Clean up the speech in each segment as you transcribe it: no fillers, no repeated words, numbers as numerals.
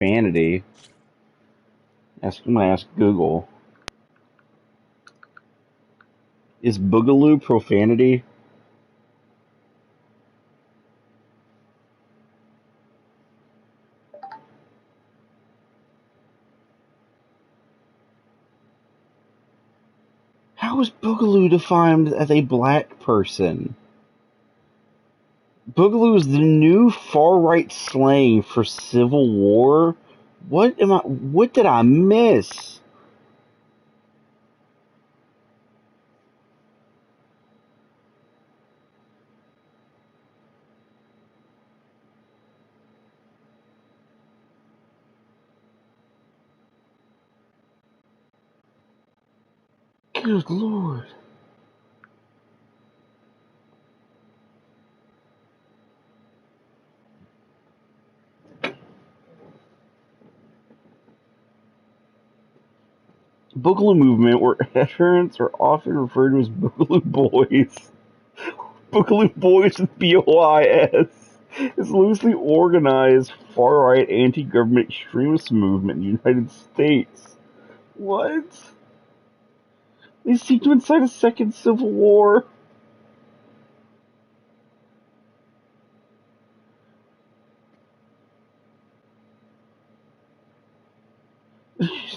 Profanity. I'm gonna ask Google. Is bugaloo profanity? How is boogaloo defined as a black person? Boogaloo is the new far-right slang for Civil War. What did I miss? Good lord. Boogaloo movement, where adherents are often referred to as Boogaloo Boys. Boogaloo Boys with BOIS is a loosely organized far-right anti-government extremist movement in the United States. What? They seem to incite a second civil war.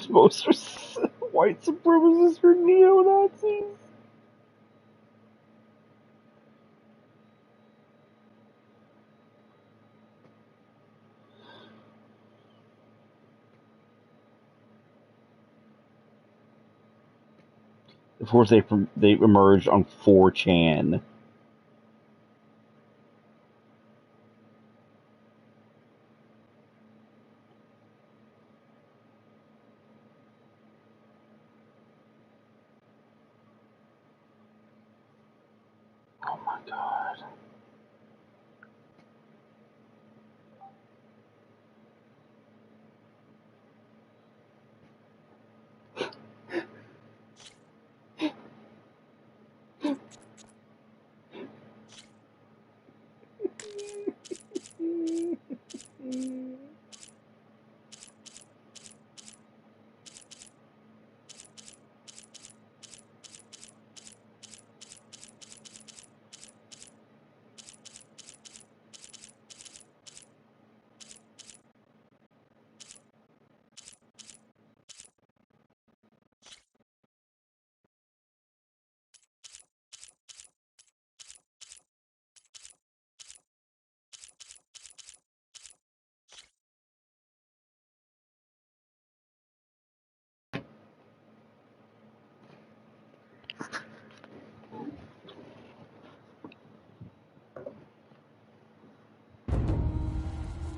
Most are white supremacists or neo-Nazis. Of course, they emerged on 4chan. Oh my god.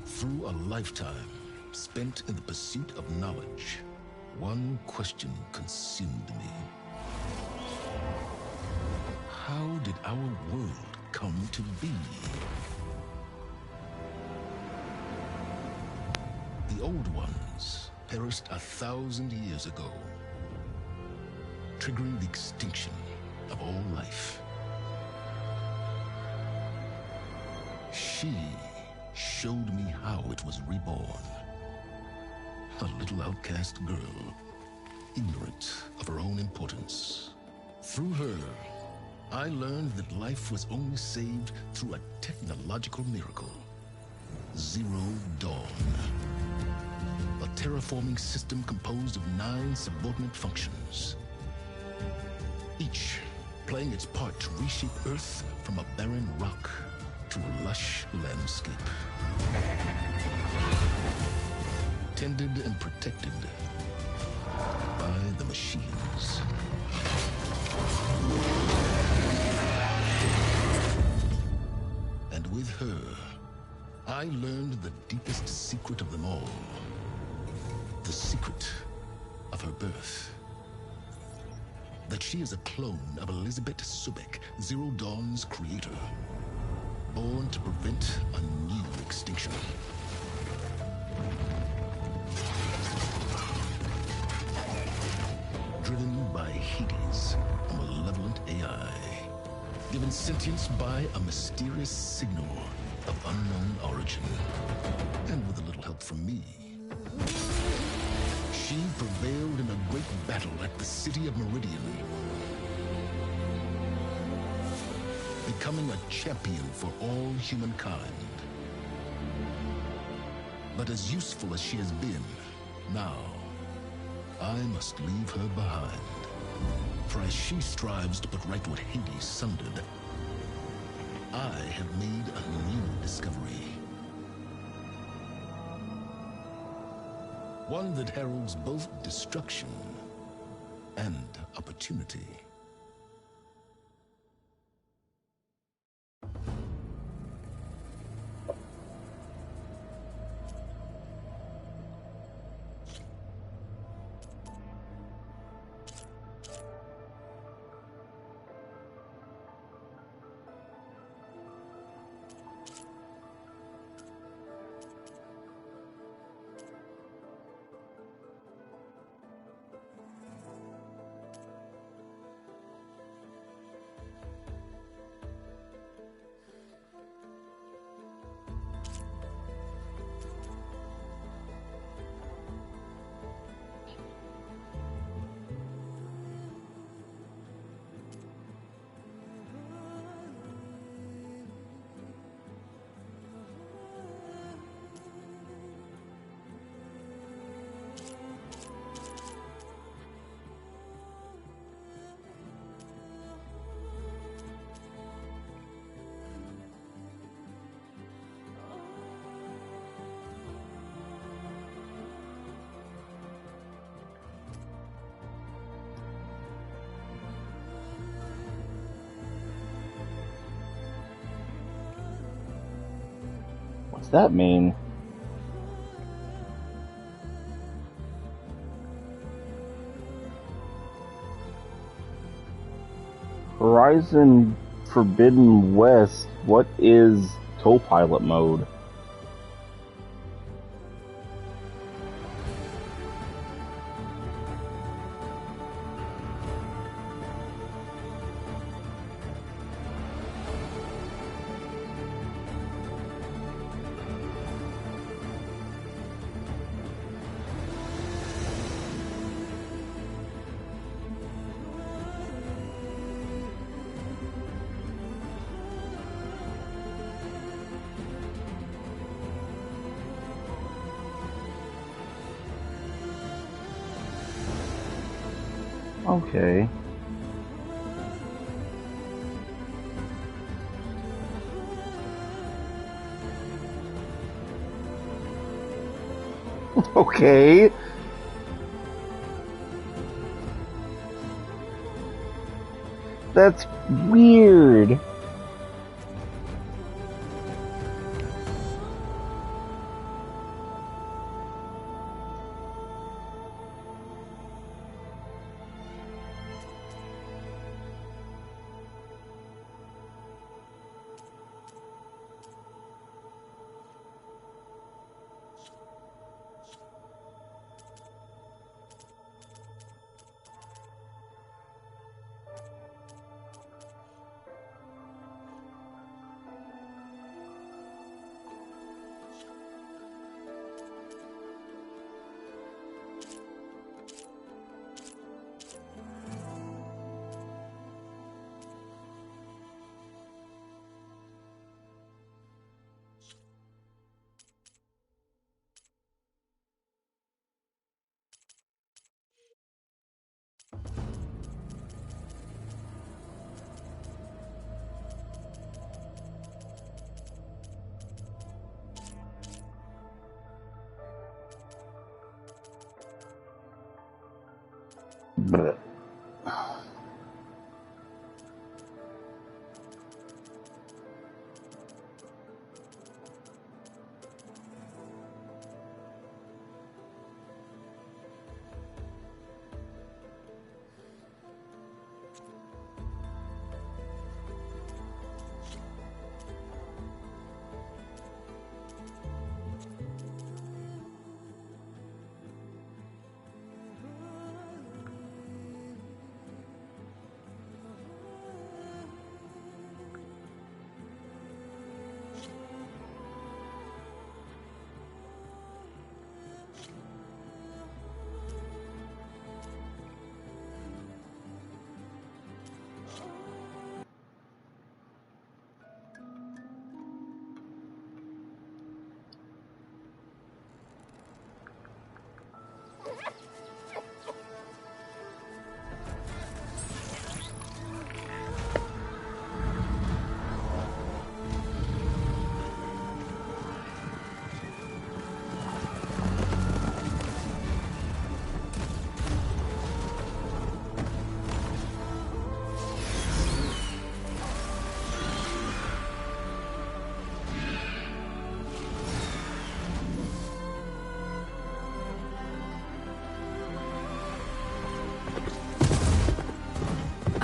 Through a lifetime spent in the pursuit of knowledge, one question consumed me. How did our world come to be? The old ones perished 1,000 years ago, triggering the extinction of all life. She showed me how it was reborn. A little outcast girl, ignorant of her own importance. Through her, I learned that life was only saved through a technological miracle. Zero Dawn. A terraforming system composed of 9 subordinate functions, each playing its part to reshape Earth from a barren rock to a lush landscape. Tended and protected by the machines. And with her, I learned the deepest secret of them all. The secret of her birth. That she is a clone of Elizabeth Subek, Zero Dawn's creator. Born to prevent a new extinction. Driven by Hades, a malevolent AI. Given sentience by a mysterious signal of unknown origin. And with a little help from me, city of Meridian, becoming a champion for all humankind. But as useful as she has been, now I must leave her behind. For as she strives to put right what Hades sundered, I have made a new discovery. One that heralds both destruction and opportunity. What's that mean? Horizon Forbidden West, what is co-pilot mode? Okay. Okay. That's weird. Bleh.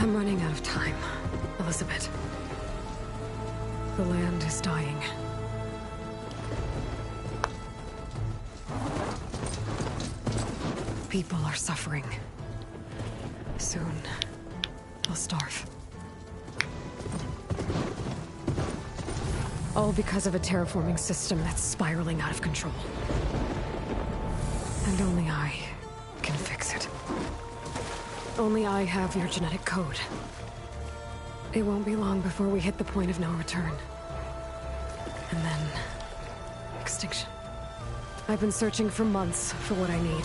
I'm running out of time, Elizabeth. The land is dying. People are suffering. Soon, they'll starve. All because of a terraforming system that's spiraling out of control. And only I can fix it. Only I have your genetic code. It won't be long before we hit the point of no return. And then... extinction. I've been searching for months for what I need.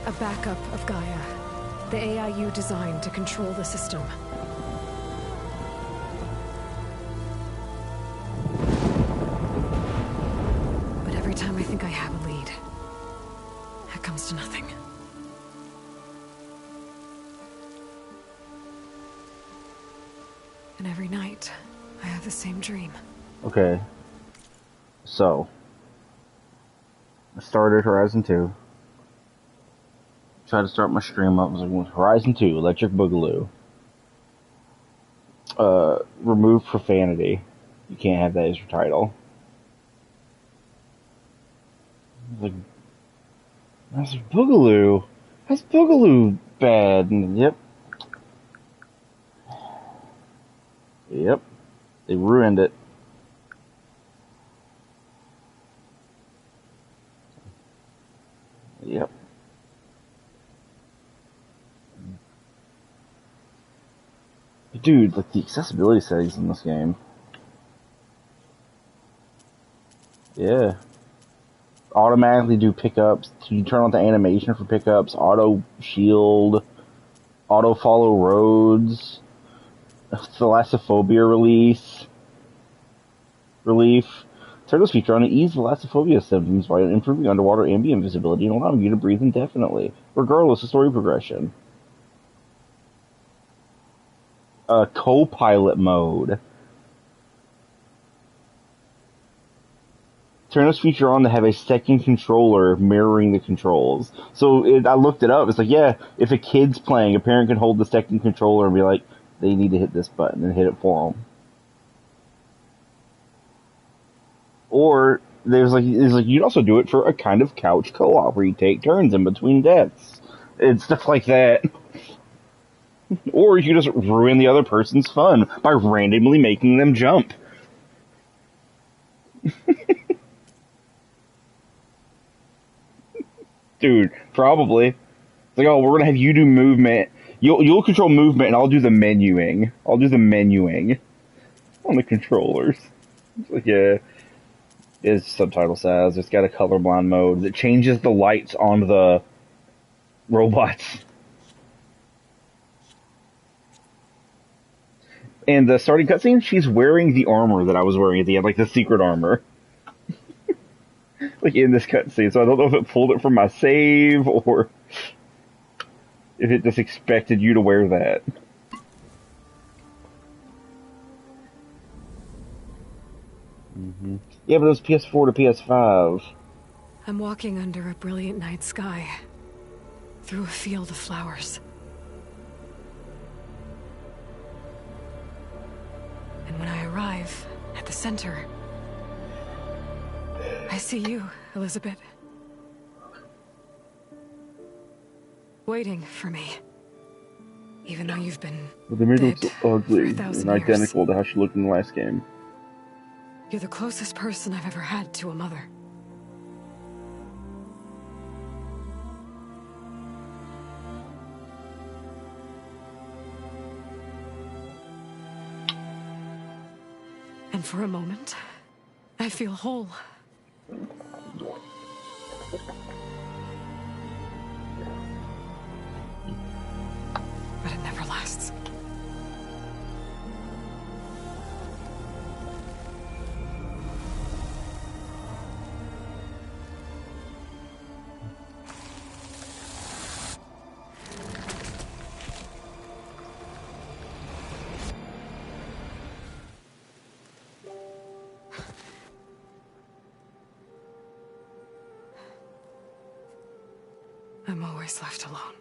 A backup of Gaia. The AI you designed to control the system. But every time I think I have a lead, it comes to nothing. And every night, I have the same dream. Okay. So. I started Horizon 2. Tried to start my stream up. I was like, Horizon 2, Electric Boogaloo. Remove profanity. You can't have that as your title. I was like, Boogaloo? How's Boogaloo bad? And yep. Yep. They ruined it. Yep. Dude, like the accessibility settings in this game. Yeah. Automatically do pickups. You turn on the animation for pickups. Auto shield. Auto follow roads. Thalassophobia relief. Turn this feature on to ease thalassophobia symptoms by improving underwater ambient visibility and allowing you to breathe indefinitely, regardless of story progression. Co-pilot mode. Turn this feature on to have a second controller mirroring the controls. So I looked it up. It's like, yeah, if a kid's playing, a parent can hold the second controller and be like, they need to hit this button and hit it for them. Or there's like you'd also do it for a kind of couch co-op where you take turns in between deaths and stuff like that. Or you just ruin the other person's fun by randomly making them jump. Dude, probably. It's like, oh, we're gonna have you do movement. You'll control movement, and I'll do the menuing. I'll do the menuing on the controllers. It's like, yeah, as subtitle says, it's got a colorblind mode that changes the lights on the robots. And the starting cutscene, she's wearing the armor that I was wearing at the end, like the secret armor. Like in this cutscene, so I don't know if it pulled it from my save or if it just expected you to wear that. Mm-hmm. Yeah, but it was PS4 to PS5. I'm walking under a brilliant night sky, through a field of flowers. And when I arrive at the center, I see you, Elizabeth. Waiting for me. Even though you've been But they made dead it so ugly for 1,000 and years. identical to how she looked in the last game. You're the closest person I've ever had to a mother. And for a moment, I feel whole. But it never lasts. I'm always left alone.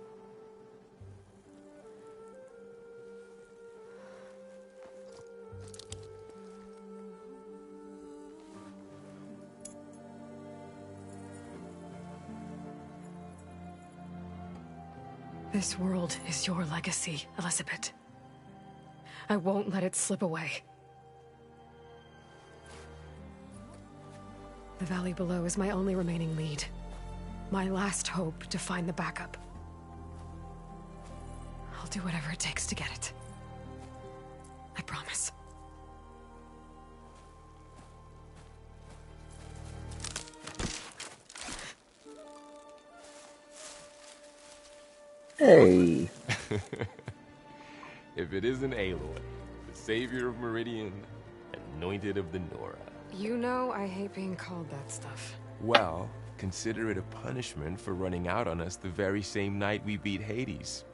This world is your legacy, Elizabeth. I won't let it slip away. The valley below is my only remaining lead. My last hope to find the backup. I'll do whatever it takes to get it. I promise. Hey. If it isn't Aloy, the savior of Meridian, anointed of the Nora. You know I hate being called that stuff. Well, consider it a punishment for running out on us the very same night we beat Hades.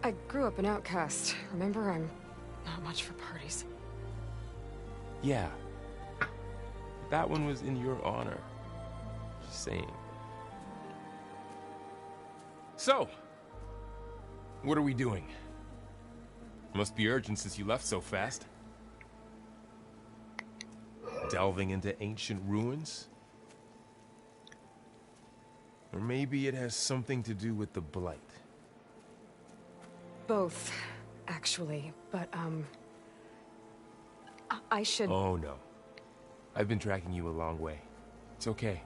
I grew up an outcast. Remember, I'm not much for parties. Yeah. That one was in your honor. Just saying. So, what are we doing? Must be urgent since you left so fast. Delving into ancient ruins? Or maybe it has something to do with the Blight. Both, actually, but, I should... Oh, no. I've been tracking you a long way. It's okay.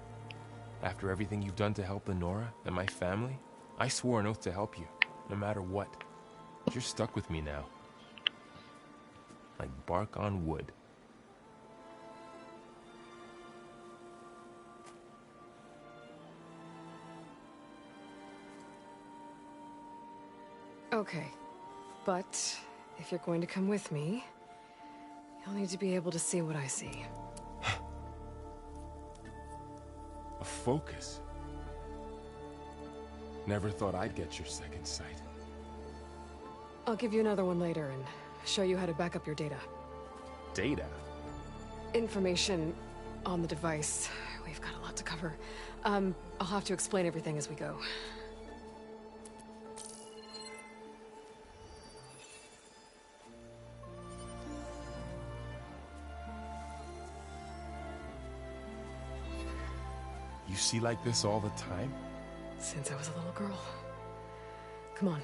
After everything you've done to help the Nora and my family, I swore an oath to help you, no matter what. You're stuck with me now. Like bark on wood. Okay, but if you're going to come with me, you'll need to be able to see what I see. A focus? Never thought I'd get your second sight. I'll give you another one later and show you how to back up your data. Data? Information on the device. We've got a lot to cover. I'll have to explain everything as we go. You see like this all the time? Since I was a little girl. Come on.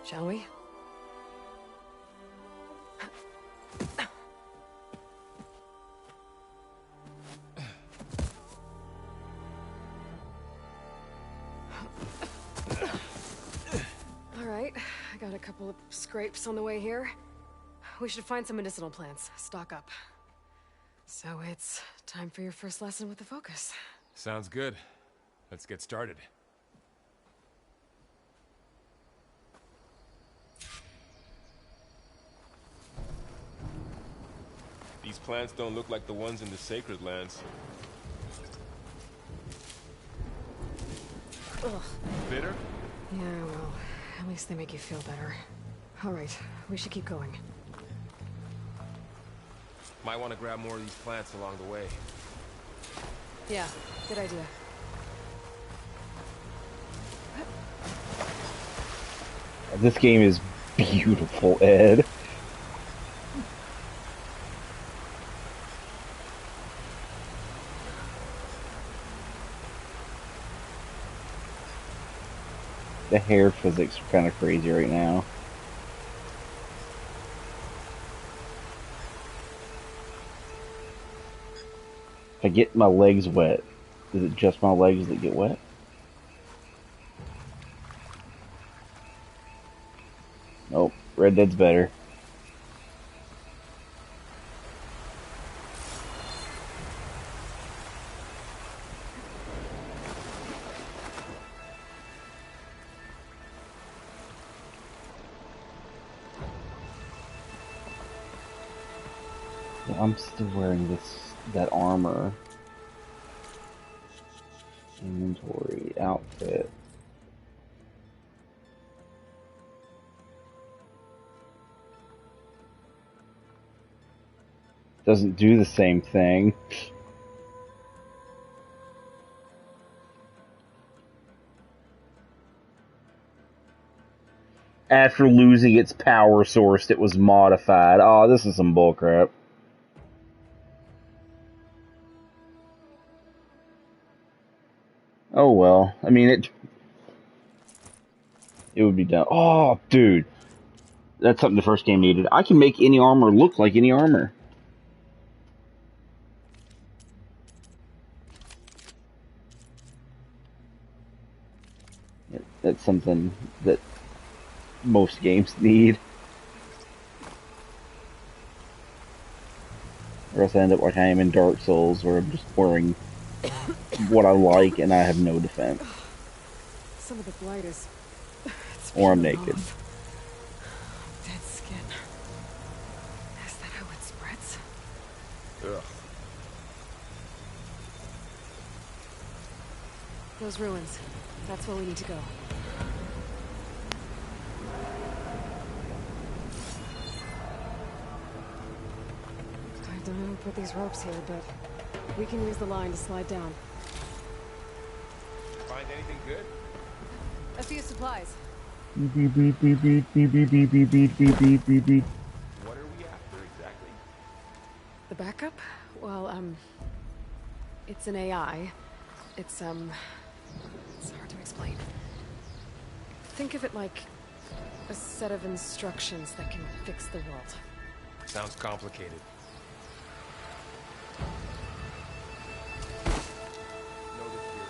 Shall we? All right, I got a couple of scrapes on the way here. We should find some medicinal plants, stock up. So it's time for your first lesson with the focus. Sounds good. Let's get started. These plants don't look like the ones in the Sacred Lands. Ugh. Bitter? Yeah, well, at least they make you feel better. All right, we should keep going. Might want to grab more of these plants along the way. Yeah, good idea. This game is beautiful, Ed. The hair physics are kind of crazy right now. If I get my legs wet, is it just my legs that get wet? Nope, Red Dead's better. I'm still wearing that armor. Inventory, outfit. Doesn't do the same thing. After losing its power source, it was modified. Oh, this is some bullcrap. Oh well. I mean, it would be done. Oh, dude. That's something the first game needed. I can make any armor look like any armor. That's something that most games need. Or else I end up like I am in Dark Souls, where I'm just wearing what I like and I have no defense. Some of the blight is... it's Or I'm peeling naked. off. Dead skin. Is that how it spreads? Ugh. Those ruins. That's where we need to go. I don't know who put these ropes here, but we can use the line to slide down. Find anything good? A few supplies. Beep, beep, beep, beep, beep, beep, beep, beep, beep, beep, beep, beep, beep. What are we after exactly? The backup? Well, it's an AI. It's hard to explain. Think of it like a set of instructions that can fix the world. Sounds complicated. Noticed you're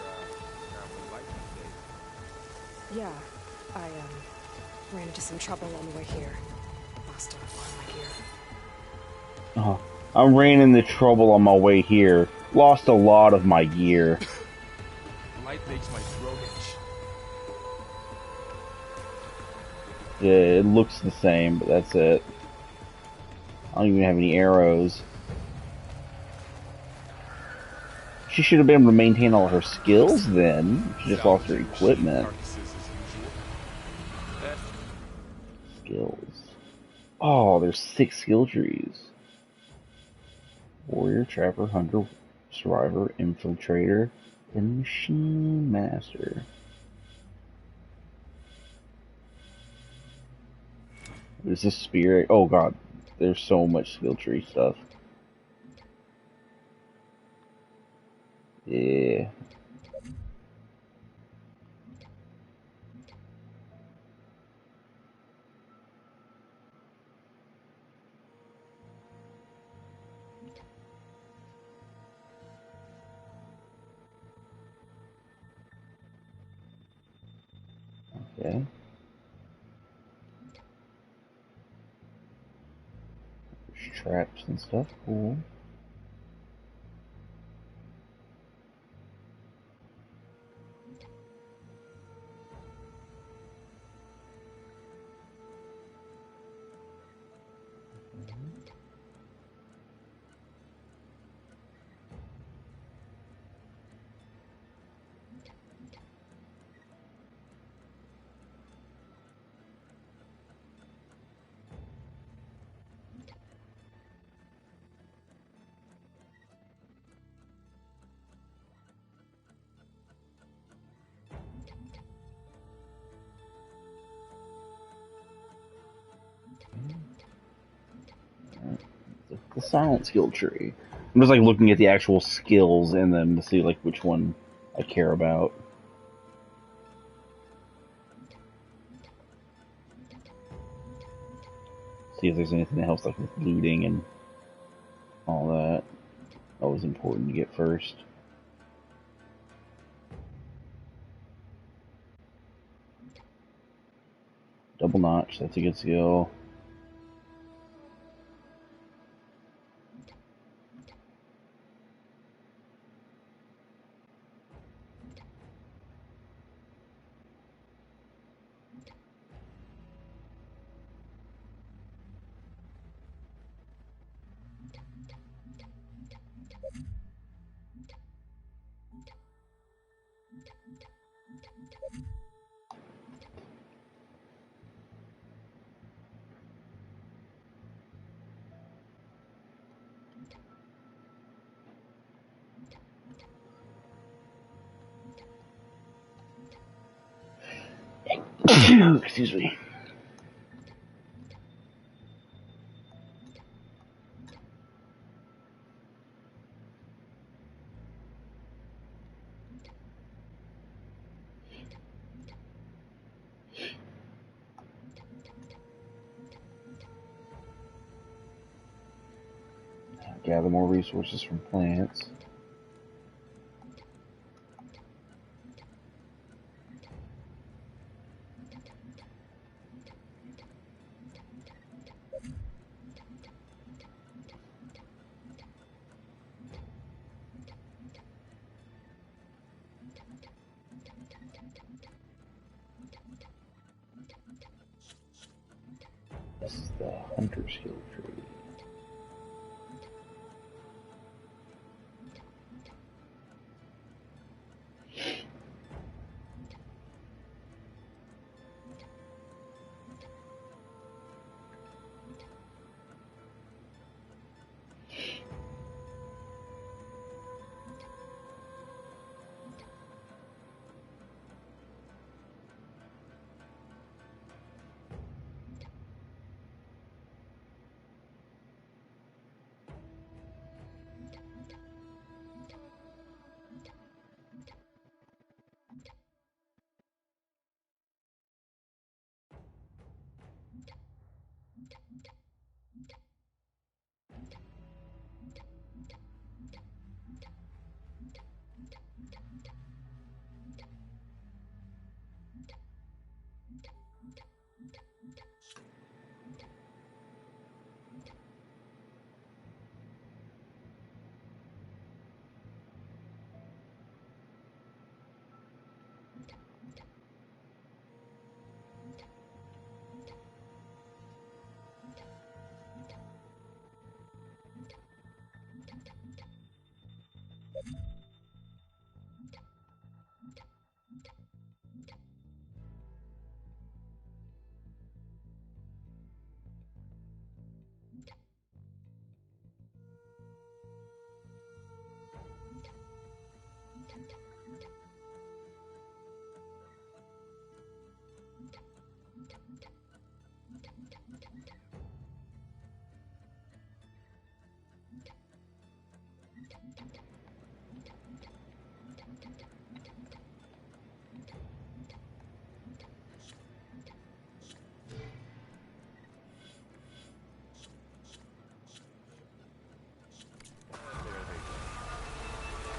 not with light these days. Yeah, I, ran into some trouble on the way here. Lost a lot of my gear. I ran into trouble on my way here. Lost a lot of my gear. Light makes my throat itch. Yeah, it looks the same, but that's it. I don't even have any arrows. She should have been able to maintain all her skills then. She just lost her equipment. Skills. Oh, there's 6 skill trees. Warrior, Trapper, Hunter, Survivor, Infiltrator, and Machine Master. There's a Spirit. Oh god, there's so much skill tree stuff. Yeah. Okay. There's traps and stuff. Cool. The silent skill tree. I'm just like looking at the actual skills in them to see like which one I care about. See if there's anything that helps like with looting and all that. Always important to get first. Double notch, that's a good skill. Excuse me. Gather more resources from plants. This is the Hunter's Hill tree.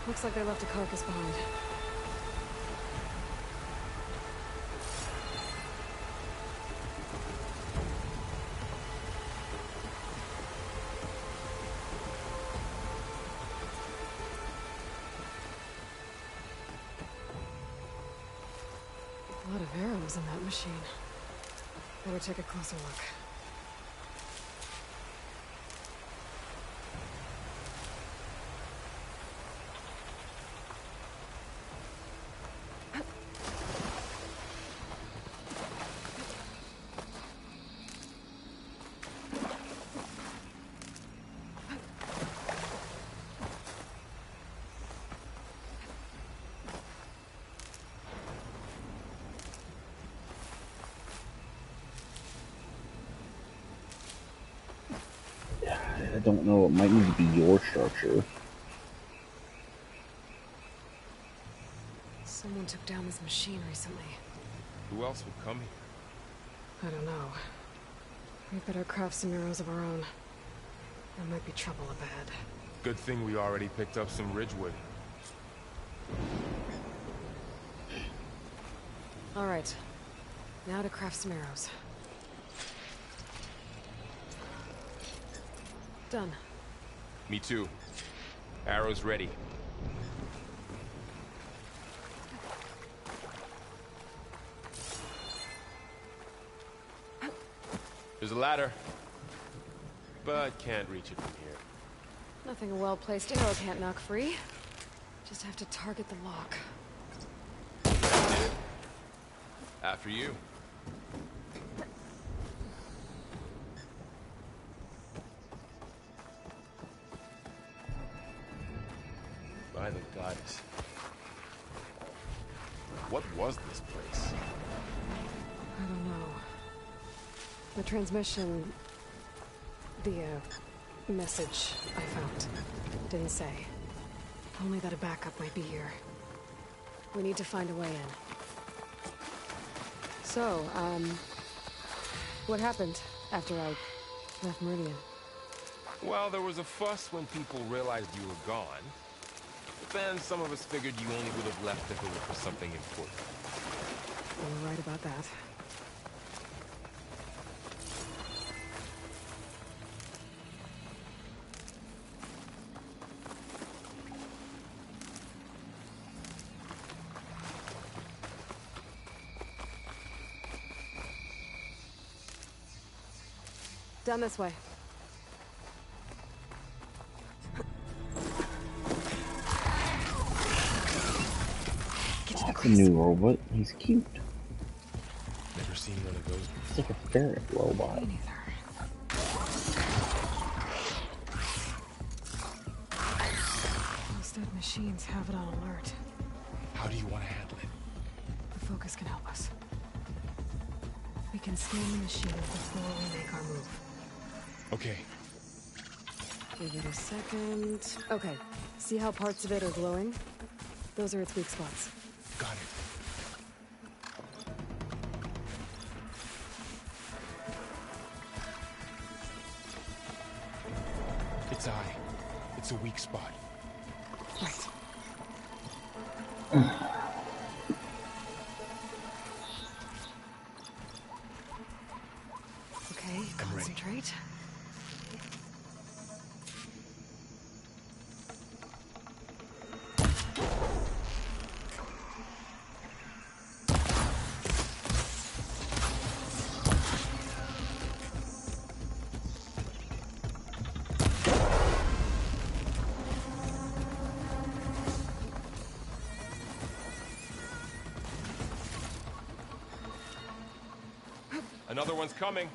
Looks like they left a carcass behind. A lot of arrows in that machine. Better take a closer look. I don't know, it might need to be your structure. Someone took down this machine recently. Who else would come here? I don't know. We better craft some arrows of our own. There might be trouble ahead. Good thing we already picked up some ridgewood. All right. Now to craft some arrows. Done. Me too. Arrows ready. There's a ladder, but can't reach it from here. Nothing a well-placed arrow can't knock free. Just have to target the lock. That's it. After you. By the goddess. What was this place? I don't know. The transmission... the, message I found didn't say. Only that a backup might be here. We need to find a way in. So, what happened after I left Meridian? Well, there was a fuss when people realized you were gone. But then some of us figured you only would have left if it were for something important. You were right about that. Down this way. Get to the The crease. new robot. He's cute. Never seen one of those before. It's like a ferret robot. Me neither. Those dead machines have it on alert. How do you want to handle it? The focus can help us. We can scan the machines before we make our move. Okay. Give it a second. Okay. See how parts of it are glowing? Those are its weak spots. Got it. Its eye. It's a weak spot. Right. Okay, concentrate. Another one's coming.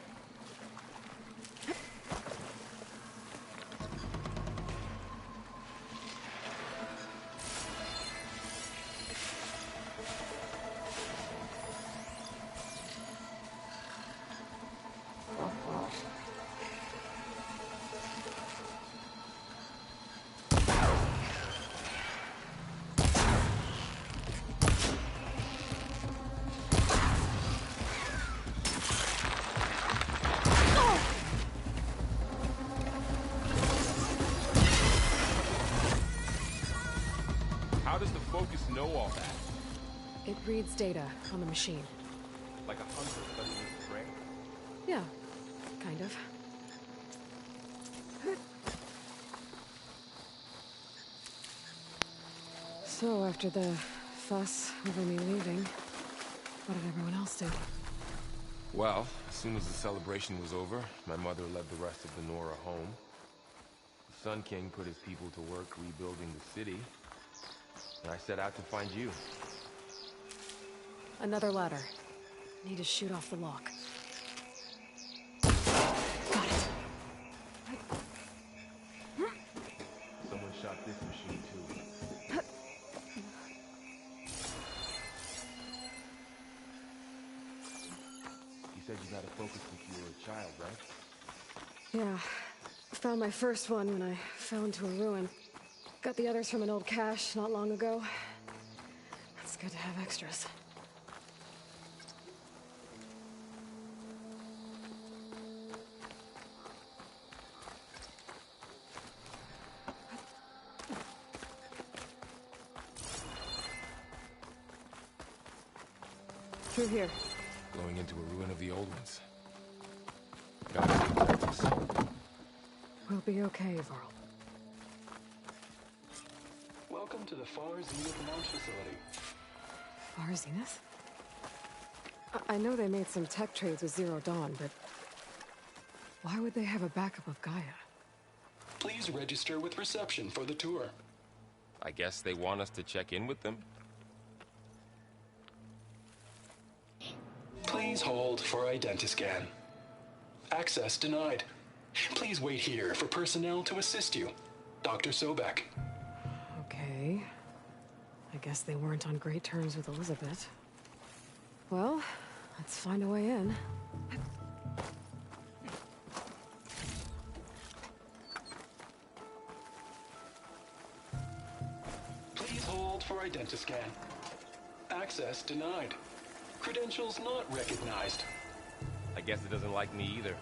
How does the focus know all that? It reads data on the machine. Like a hunter studying his prey? Yeah, kind of. So, after the fuss over me leaving, what did everyone else do? Well, as soon as the celebration was over, my mother led the rest of the Nora home. The Sun King put his people to work rebuilding the city, and I set out to find you. Another ladder. Need to shoot off the lock. Got it. Someone shot this machine too. You said you got a focus since you were a child, right? Yeah. Found my first one when I fell into a ruin. Got the others from an old cache not long ago. It's good to have extras. Through here. Going into a ruin of the old ones. Gotta stay practice. We'll be okay, Varl. Welcome to the Far Zenith launch facility. Far Zenith? I know they made some tech trades with Zero Dawn, but why would they have a backup of Gaia? Please register with reception for the tour. I guess they want us to check in with them. Please hold for identiscan. Access denied. Please wait here for personnel to assist you. Dr. Sobek. Okay. I guess they weren't on great terms with Elizabeth. Well, let's find a way in. Please hold for identiscan. Access denied. Credentials not recognized. I guess it doesn't like me either.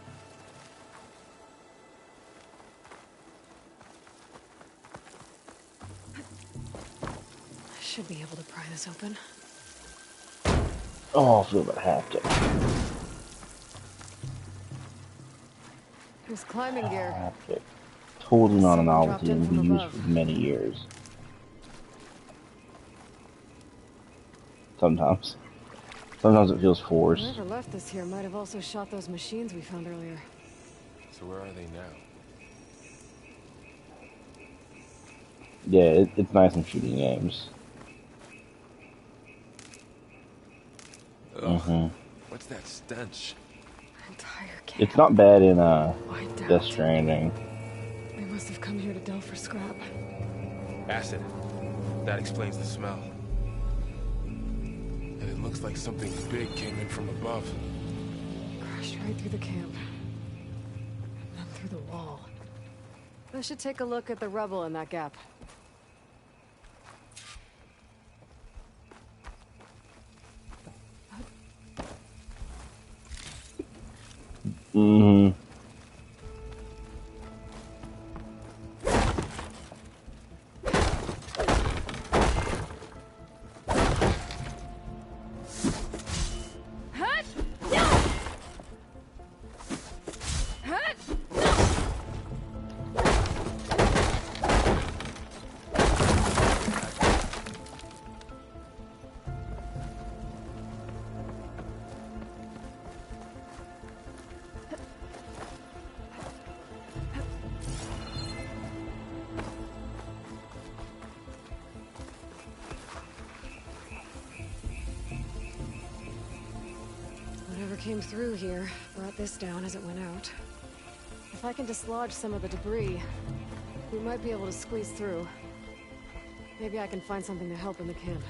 Should be able to pry this open. Oh, I feel that haptic. There's climbing gear. Haptic. Totally not a Someone dropped novelty in and will from be used above. for many years. Sometimes. Sometimes it feels forced. Whoever left this here might have also shot those machines we found earlier. So where are they now? Yeah, it's nice in shooting games. Ugh. What's that stench? Entire camp. It's not bad in Wiped Death out. Stranding. They must have come here to delve for scrap. Acid. That explains the smell. And it looks like something big came in from above. Crashed right through the camp. And then through the wall. I should take a look at the rubble in that gap. Mm-hmm. Whatever came through here brought this down as it went out. If I can dislodge some of the debris, we might be able to squeeze through. Maybe I can find something to help in the camp.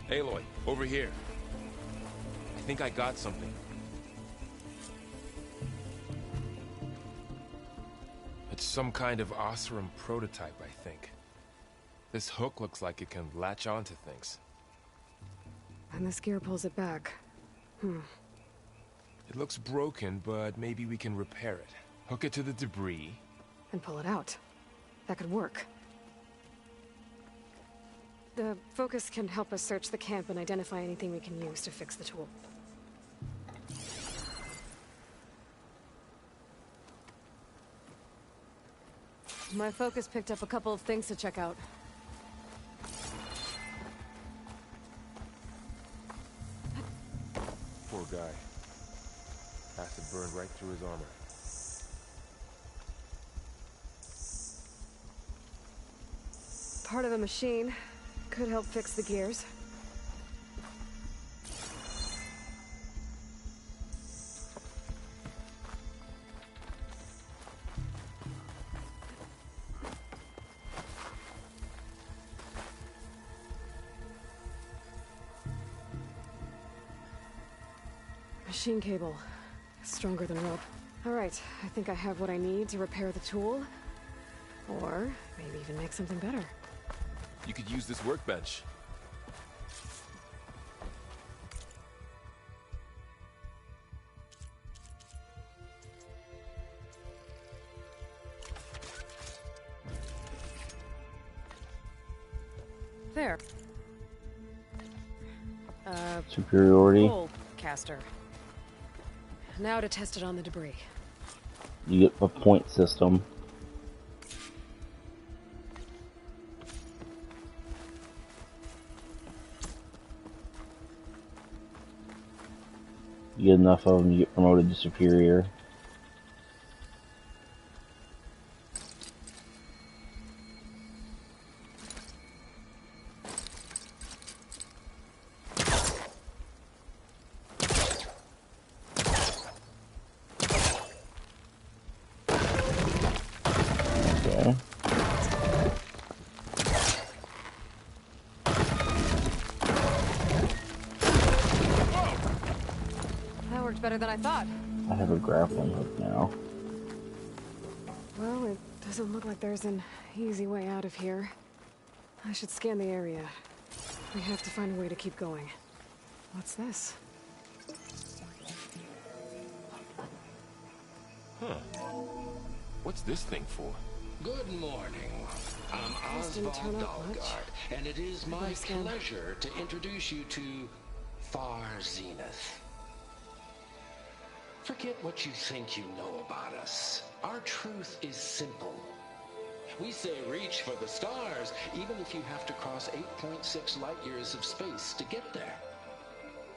Aloy, over here. I think I got something. It's some kind of Oseram prototype, I think. This hook looks like it can latch onto things. And this gear pulls it back. It looks broken, but maybe we can repair it. Hook it to the debris. And pull it out. That could work. The focus can help us search the camp and identify anything we can use to fix the tool. My focus picked up a couple of things to check out. Poor guy. Acid burned right through his armor. Part of a machine. Could help fix the gears. Machine cable. Stronger than rope. Alright, I think I have what I need to repair the tool. Or maybe even make something better. You could use this workbench. There. Superiority. Pole caster. Now to test it on the debris. You get the point system. You get enough of them, you get promoted to superior. Okay. That worked better than I thought. I have a grappling hook now. Well, it doesn't look like there's an easy way out of here. I should scan the area. We have to find a way to keep going. What's this? Huh. What's this thing for? Good morning. I'm This didn't turn Oswald out much. Dahlgard, and it is my Scan. pleasure to introduce you to Far Zenith. Forget what you think you know about us. Our truth is simple. We say reach for the stars, even if you have to cross 8.6 light years of space to get there.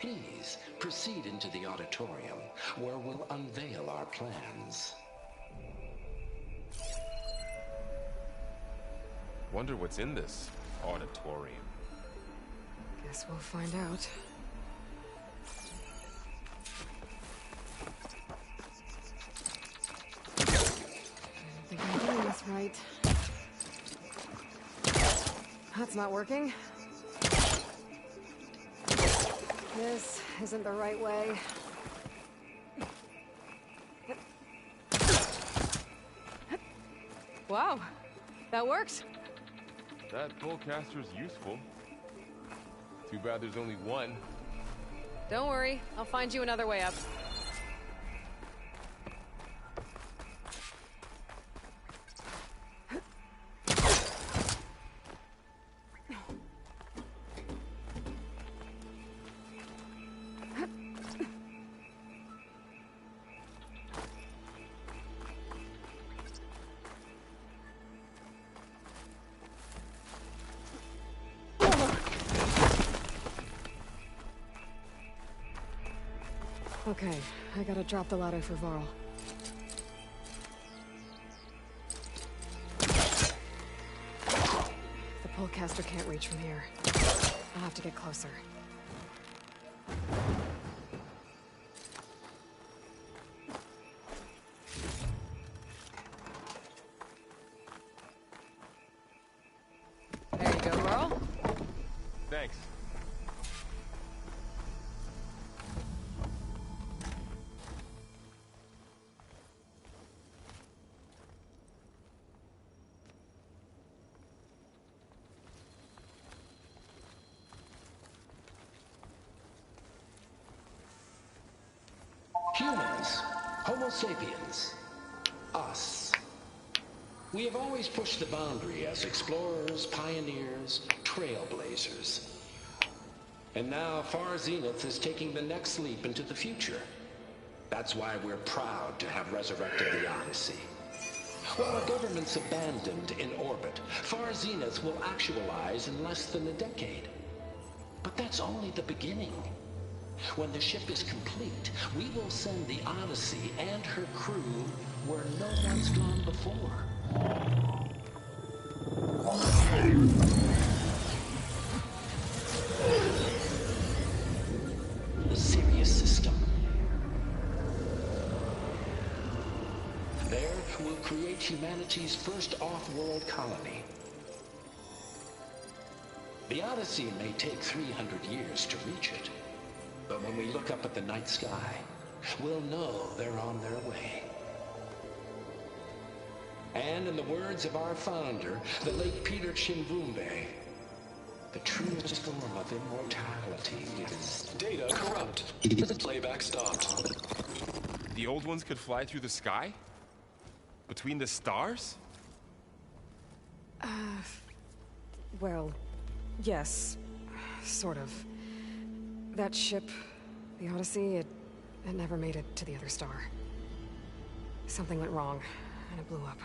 Please proceed into the auditorium, where we'll unveil our plans. Wonder what's in this auditorium. Guess we'll find out. I think I'm doing this right. That's not working. This isn't the right way. Wow, that worked. That pullcaster's useful. Too bad there's only one. Don't worry, I'll find you another way up. Okay, I gotta drop the ladder for Varl. The pullcaster can't reach from here. I'll have to get closer. There you go, Varl. Thanks. Humans, Homo sapiens, us. We have always pushed the boundary as explorers, pioneers, trailblazers. And now Far Zenith is taking the next leap into the future. That's why we're proud to have resurrected the Odyssey. While our government's abandoned in orbit, Far Zenith will actualize in less than a decade. But that's only the beginning. When the ship is complete, we will send the Odyssey and her crew where no one's gone before. The Sirius system. There, we'll create humanity's first off-world colony. The Odyssey may take 300 years to reach it. But when we look up at the night sky, we'll know they're on their way. And in the words of our founder, the late Peter Chimbumbe, the truest form of immortality is... Data corrupt. Playback stopped. The old ones could fly through the sky? Between the stars? Well, yes. Sort of. That ship, the Odyssey, it never made it to the other star. Something went wrong, and it blew up.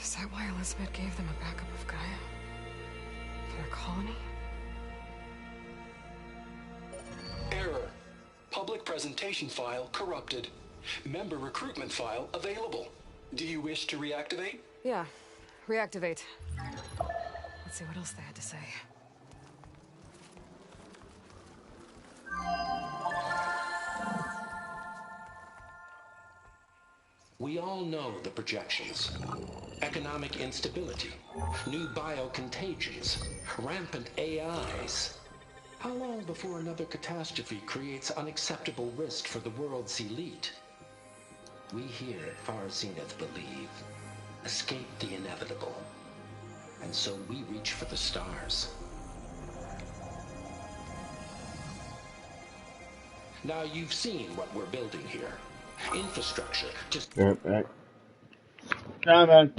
Is that why Elizabeth gave them a backup of Gaia? For their colony? Error. Public presentation file corrupted. Member recruitment file available. Do you wish to reactivate? Yeah. Reactivate. Let's see what else they had to say. We all know the projections. Economic instability, new biocontagions, rampant AIs. How long before another catastrophe creates unacceptable risk for the world's elite? We here at Far Zenith believe, escape the inevitable. And so we reach for the stars. Now you've seen what we're building here. Infrastructure to... Right back. Come on.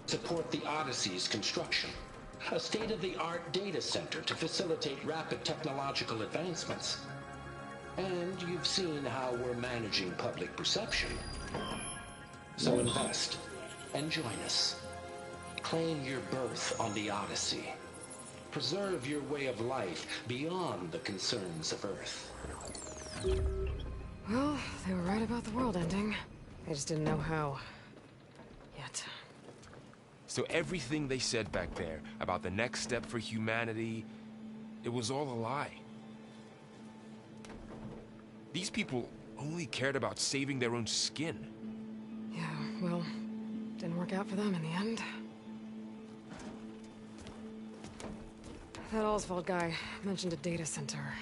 Support the Odyssey's construction, a state-of-the-art data center to facilitate rapid technological advancements. And you've seen how we're managing public perception. So invest and join us. Claim your berth on the Odyssey. Preserve your way of life beyond the concerns of Earth. Well, they were right about the world ending. I just didn't know how. Yet. So everything they said back there about the next step for humanity, it was all a lie. These people only cared about saving their own skin. Yeah, well, didn't work out for them in the end. That Oswald guy mentioned a data center.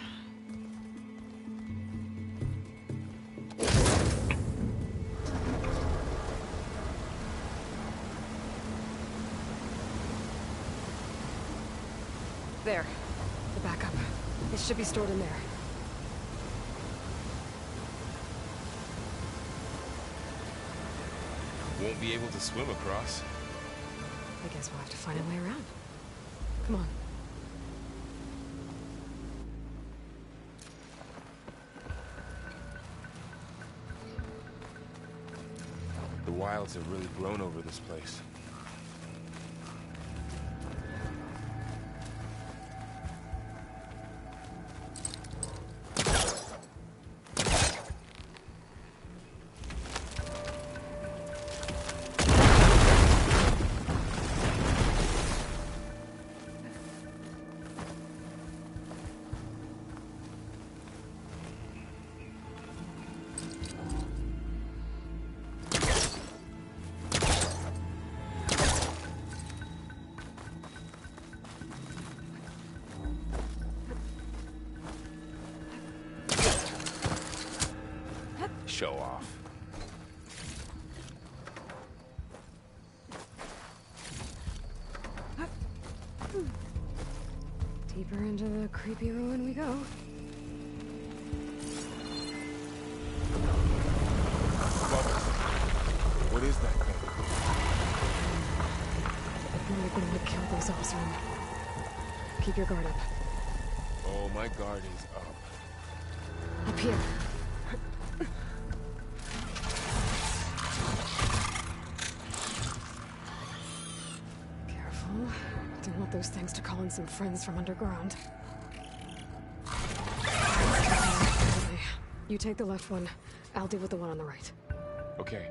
There. The backup. It should be stored in there. Won't be able to swim across. I guess we'll have to find a way around. Come on. The wilds have really grown over this place. Show off. Deeper into the creepy ruin we go. What is that thing? We're gonna kill those Osram. Keep your guard up. Oh, my guard is up. Up here. Careful. Don't want those things to call in some friends from underground. You take the left one. I'll deal with the one on the right. Okay.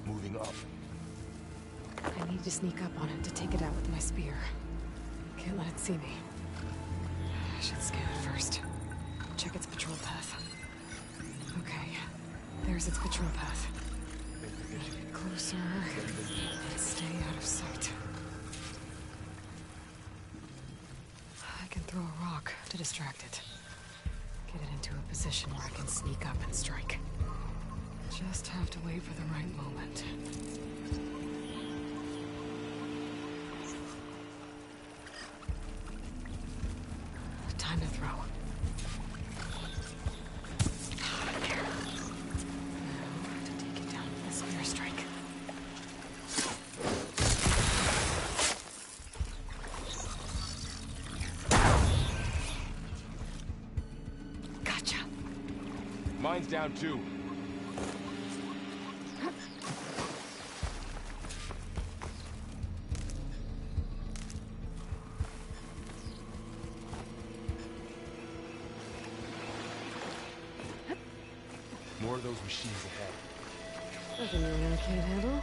Moving up. I need to sneak up on it to take it out with my spear. Can't let it see me. I should scan it first. Check its patrol path. Okay. There's its patrol path. Get closer and stay out of sight. I can throw a rock to distract it. Get it into a position where I can sneak up and strike. Just have to wait for the right moment. Time to throw. There. Now to take it down with a spear strike. Gotcha. Mine's down too. More of those machines ahead. Nothing your man can't handle.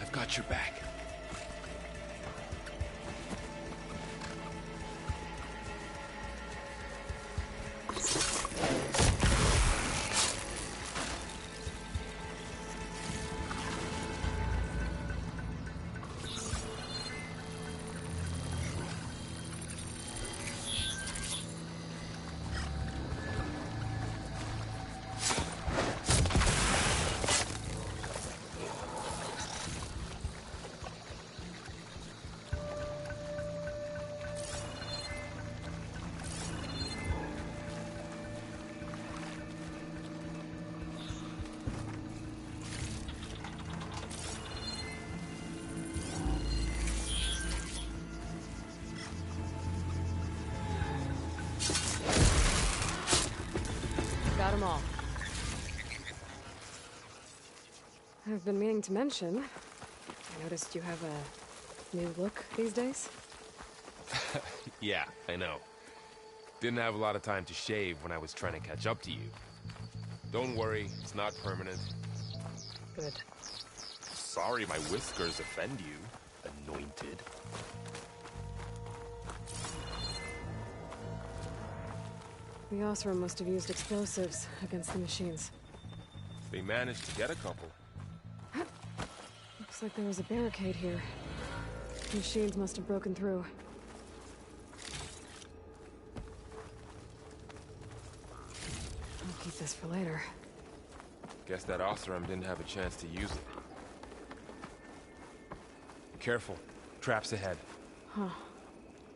I've got your back. all. I've been meaning to mention, I noticed you have a new look these days. Yeah, I know. Didn't have a lot of time to shave when I was trying to catch up to you. Don't worry, it's not permanent. Good. Sorry my whiskers offend you, anointed. The Osram must have used explosives against the machines. They managed to get a couple. Looks like there was a barricade here. The machines must have broken through. I'll keep this for later. Guess that Osram didn't have a chance to use it. Careful. Traps ahead. Huh.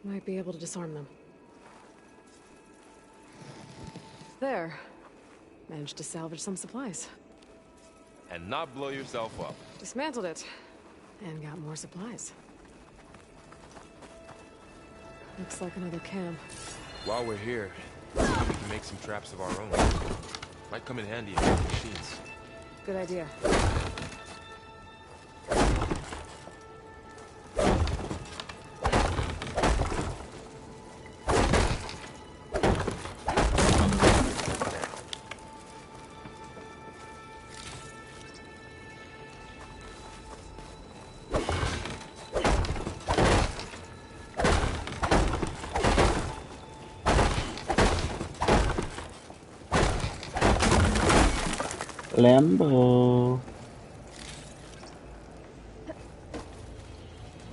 Might be able to disarm them. There. Managed to salvage some supplies. And not blow yourself up. Dismantled it. And got more supplies. Looks like another cam. While we're here, we can make some traps of our own. Might come in handy against machines. Good idea. Lambo.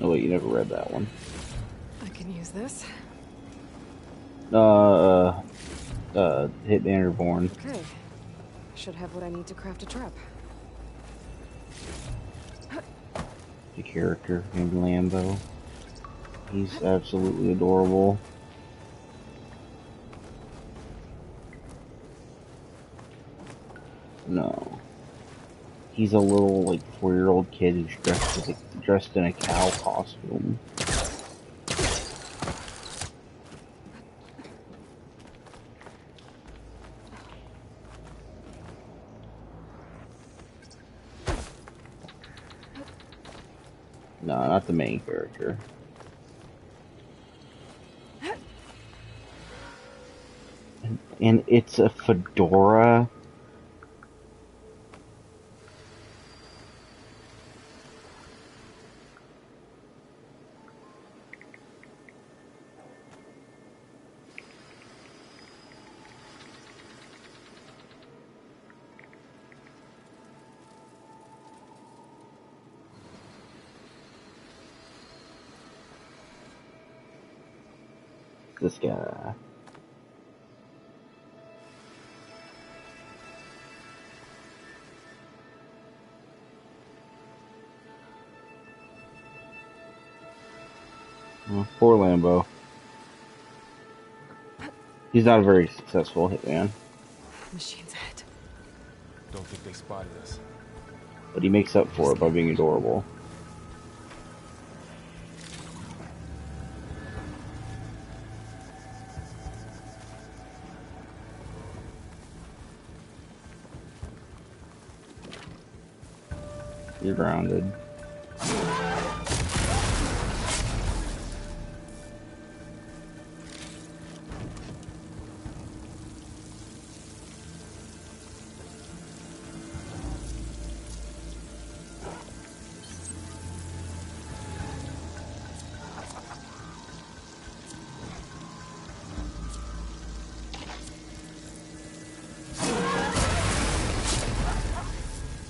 Oh wait, you never read that one. I can use this. Hitman Reborn. Okay. Should have what I need to craft a trap. The character named Lambo. He's absolutely adorable. No. He's a little, like, 4-year-old kid who's dressed in a cow costume. No, not the main character. And it's a fedora. This guy. Well, poor Lambo. He's not a very successful hitman, Machines ahead. Don't think they spotted us. but he makes up for it by being adorable. You're grounded.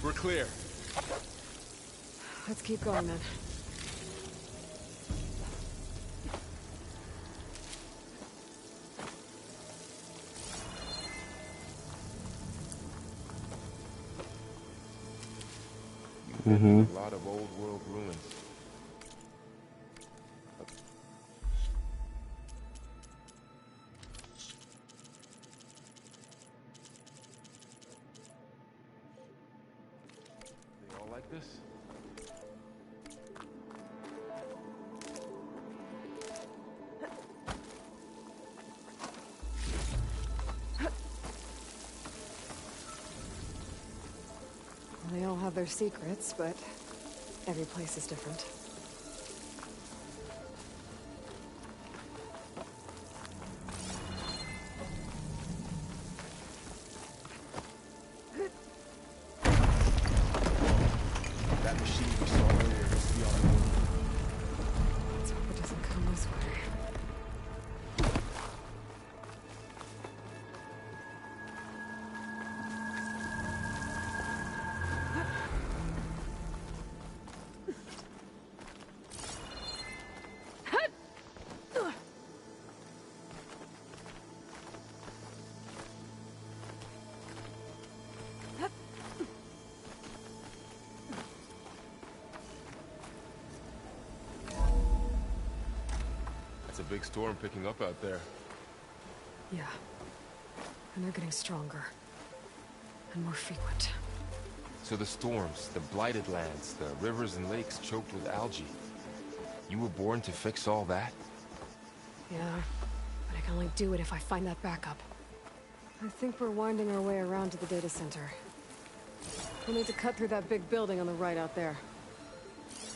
We're clear. Let's keep going then. Mm-hmm. A lot of old world ruins. They all like this? have their secrets, but every place is different. That machine we saw earlier must be on the move. Let's hope it doesn't come this way. It's a big storm picking up out there. Yeah. And they're getting stronger. And more frequent. So the storms, the blighted lands, the rivers and lakes choked with algae. You were born to fix all that? Yeah. But I can only do it if I find that backup. I think we're winding our way around to the data center. We'll need to cut through that big building on the right out there.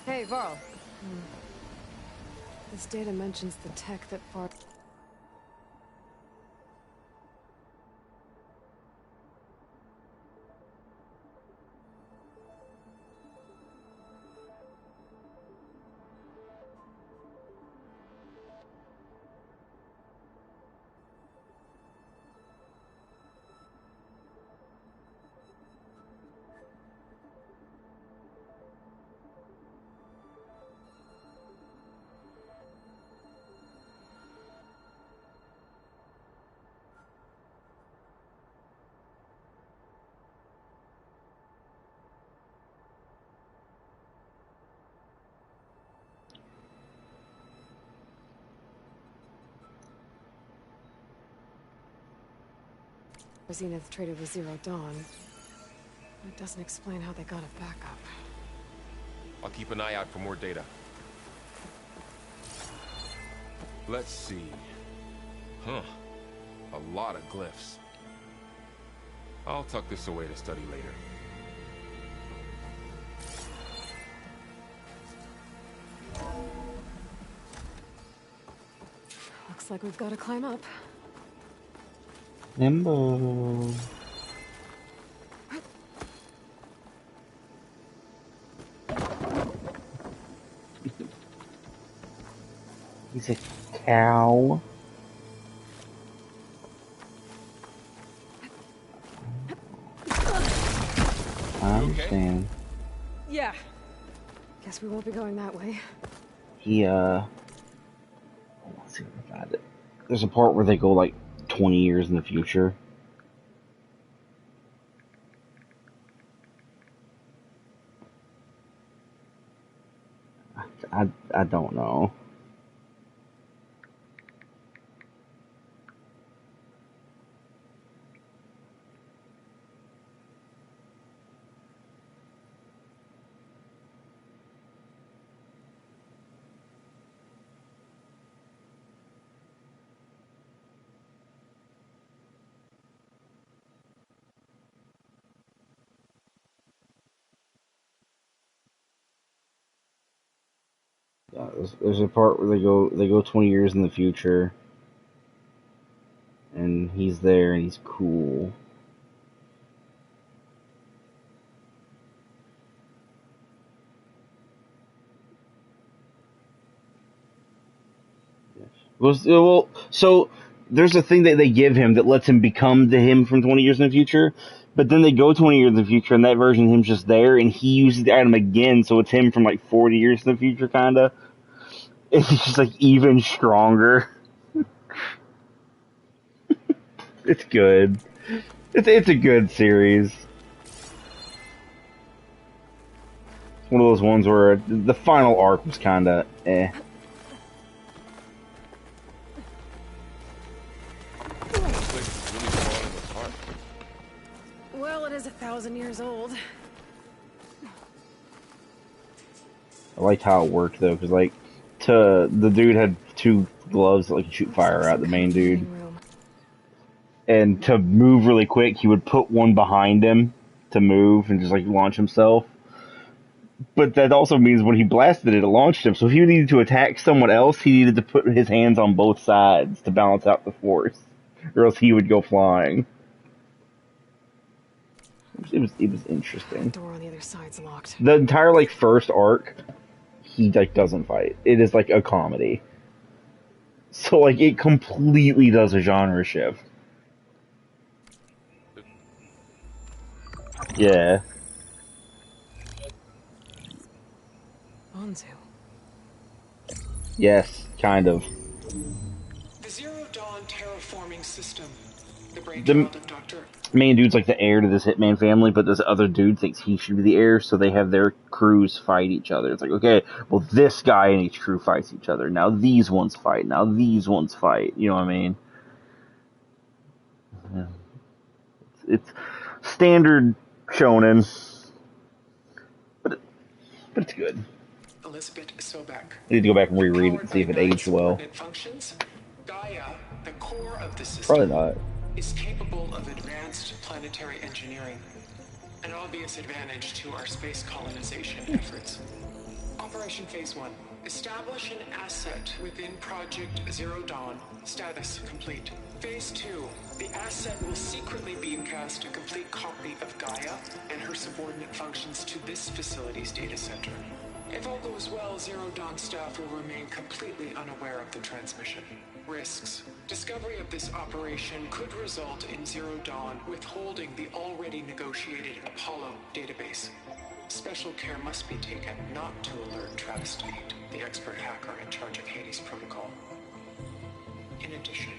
Hey, Varl. This data mentions the tech that far... Zenith traded with Zero Dawn. It doesn't explain how they got it back up. I'll keep an eye out for more data. Let's see. Huh. A lot of glyphs. I'll tuck this away to study later. Looks like we've got to climb up. Limbo. He's a cow. I understand. Yeah. Guess we won't be going that way. Let's see if I got it. There's a part where they go like 20 years in the future. I don't know. Yeah, there's a part where they go 20 years in the future, and he's there and he's cool. Well, so there's a thing that they give him that lets him become the him from 20 years in the future, but then they go 20 years in the future, and that version of him's just there, and he uses the item again, so it's him from like 40 years in the future, kinda. And he's just like even stronger. It's good. It's a good series. It's one of those ones where the final arc was kinda eh. This place is really falling apart. Well, it is 1,000 years old. I liked how it worked though, because like, the dude had two gloves that like could shoot fire out, the main dude. And to move really quick, he would put one behind him to move and just like launch himself. But that also means when he blasted it, it launched him. So if he needed to attack someone else, he needed to put his hands on both sides to balance out the force, or else he would go flying. It was interesting. Door on the other side's locked. The entire like first arc, he like doesn't fight. It is like a comedy. So like it completely does a genre shift. Yeah. Onzu. Yes, kind of. The Zero Dawn terraforming system. The The brainchild of Dr. main dude's like the heir to this hitman family, but this other dude thinks he should be the heir, so they have their crews fight each other. It's like, okay, well, this guy in each crew fights each other. Now these ones fight. Now these ones fight. You know what I mean? Yeah. It's standard shonen, but it's good. Elizabeth Sobek. I need to go back and reread it Powered and see if by it nine aged well. subordinate functions, Gaia, the core of the Probably system, not. is capable of advanced planetary engineering, an obvious advantage to our space colonization efforts. Operation Phase 1. Establish an asset within Project Zero Dawn. Status complete. Phase 2. The asset will secretly beamcast a complete copy of Gaia and her subordinate functions to this facility's data center. If all goes well, Zero Dawn staff will remain completely unaware of the transmission. Risks. Discovery of this operation could result in Zero Dawn withholding the already negotiated Apollo database. Special care must be taken not to alert Travis Tate, the expert hacker in charge of Hades Protocol. In addition,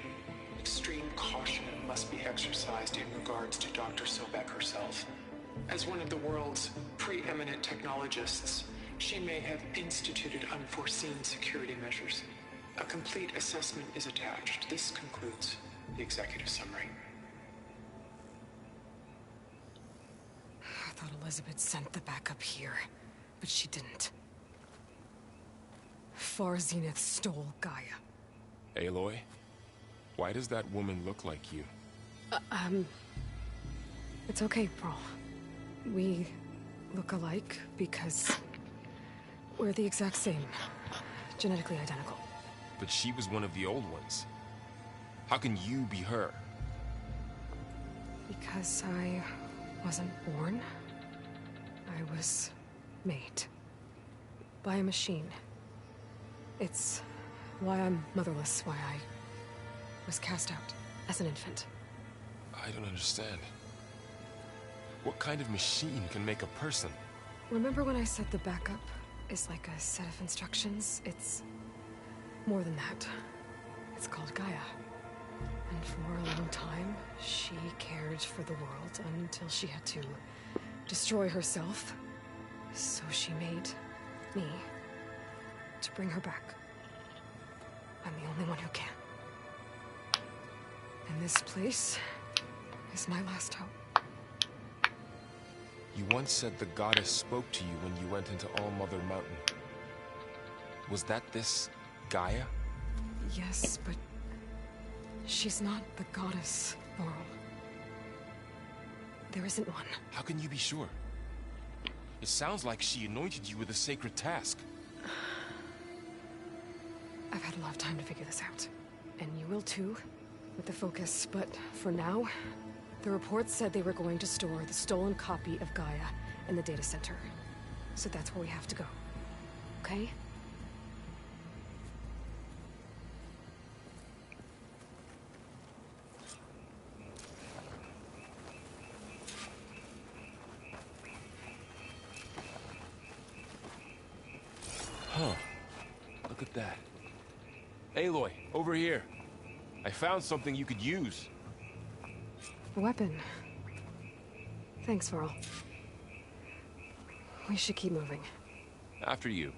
extreme caution must be exercised in regards to Dr. Sobek herself. As one of the world's preeminent technologists, she may have instituted unforeseen security measures. A complete assessment is attached. This concludes the executive summary. I thought Elizabeth sent the backup here, but she didn't. Far Zenith stole Gaia. Aloy, why does that woman look like you? It's okay, Pearl. We look alike because we're the exact same. Genetically identical. But she was one of the old ones. How can you be her? Because I wasn't born. I was made. By a machine. It's why I'm motherless, why I was cast out as an infant. I don't understand. What kind of machine can make a person? Remember when I said the backup is like a set of instructions? It's more than that. It's called Gaia. And for a long time, she cared for the world until she had to destroy herself. So she made me to bring her back. I'm the only one who can. And this place is my last hope. You once said the goddess spoke to you when you went into All Mother Mountain. Was that this Gaia? Yes, but she's not the goddess, Laurel. There isn't one. How can you be sure? It sounds like she anointed you with a sacred task. I've had a lot of time to figure this out. And you will too, with the focus. But for now, the reports said they were going to store the stolen copy of Gaia in the data center. So that's where we have to go. Okay? Huh. Look at that. Aloy, over here. I found something you could use. A weapon. Thanks, Varl. We should keep moving. After you.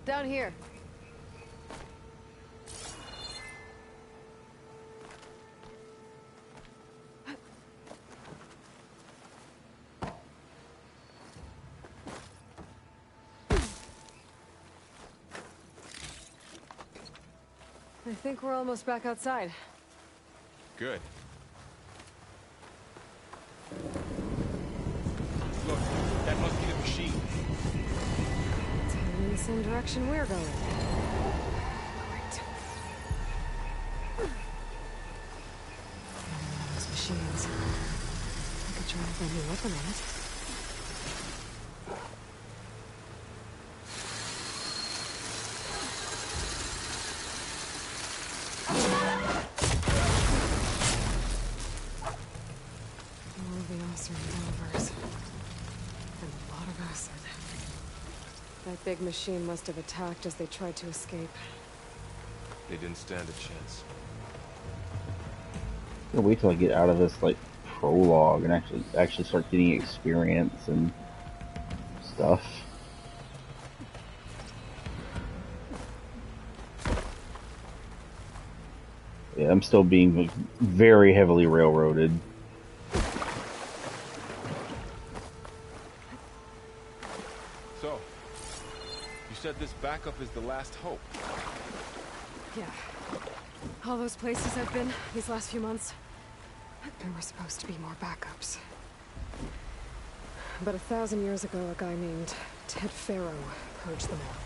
Down here. I think we're almost back outside. Good. Look, that must be the machine. It's heading in the same direction we're going. Great. Those machines. I could try to find a weapon on it. More of the Osir revolvers. And a lot of acid. That big machine must have attacked as they tried to escape. They didn't stand a chance. I'm gonna wait till I get out of this like prologue and actually start getting experience and stuff. Yeah, I'm still being like, very heavily railroaded. So, you said this backup is the last hope. Yeah. All those places I've been these last few months, there were supposed to be more backups. But 1,000 years ago, a guy named Ted Farrow purged them all.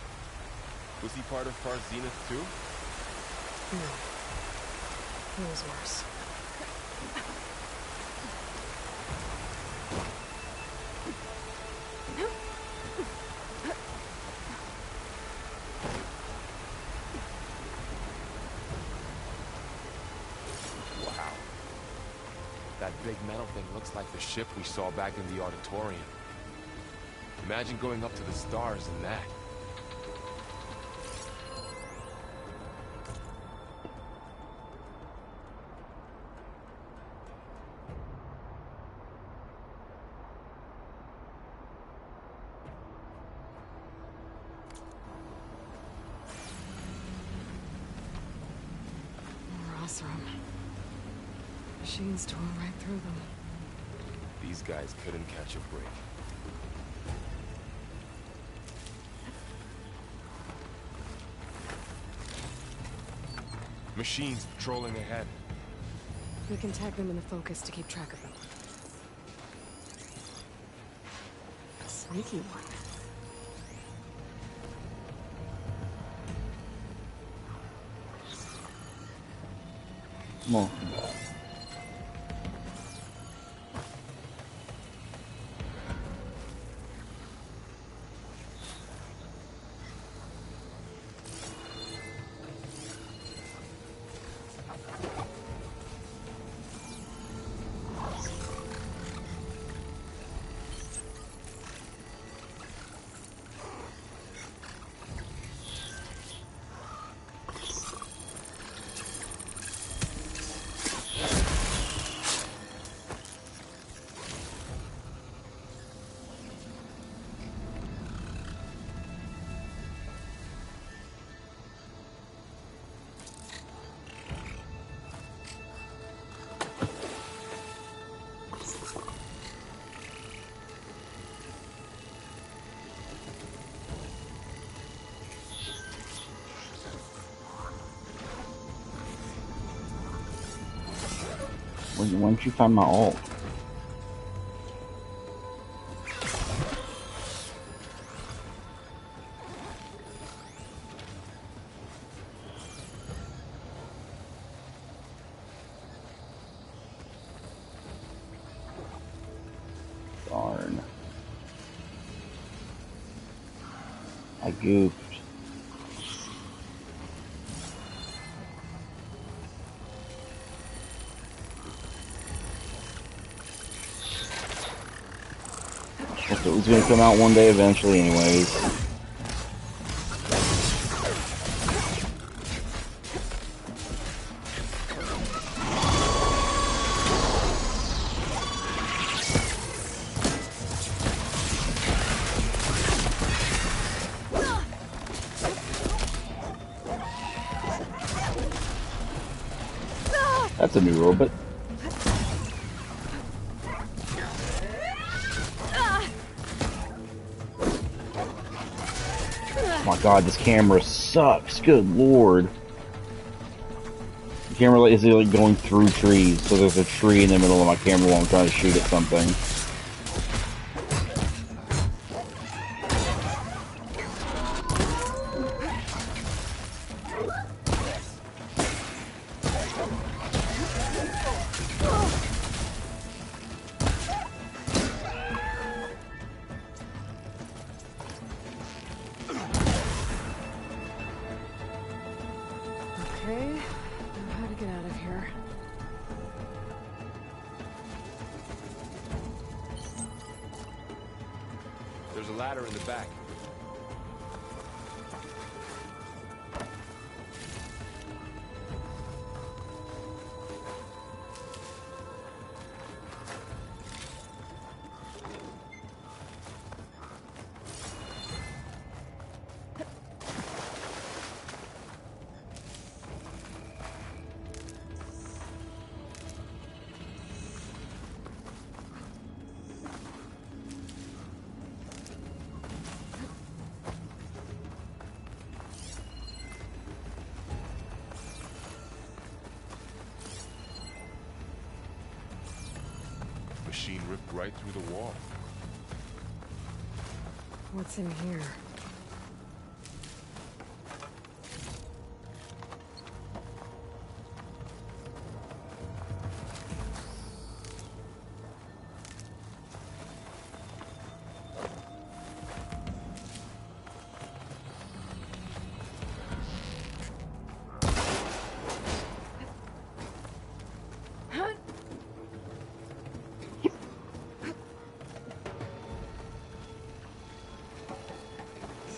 Was he part of Far Zenith too? No. It was worse. Wow. That big metal thing looks like the ship we saw back in the auditorium. Imagine going up to the stars in that. Machines tore right through them. These guys couldn't catch a break. Machines patrolling ahead. We can tag them in the focus to keep track of them. A sneaky one. Come on. Why don't you find my ult? Darn. I goofed. It was gonna come out one day eventually anyways. That's a new robot. Oh my god, this camera sucks. Good lord. camera is like going through trees, so there's a tree in the middle of my camera while I'm trying to shoot at something. Okay, now how to get out of here. There's a ladder in the back. Machine ripped right through the wall. What's in here?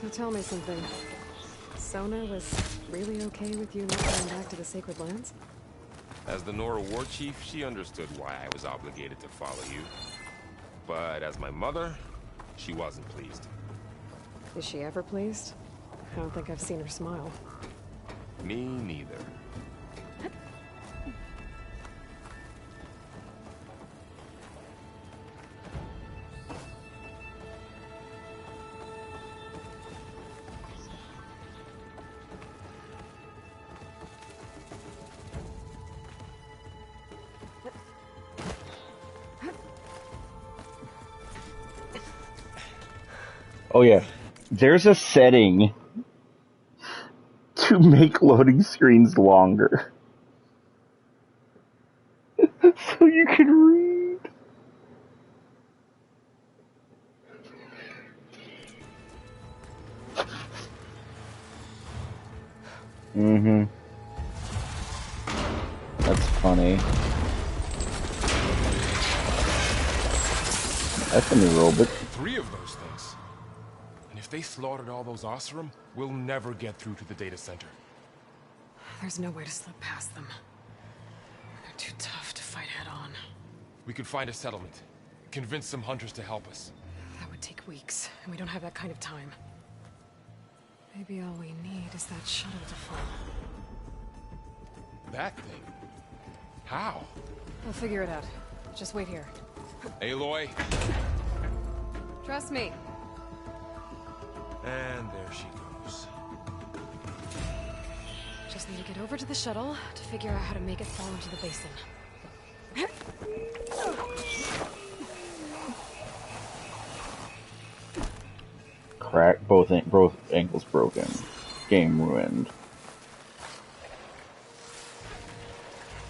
So tell me something. Sona was really okay with you not going back to the Sacred Lands? As the Nora war chief, she understood why I was obligated to follow you. But as my mother, she wasn't pleased. Is she ever pleased? I don't think I've seen her smile. Me neither. Oh yeah, there's a setting to make loading screens longer. So you can read. Mm-hmm. That's funny. That's a new robot. 3 of those things. And if they slaughtered all those Oseram, we'll never get through to the data center. There's no way to slip past them. They're too tough to fight head-on. We could find a settlement. Convince some hunters to help us. That would take weeks, and we don't have that kind of time. Maybe all we need is that shuttle to fall. That thing? How? We'll figure it out. Just wait here. Aloy. Trust me. And there she goes. Just need to get over to the shuttle to figure out how to make it fall into the basin. Crack. Both ankles broken. Game ruined. If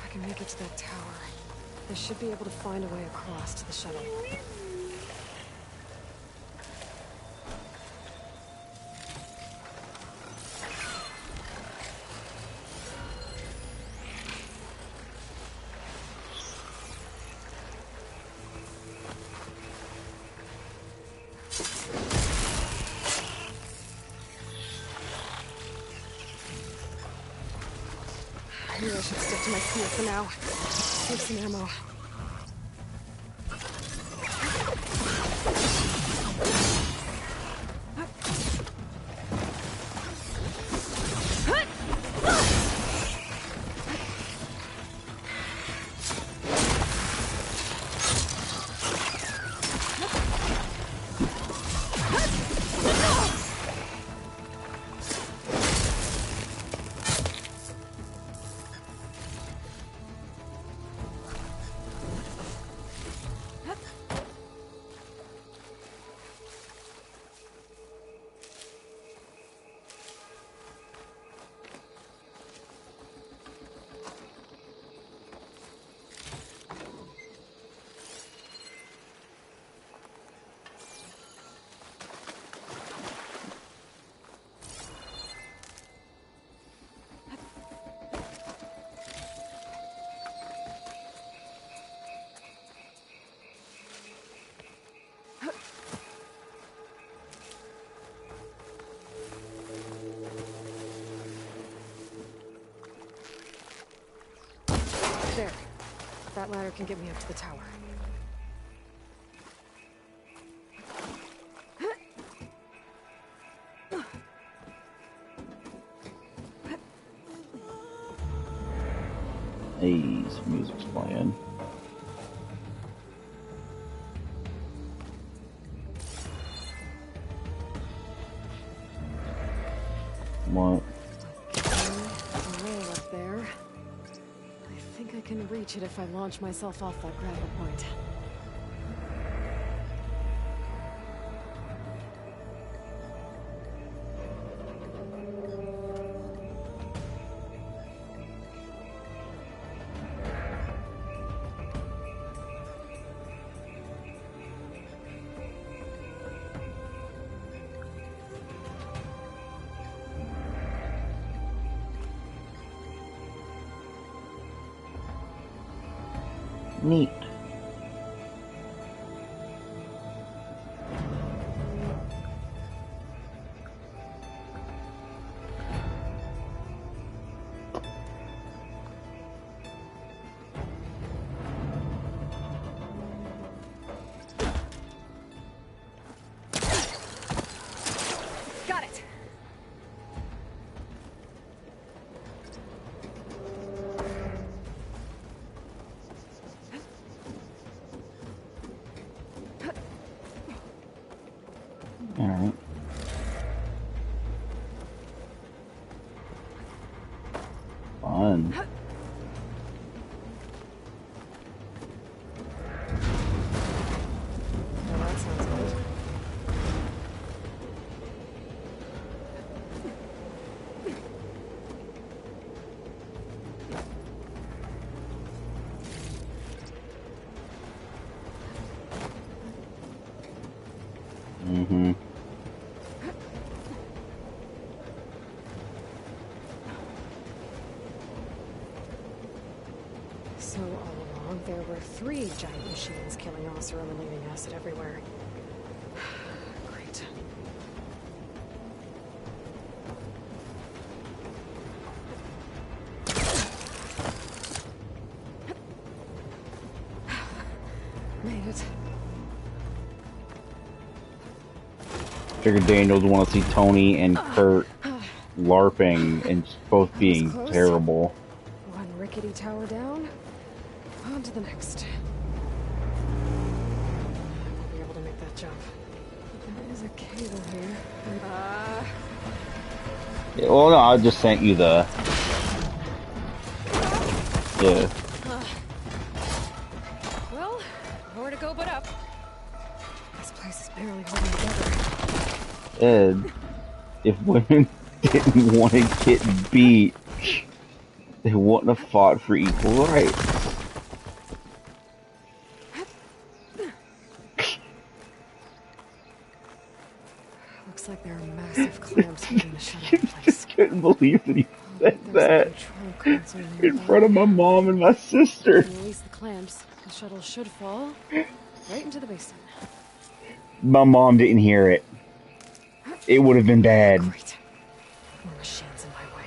I can make it to that tower, I should be able to find a way across to the shuttle. Maybe I should stick to my spear for now. Save some ammo. That ladder can get me up to the tower. Hey, some music's playing. What? Rail up there. I think I can reach it if I launch myself off that grapple point. Neat. Got it! Alright. Fun. Well, that sounds good. Mm-hmm. So all along, there were 3 giant machines killing Osir and leaving acid everywhere. Great. Made it. Figured Daniels want to see Tony and Kurt LARPing and both being close. terrible. One rickety tower down. On to the next. I won't be able to make that jump. There is a cable here. Yeah, well, no, I just sent you the. Yeah. Well, nowhere to go but up. This place is barely holding together. Ed, if women didn't want to get beat, they wouldn't have fought for equal rights. Looks like there are massive clamps holding the shuttle I in place. just couldn't believe that he said There's a that control console in nearby. front of my mom and my sister. Release the clamps. The shuttle should fall right into the basin. My mom didn't hear it. It would have been bad. Great. More machines in my way.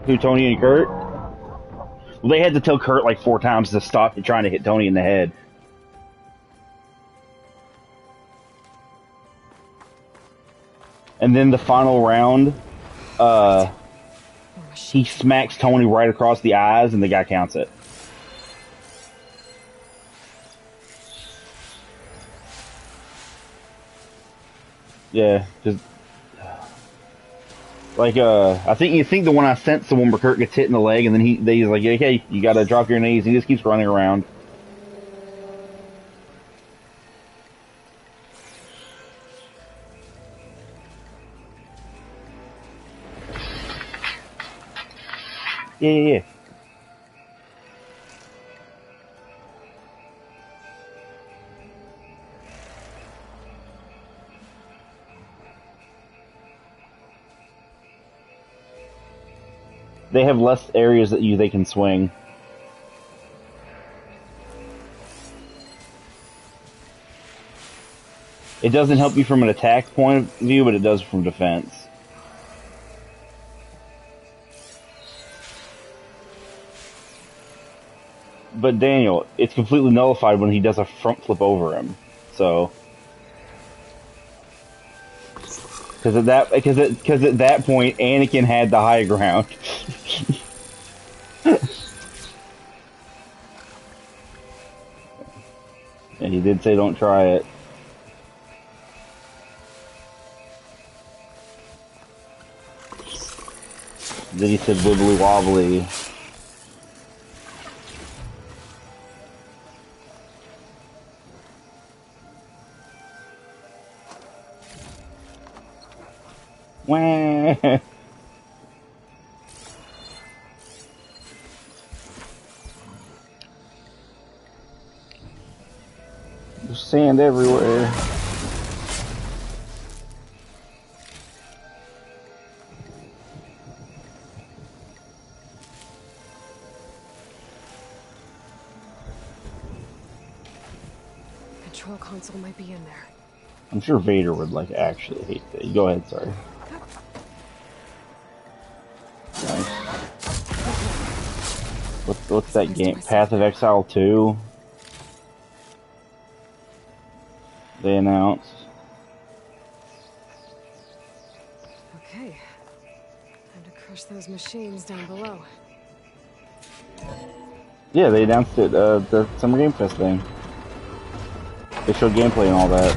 Who, Tony and Kurt? Well, they had to tell Kurt like 4 times to stop trying to hit Tony in the head. And then the final round, he smacks Tony right across the eyes, and the guy counts it. Yeah, just like I think the one I sent's the one where Kurt gets hit in the leg, and then he's like, "Okay, you gotta drop your knees." He just keeps running around. Yeah. They have less areas that they can swing. It doesn't help you from an attack point of view, but it does from defense. But Daniel, it's completely nullified when he does a front flip over him. So, because at that point, Anakin had the high ground. And he did say, "Don't try it." Then he said, "Wibbly wobbly." Wah. There's sand everywhere. Control console might be in there. I'm sure Vader would like actually hate that. Go ahead, sorry. Nice. What's that game? Path of Exile 2? They announced. Okay. Time to crush those machines down below. Yeah, they announced it, the Summer Game Fest thing. They showed gameplay and all that.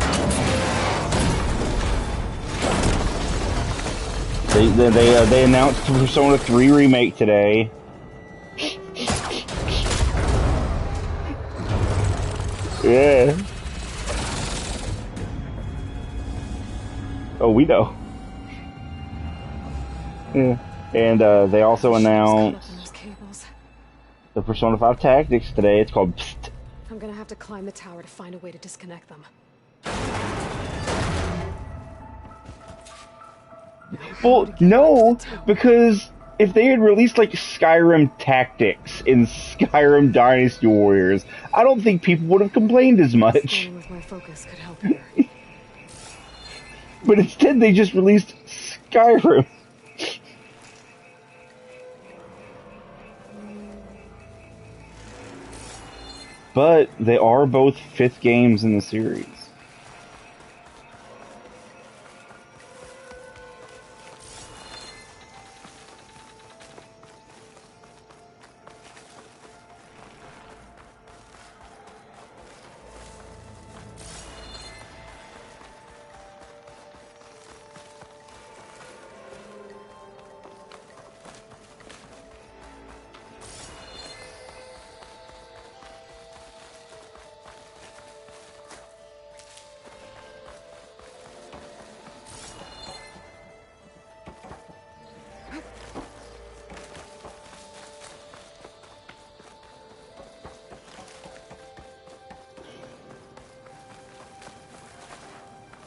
They announced Persona 3 Remake today. Yeah. Oh, we know. Yeah. And they also announced the Persona 5 Tactics today. It's called Psst. I'm gonna have to climb the tower to find a way to disconnect them. Well, no, because if they had released like Skyrim Tactics in Skyrim Dynasty Warriors, I don't think people would have complained as much. Staying with my focus could help here. But instead they just released Skyrim. But they are both 5th games in the series.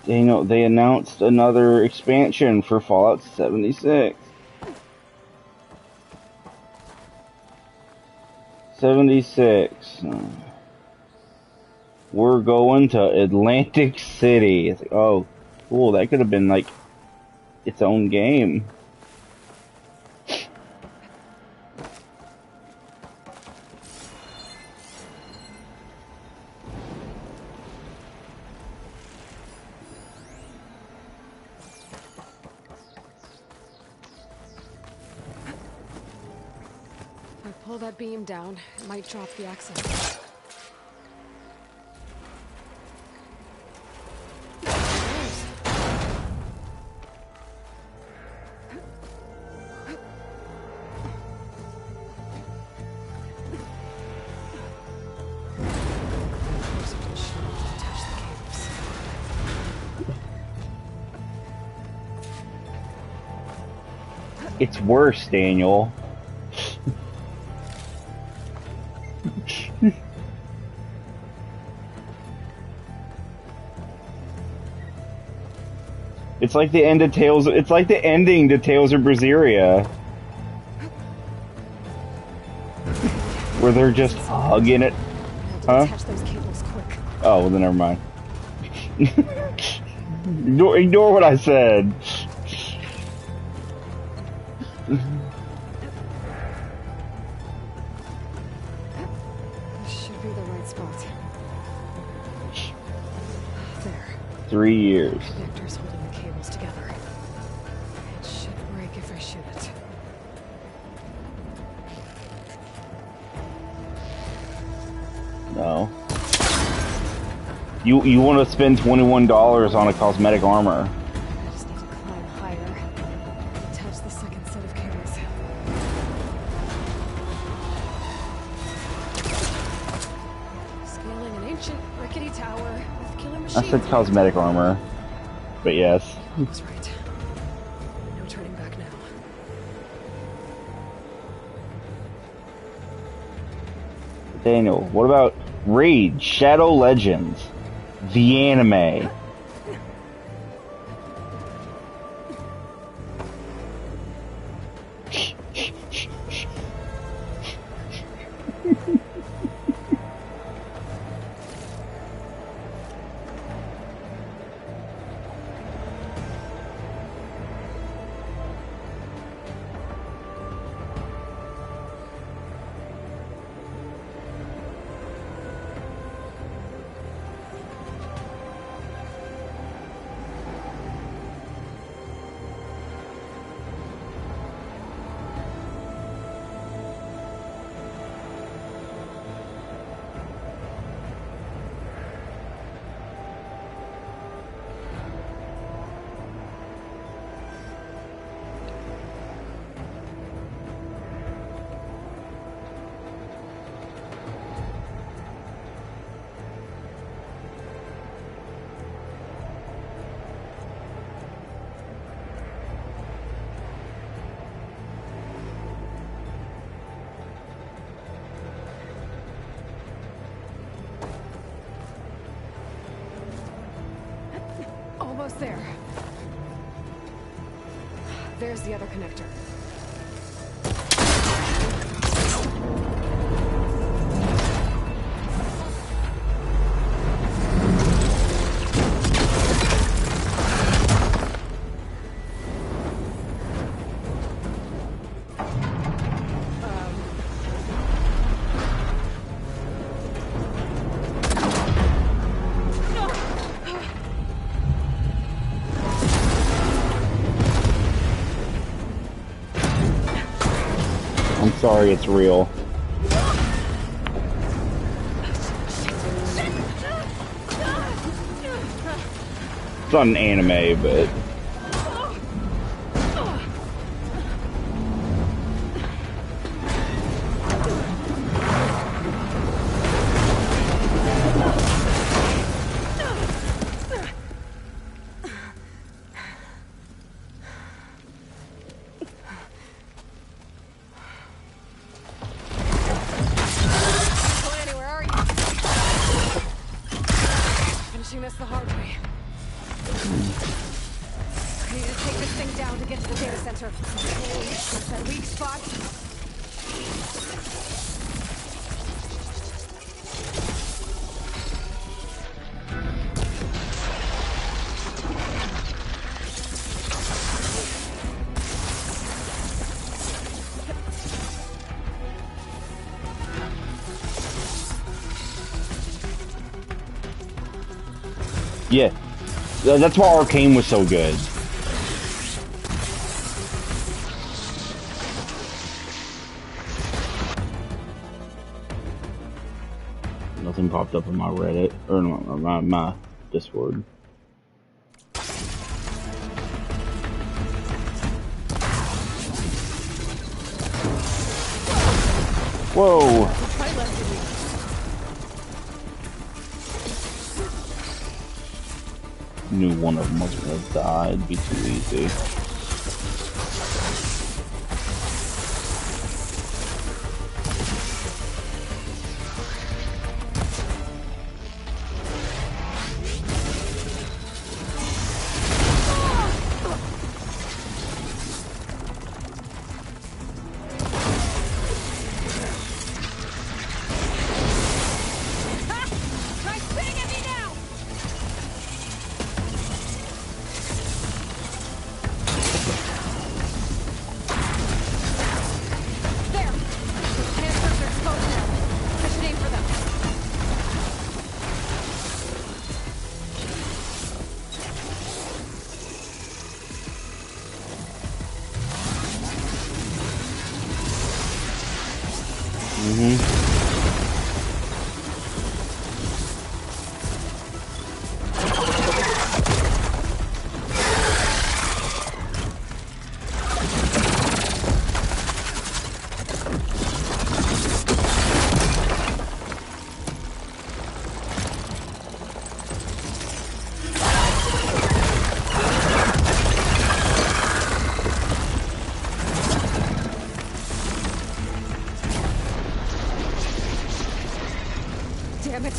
You know, they announced another expansion for Fallout 76. 76. We're going to Atlantic City. It's like, oh, cool. That could have been like its own game. If I pull that beam down, it might drop the access. It's worse, Daniel. It's like the end of Tales. It's like the ending to Tales of Berseria. where they're just hugging it. I have to Huh? attach those cables quick. Oh, well then never mind. Ignore what I said. This should be the right spot. There. 3 years. Connectors holding the cables together. It should break if I shoot it. No. You want to spend $21 on a cosmetic armor. I just need to climb higher. Attach the second set of cables. Scaling an ancient rickety tower with killer machines. I said cosmetic armor. But yes. I was right. No turning back now. Daniel, what about Raid Shadow Legends? The anime. Almost there. There's the other connector. I'm sorry, it's real. It's not an anime, but... Going anywhere, are you? Finishing this the hard way. I need to take this thing down to get to the data center. It's that weak spot. Yeah. That's why Arcane was so good. Nothing popped up in my Reddit, or my Discord. Whoa! Probably less than you. Knew one of them was gonna die. It'd be too easy.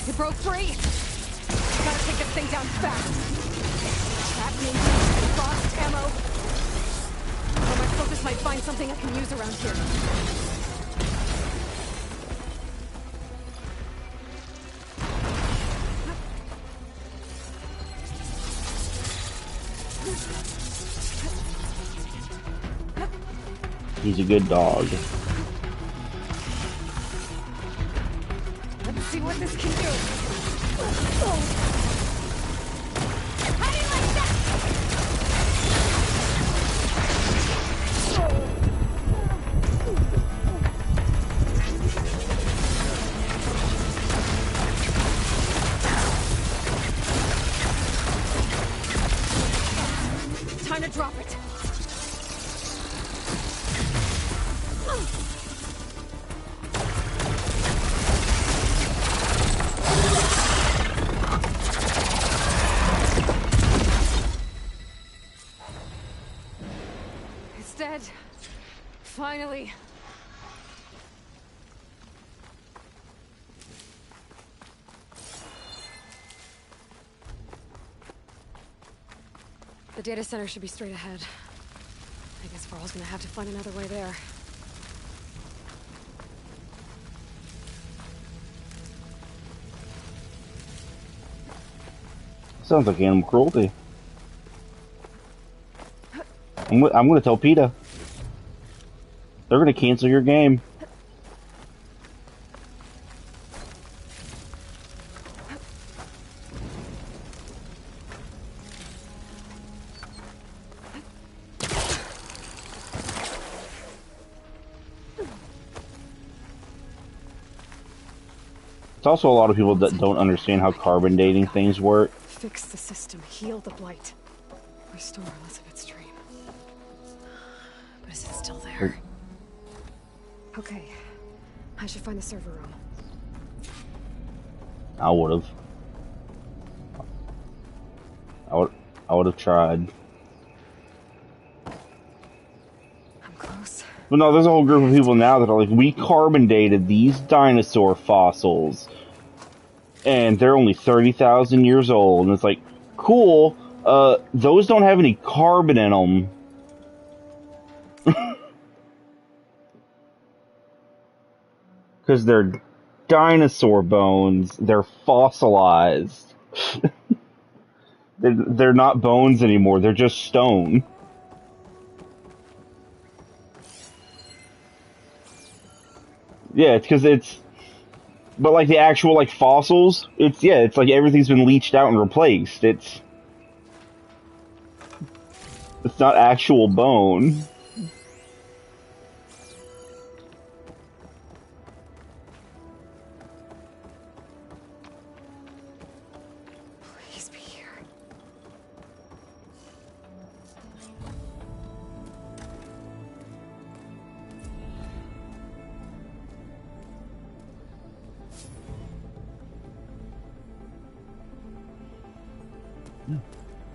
You broke free? Gotta take this thing down fast. Trapped me and lost ammo. But my focus might find something I can use around here. He's a good dog. Let's see what this can do. How do you like that? Time to drop it. It's dead. Finally. The data center should be straight ahead. I guess Varl's gonna have to find another way there. Sounds like animal cruelty. I'm gonna tell PETA. They're gonna cancel your game. It's also a lot of people that don't understand how carbon dating things work. Fix the system, heal the blight, restore Elizabeth's dream. But is it still there? Okay, I should find the server room. I would have tried. I'm close. But no, there's a whole group of people now that are like, we carbon dated these dinosaur fossils, and they're only 30,000 years old. And it's like, cool. Those don't have any carbon in them. Because they're dinosaur bones. They're fossilized. They're not bones anymore. They're just stone. Yeah, it's because it's... But like the actual like fossils, it's like everything's been leached out and replaced. It's not actual bone. Please be here.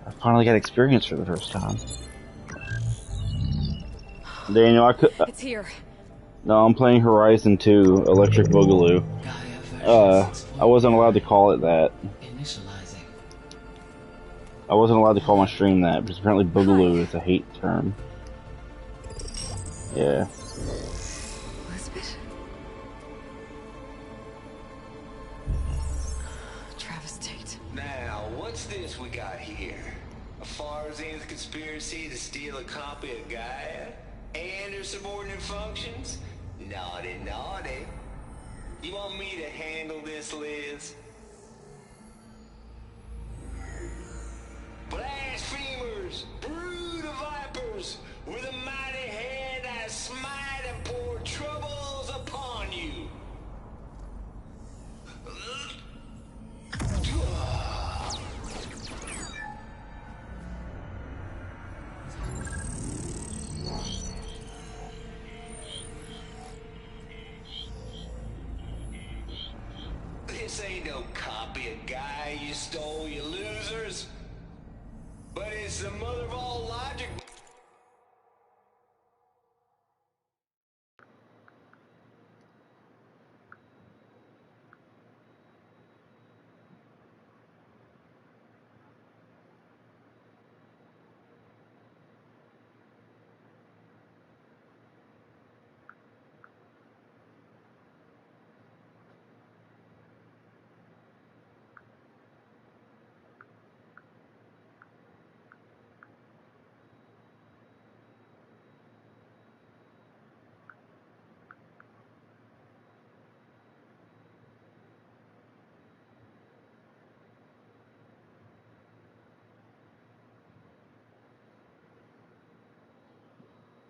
I finally got experience for the first time. Daniel, It's here. No, I'm playing Horizon 2 Electric Boogaloo. I wasn't allowed to call it that. Initializing. I wasn't allowed to call my stream that, because apparently Boogaloo is a hate term. Yeah. Elizabeth? Travis Tate. Now, what's this we got here? A Farzian's conspiracy to steal a copy of Gaia? And her subordinate functions? Naughty, naughty. You want me to handle this, Liz? Blasphemers! Brood of vipers! With a mighty hand I smite and pour troubles upon you! This ain't no copy of Guy you stole, you losers. But it's the mother of all logic.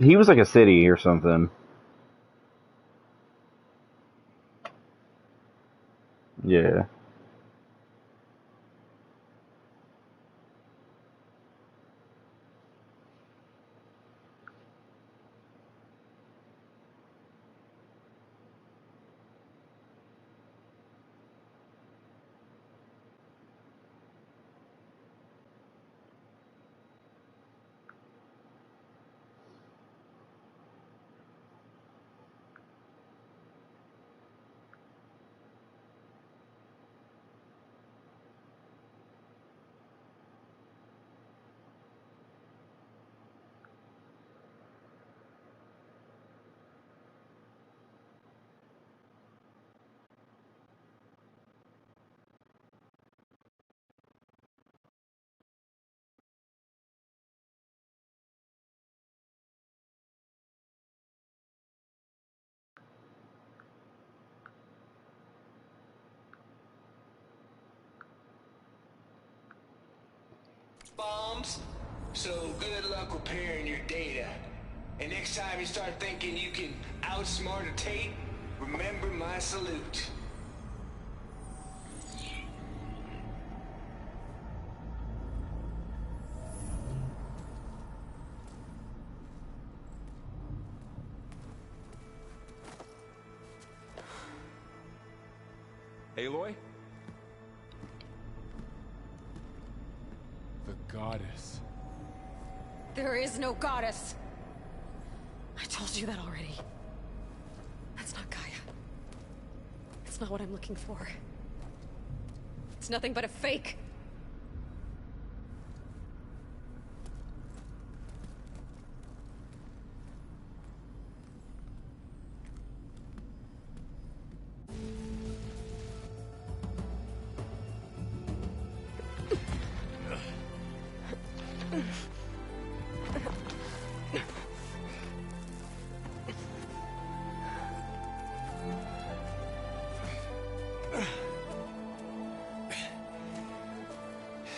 He was like a city or something. Yeah. Bombs? So good luck repairing your data. And next time you start thinking you can outsmart a Tate, remember my salute. Aloy? The goddess. There is no goddess. I told you that already. That's not Gaia. It's not what I'm looking for. It's nothing but a fake.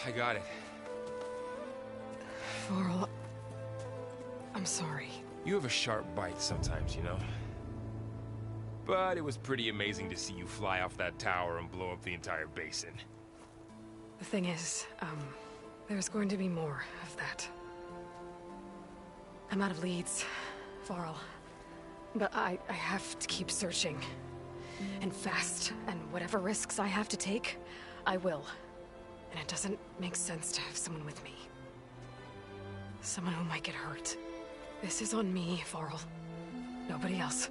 I got it. Varl, I'm sorry. You have a sharp bite sometimes, you know? But it was pretty amazing to see you fly off that tower and blow up the entire basin. The thing is, there's going to be more of that. I'm out of leads, Varl. But I have to keep searching. And fast. And whatever risks I have to take, I will. And it doesn't make sense to have someone with me. Someone who might get hurt. This is on me, Varl. Nobody else.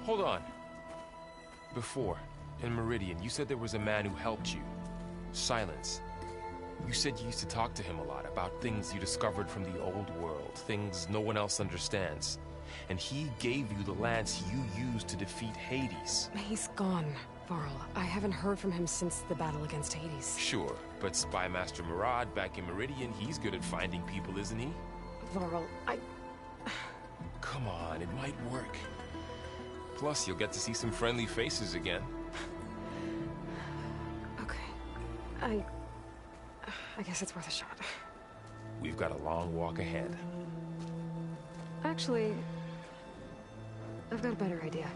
Hold on. Before, in Meridian, you said there was a man who helped you. Silence. You said you used to talk to him a lot about things you discovered from the old world, things no one else understands. And he gave you the lance you used to defeat Hades. He's gone, Varl. I haven't heard from him since the battle against Hades. Sure, but Spy Master Murad back in Meridian, he's good at finding people, isn't he? Varl, Come on, it might work. Plus, you'll get to see some friendly faces again. Okay. I guess it's worth a shot. We've got a long walk ahead. Actually, I've got a better idea.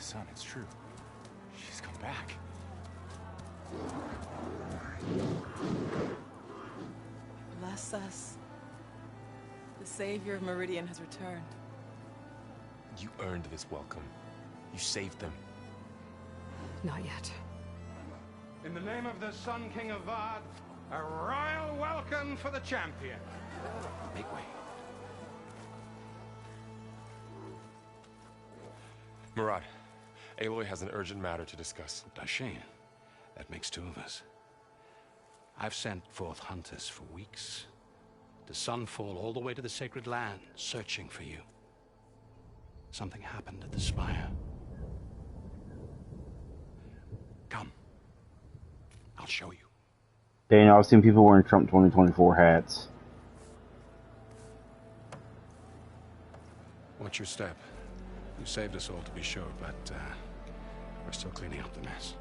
Son, it's true. She's come back. Bless us. The savior of Meridian has returned. You earned this welcome. You saved them. Not yet. In the name of the Sun King of Vard, a royal welcome for the champion. Make way. Murad, Aloy has an urgent matter to discuss. Dashane, That makes two of us. I've sent forth hunters for weeks, to Sunfall all the way to the Sacred Land, searching for you. Something happened at the Spire. Come. I'll show you. Daniel, I've seen people wearing Trump 2024 hats. Watch your step. You saved us all, to be sure, but we're still cleaning up the mess.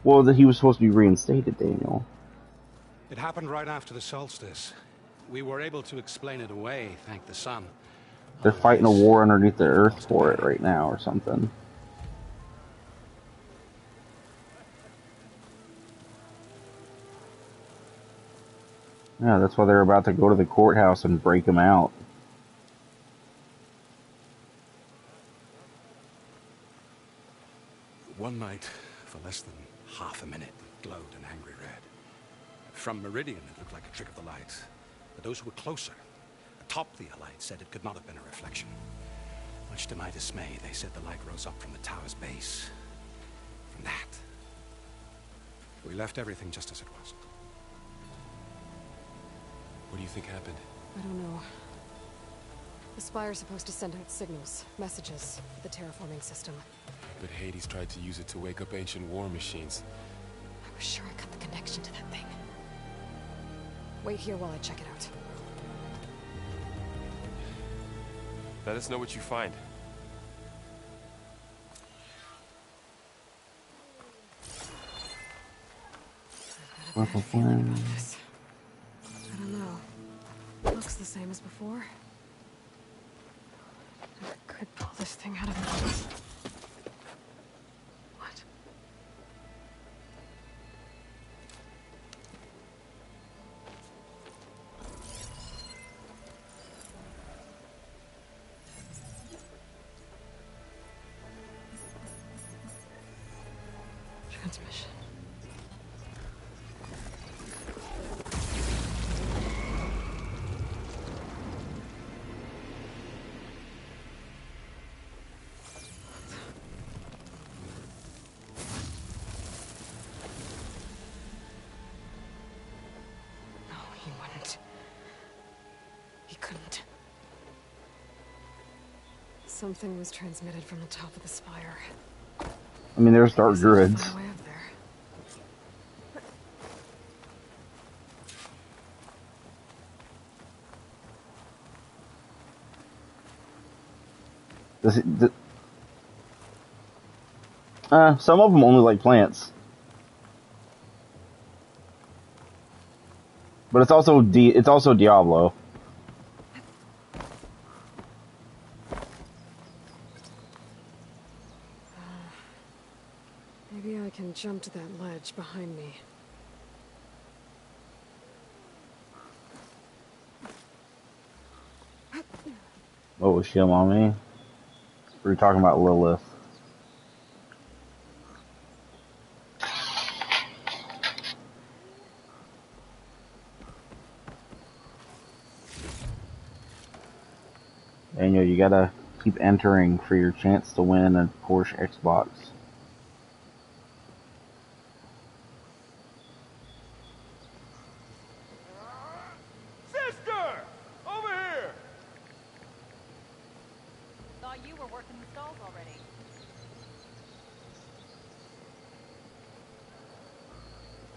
Well, that he was supposed to be reinstated, Daniel. It happened right after the solstice. We were able to explain it away, thank the sun. They're fighting a war underneath the earth for it right now, or something. Yeah, that's why they're about to go to the courthouse and break him out. One night, for less than half a minute, it glowed an angry red. From Meridian, it looked like a trick of the light. But those who were closer, atop the light, said it could not have been a reflection. Much to my dismay, they said the light rose up from the tower's base. From that. We left everything just as it was. What do you think happened? I don't know. The Spire's supposed to send out signals, messages, the terraforming system. But Hades tried to use it to wake up ancient war machines. I was sure I cut the connection to that thing. Wait here while I check it out. Let us know what you find. I have a bad feeling about this. I don't know. Looks the same as before. I could pull this thing out of the... What? Transmission. No, he wouldn't. He couldn't. Something was transmitted from the top of the spire. I mean, there's dark druids. Way up there. Some of them only like plants. But it's also Diablo. Maybe I can jump to that ledge behind me. What was she on me? We were talking about Lilith. Daniel, you gotta keep entering for your chance to win a Porsche Xbox. Sister! Over here! Thought you were working the stalls already.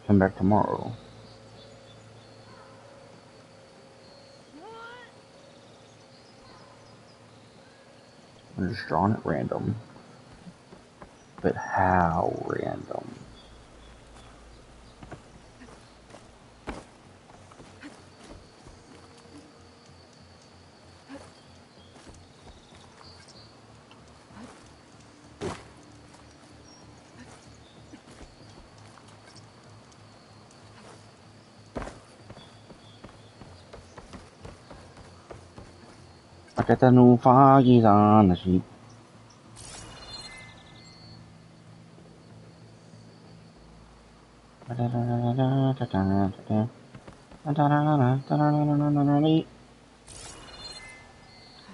Come back tomorrow. I'm just drawing at random. But how random? Pakita no fagizanashi. I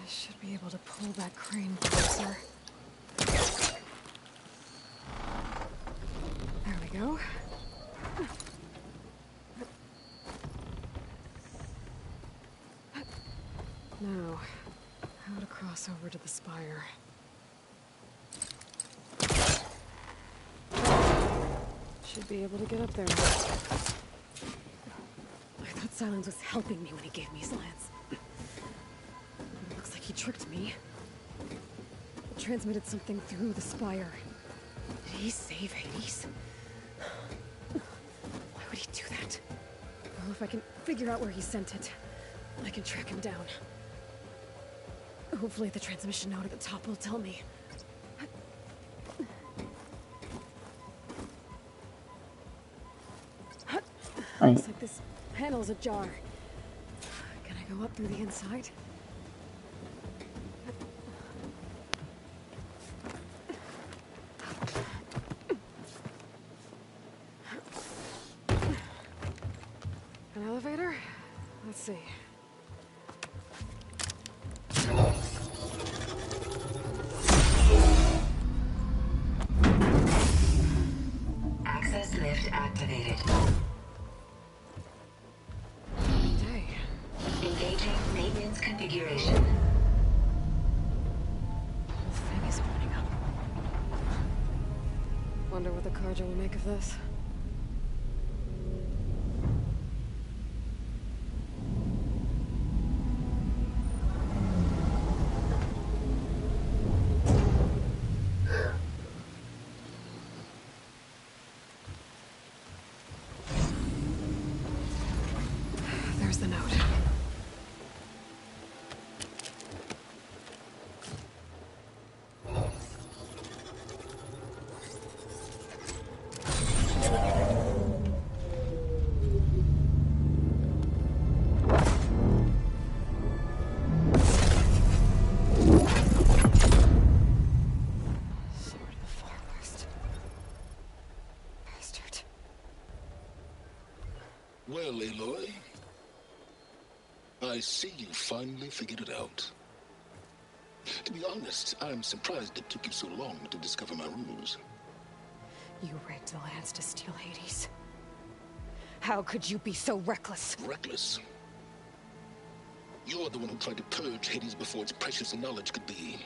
should be able to pull that crane closer. go. Now, how to cross over to the spire. Should be able to get up there. I thought Silence was helping me when he gave me his lance. But it looks like he tricked me. Transmitted something through the spire. Did he save Hades? Why would he do that? Well, if I can figure out where he sent it, I can track him down. Hopefully the transmission note at the top will tell me. Looks like this panel's ajar. Can I go up through the inside? An elevator? Let's see. Access lift activated. Day. Engaging maintenance configuration. The whole thing is opening up. Wonder what the Carja will make of this. There's the note. Sword of the Far West. Bastard. Well, Aloy, I see you finally figured it out. To be honest, I'm surprised it took you so long to discover my ruse. You rigged the lance to steal Hades. How could you be so reckless? Reckless? You're the one who tried to purge Hades before its precious knowledge could be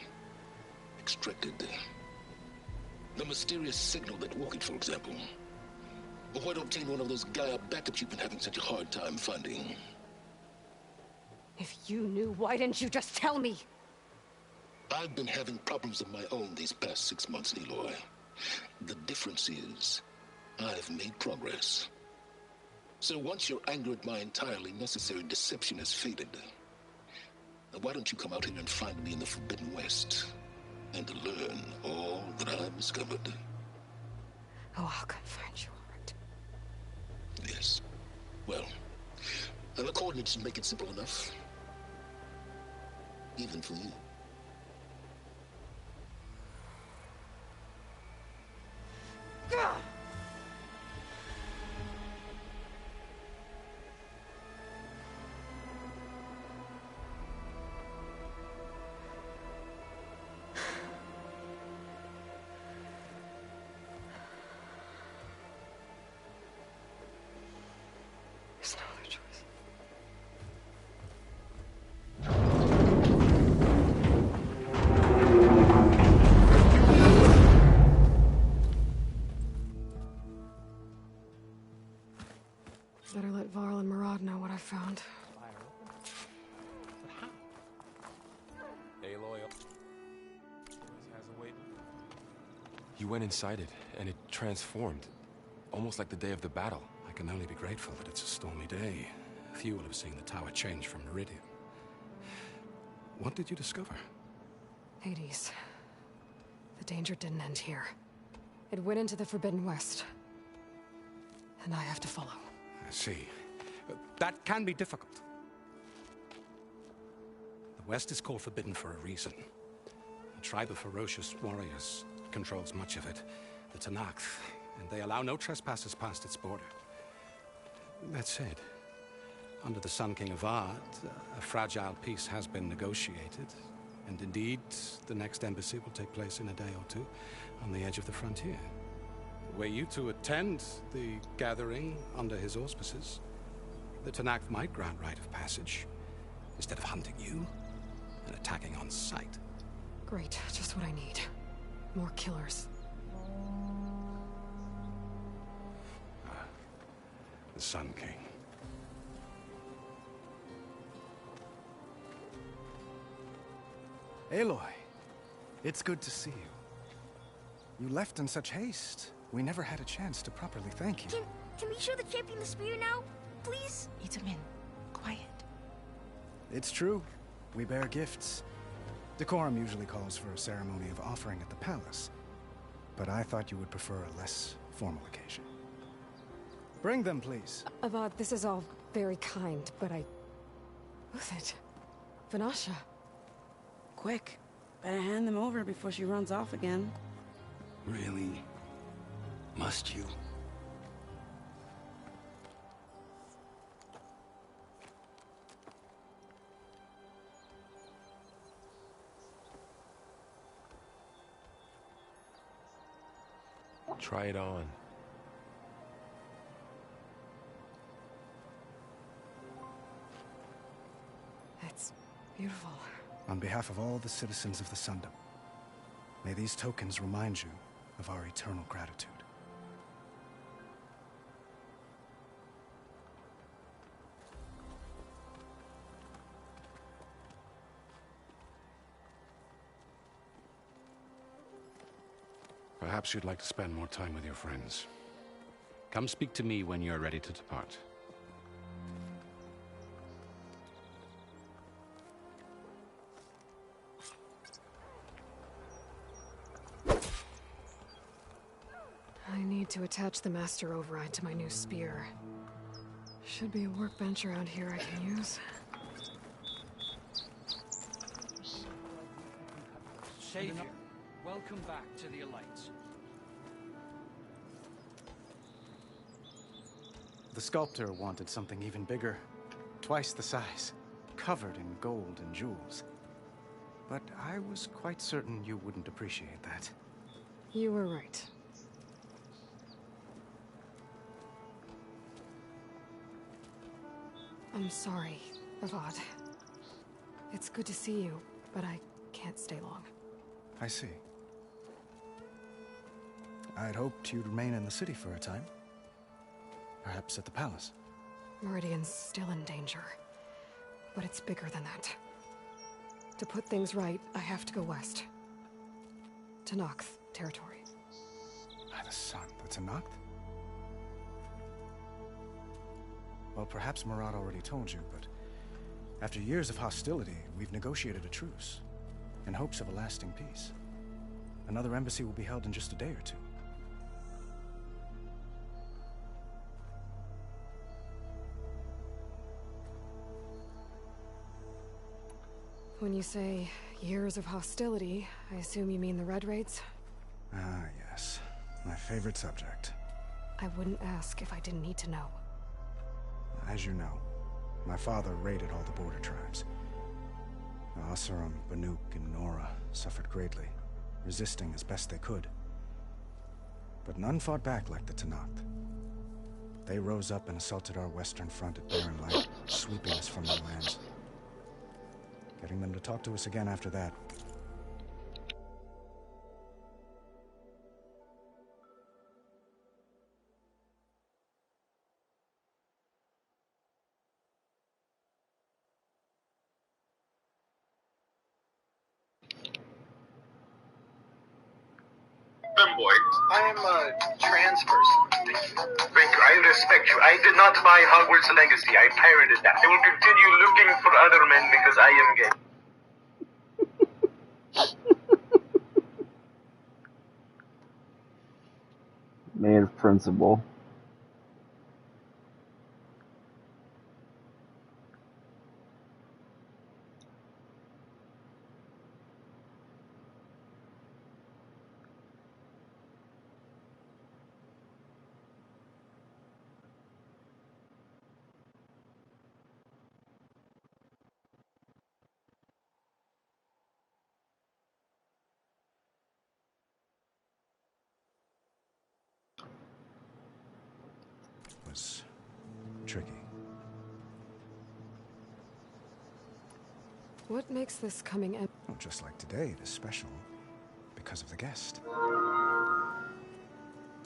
extracted. The mysterious signal that woke it, for example. Or why to obtain one of those Gaia backups you've been having such a hard time finding. If you knew, why didn't you just tell me? I've been having problems of my own these past 6 months, Aloy. The difference is, I've made progress. So once your anger at my entirely necessary deception has faded, why don't you come out here and find me in the Forbidden West, and learn all that I've discovered? Oh, I'll come find you, all right. Yes. Well, the coordinates should make it simple enough. Even for you. There's no other choice. Better let Varl and Murad know what I found. Aloy has a wait. You went inside it, and it transformed. Almost like the day of the battle. I can only be grateful that it's a stormy day. Few will have seen the tower change from Meridian. What did you discover? Hades. The danger didn't end here. It went into the Forbidden West. And I have to follow. I see. That can be difficult. The West is called Forbidden for a reason. A tribe of ferocious warriors controls much of it. The Tanakh, and they allow no trespassers past its border. That said, under the Sun King of Ard, a fragile peace has been negotiated. And indeed, the next embassy will take place in a day or two on the edge of the frontier. were you to attend the gathering under his auspices, the Tanakh might grant rite of passage, instead of hunting you and attacking on sight. Great, just what I need. More killers. The Sun King. Aloy, it's good to see you. You left in such haste. We never had a chance to properly thank you. Can we show the champion the spear now? Please? Itamin, quiet. It's true. We bear gifts. Decorum usually calls for a ceremony of offering at the palace. But I thought you would prefer a less formal occasion. Bring them, please. Avad, this is all very kind, but Who's it? Vanasha. Quick. Better hand them over before she runs off again. Really? Must you? Try it on. It's beautiful. On behalf of all the citizens of the Sundom, may these tokens remind you of our eternal gratitude. Perhaps you'd like to spend more time with your friends. Come speak to me when you're ready to depart. I need to attach the master override to my new spear. Should be a workbench around here I can use. Savior, welcome back to the Alliance. The sculptor wanted something even bigger, twice the size, covered in gold and jewels. But I was quite certain you wouldn't appreciate that. You were right. I'm sorry, Avad. It's good to see you, but I can't stay long. I see. I'd hoped you'd remain in the city for a time. Perhaps at the palace. Meridian's still in danger, but it's bigger than that. To put things right, I have to go west. To Nox territory. By the sun, that's a Noct? Well, perhaps Murad already told you, but after years of hostility, we've negotiated a truce, in hopes of a lasting peace. Another embassy will be held in just a day or two. When you say years of hostility, I assume you mean the Red Raids? Ah, yes. My favorite subject. I wouldn't ask if I didn't need to know. As you know, my father raided all the border tribes. Asuram, Banuk, and Nora suffered greatly, resisting as best they could. But none fought back like the Tanakh. They rose up and assaulted our western front at Barren Light, sweeping us from their lands. Getting them to talk to us again after that. Boy, I am a trans person. Baker, I respect you. I did not buy Hogwarts Legacy. I pirated that. I will continue looking for other men because I am gay. Man's principle. was tricky. What makes this coming in? Oh, just like today, it is special because of the guest.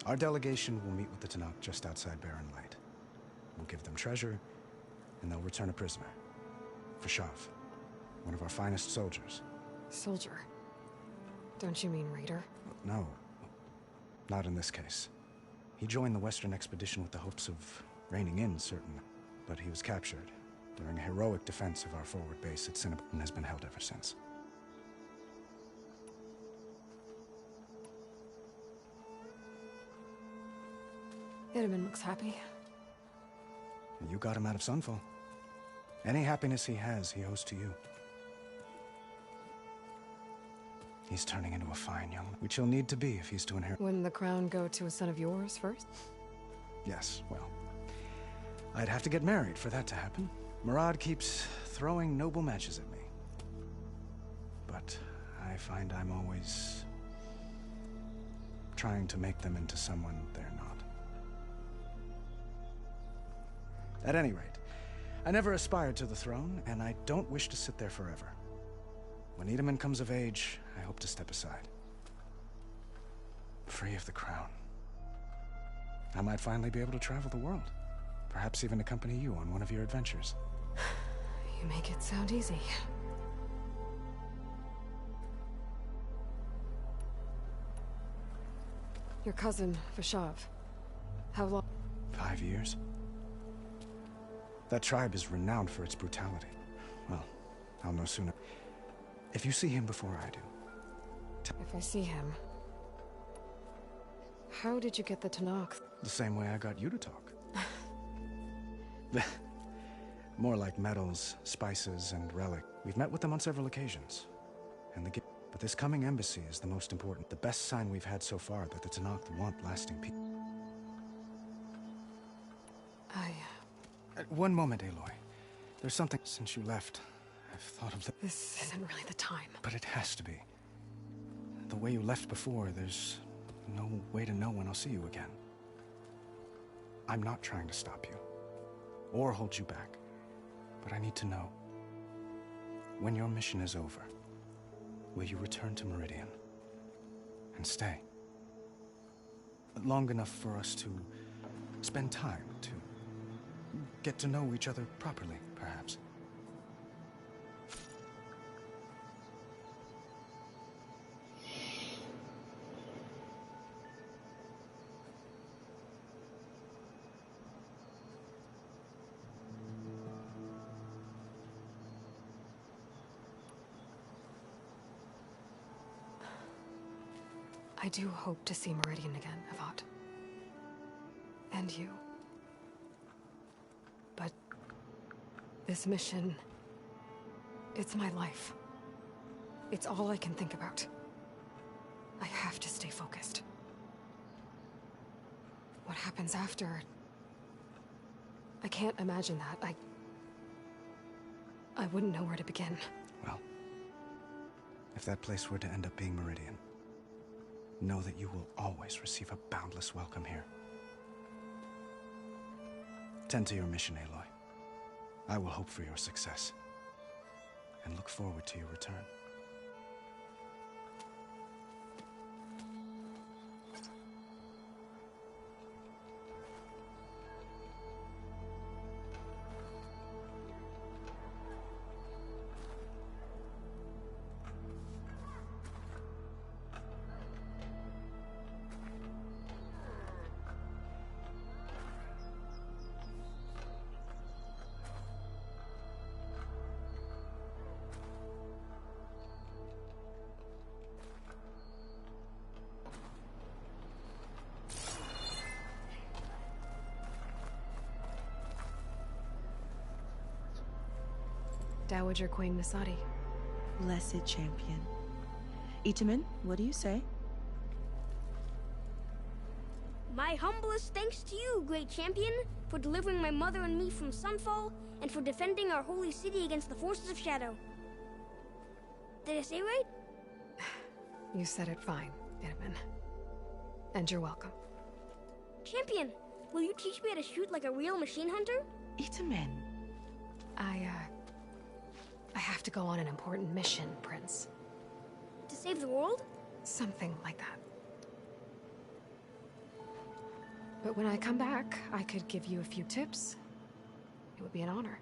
Our delegation will meet with the Tanakh just outside Barren Light. We'll give them treasure, and they'll return a prisoner. Vashav, one of our finest soldiers. Soldier? Don't you mean raider? No, not in this case. He joined the Western expedition with the hopes of reining in certain, but he was captured during a heroic defense of our forward base at Cinnabon and has been held ever since. Itaman looks happy. You got him out of Sunfall. Any happiness he has, he owes to you. He's turning into a fine young man, which he'll need to be if he's to inherit. Wouldn't the crown go to a son of yours first? Yes, well, I'd have to get married for that to happen. Murad keeps throwing noble matches at me. But I find I'm always trying to make them into someone they're not. At any rate, I never aspired to the throne, and I don't wish to sit there forever. When Itaman comes of age, I hope to step aside. Free of the crown. I might finally be able to travel the world. Perhaps even accompany you on one of your adventures. You make it sound easy. Your cousin, Vashav. How long? 5 years. That tribe is renowned for its brutality. Well, I'll know sooner. If you see him before I do. If I see him... How did you get the Tanakh? The same way I got you to talk. More like metals, spices, and relic. We've met with them on several occasions. And but this coming embassy is the most important. The best sign we've had so far that the Tanakh want lasting peace. One moment, Aloy. There's something since you left. I've thought of This isn't really the time. But it has to be. The way you left before, there's no way to know when I'll see you again. I'm not trying to stop you, or hold you back. But I need to know, when your mission is over, will you return to Meridian and stay? Long enough for us to spend time, to get to know each other properly, perhaps. I do hope to see Meridian again, Avad. And you. But this mission, it's my life. It's all I can think about. I have to stay focused. What happens after? I can't imagine that. I wouldn't know where to begin. Well, if that place were to end up being Meridian, know that you will always receive a boundless welcome here. Tend to your mission, Aloy. I will hope for your success, and look forward to your return. Dowager Queen Nasadi. Blessed champion. Itaman, what do you say? My humblest thanks to you, great champion, for delivering my mother and me from Sunfall, and for defending our holy city against the forces of Shadow. Did I say right? You said it fine, Itaman. And you're welcome. Champion, Will you teach me how to shoot like a real machine hunter? Itamen. I have to go on an important mission, Prince. To save the world? Something like that. But when I come back, I could give you a few tips. It would be an honor.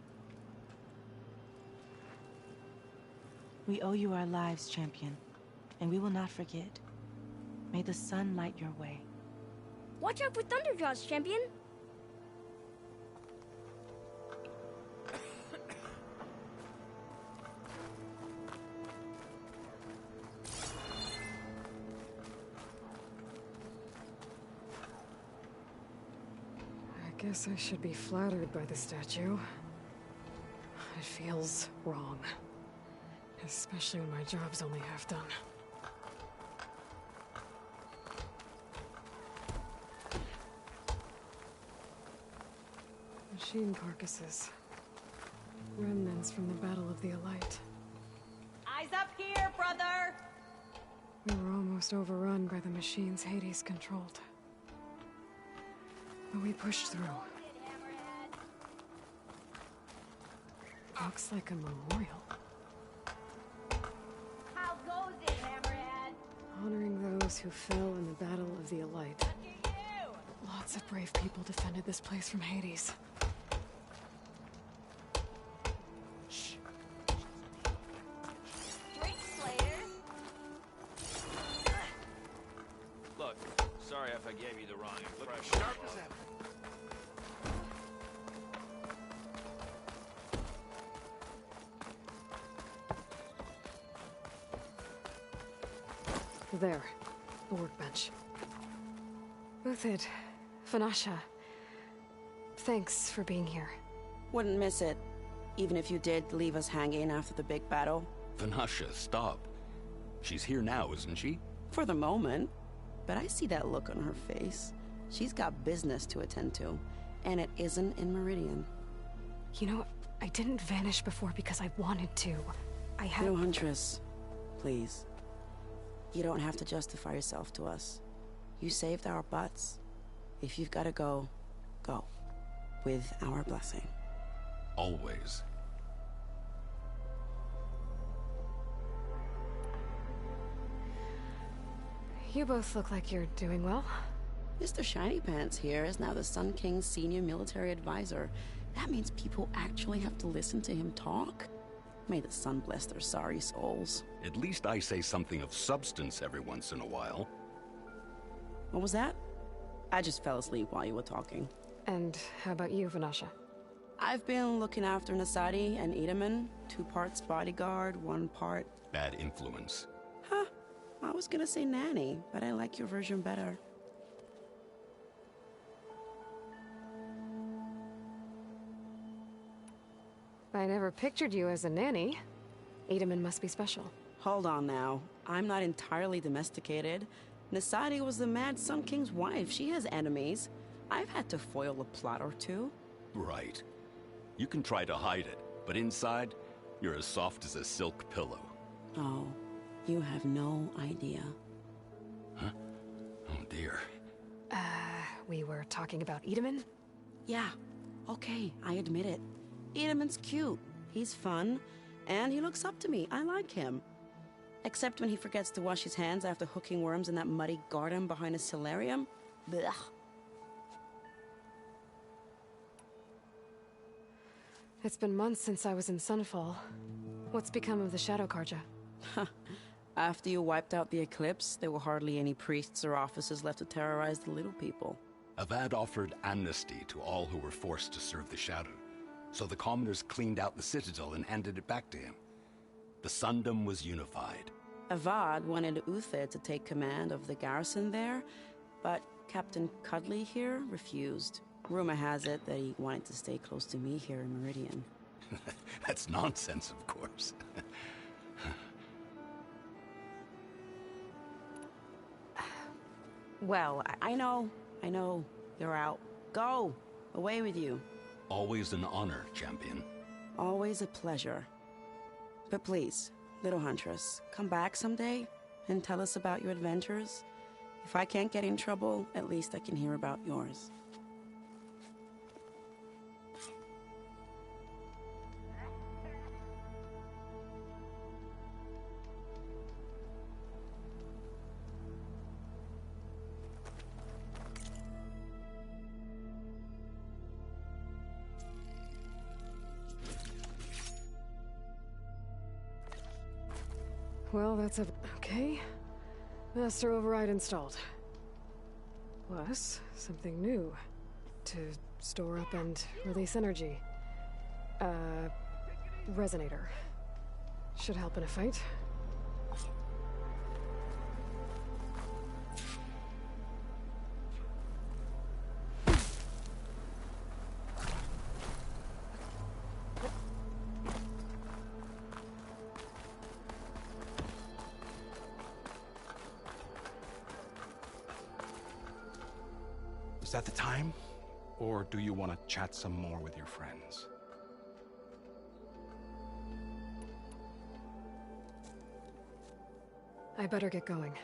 We owe you our lives, champion, and we will not forget. May the sun light your way. Watch out for Thunderjaws, champion! I guess I should be flattered by the statue. It feels wrong. Especially when my job's only half done. Machine carcasses. Remnants from the Battle of the Elite. Eyes up here, brother! We were almost overrun by the machines Hades controlled. But we pushed through. Looks like a memorial. How goes it, Hammerhead? Honoring those who fell in the Battle of the Elite. Lots of brave people defended this place from Hades. Drink Slayer. Look, sorry if I gave you the wrong impression. Sharp as ever. There, the workbench. Uthid, Vanasha, thanks for being here. Wouldn't miss it, even if you did leave us hanging after the big battle. Vanasha, stop. She's here now, isn't she? For the moment. But I see that look on her face. She's got business to attend to, and it isn't in Meridian. You know, I didn't vanish before because I wanted to. I had... No, Huntress. Please. You don't have to justify yourself to us. You saved our butts. If you've got to go, go. With our blessing. Always. You both look like you're doing well. Mr. Shiny Pants here is now the Sun King's senior military advisor. That means people actually have to listen to him talk? May the sun bless their sorry souls. At least I say something of substance every once in a while. What was that? I just fell asleep while you were talking. And how about you, Vanasha? I've been looking after Nasadi and Itamen. 2 parts bodyguard, 1 part... Bad influence. Huh. I was gonna say nanny, but I like your version better. I never pictured you as a nanny. Itamen must be special. Hold on now. I'm not entirely domesticated. Nasadi was the Mad Sun King's wife. She has enemies. I've had to foil a plot or 2. Right. You can try to hide it, but inside, you're as soft as a silk pillow. Oh, you have no idea. Huh? Oh dear. We were talking about Itamen? Yeah. Okay, I admit it. Itamen's cute. He's fun. And he looks up to me. I like him. Except when he forgets to wash his hands after hooking worms in that muddy garden behind his solarium. Blech. It's been months since I was in Sunfall. What's become of the Shadow Karja? After you wiped out the eclipse, there were hardly any priests or officers left to terrorize the little people. Avad offered amnesty to all who were forced to serve the Shadow. So the commoners cleaned out the citadel and handed it back to him. The Sundom was unified. Avad wanted Uthid to take command of the garrison there, but Captain Cuddly here refused. Rumor has it that he wanted to stay close to me here in Meridian. That's nonsense, of course. Well, I know. You're out. Go! Away with you. Always an honor, champion. Always a pleasure. But please, little Huntress, come back someday and tell us about your adventures. If I can't get in trouble, at least I can hear about yours. Well, that's a... Okay. Master override installed. Plus, something new. To store up and release energy. Resonator. Should help in a fight. Is that the time? Or do you want to chat some more with your friends? I better get going.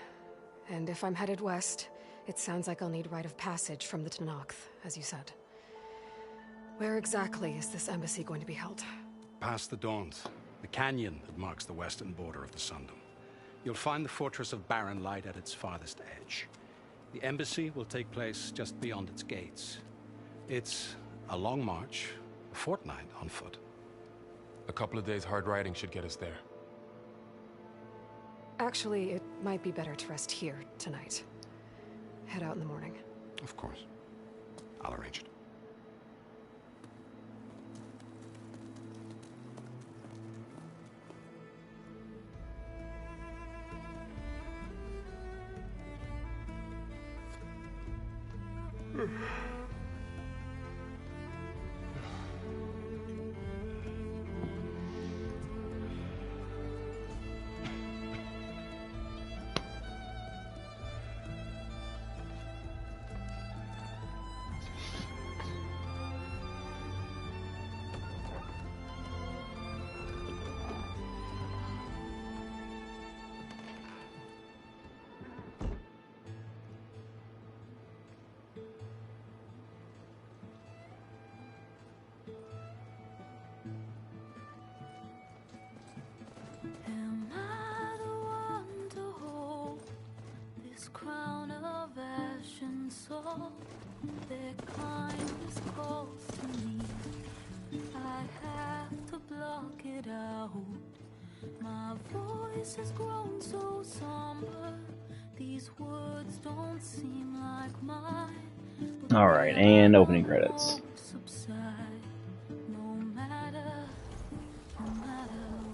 And if I'm headed west, it sounds like I'll need rite of passage from the Tenakth, as you said. Where exactly is this embassy going to be held? Past the Daunt, the canyon that marks the western border of the Sundom. You'll find the fortress of Barren Light at its farthest edge. The embassy will take place just beyond its gates. It's a long march, a fortnight on foot. A couple of days hard riding should get us there. Actually, it might be better to rest here tonight. Head out in the morning. Of course. I'll arrange it. Am I the one to hold this crown of ash and salt? Their kindness calls to me. I have to block it out. My voice has grown so somber. These words don't seem like mine. Alright, and opening credits. Subside. No matter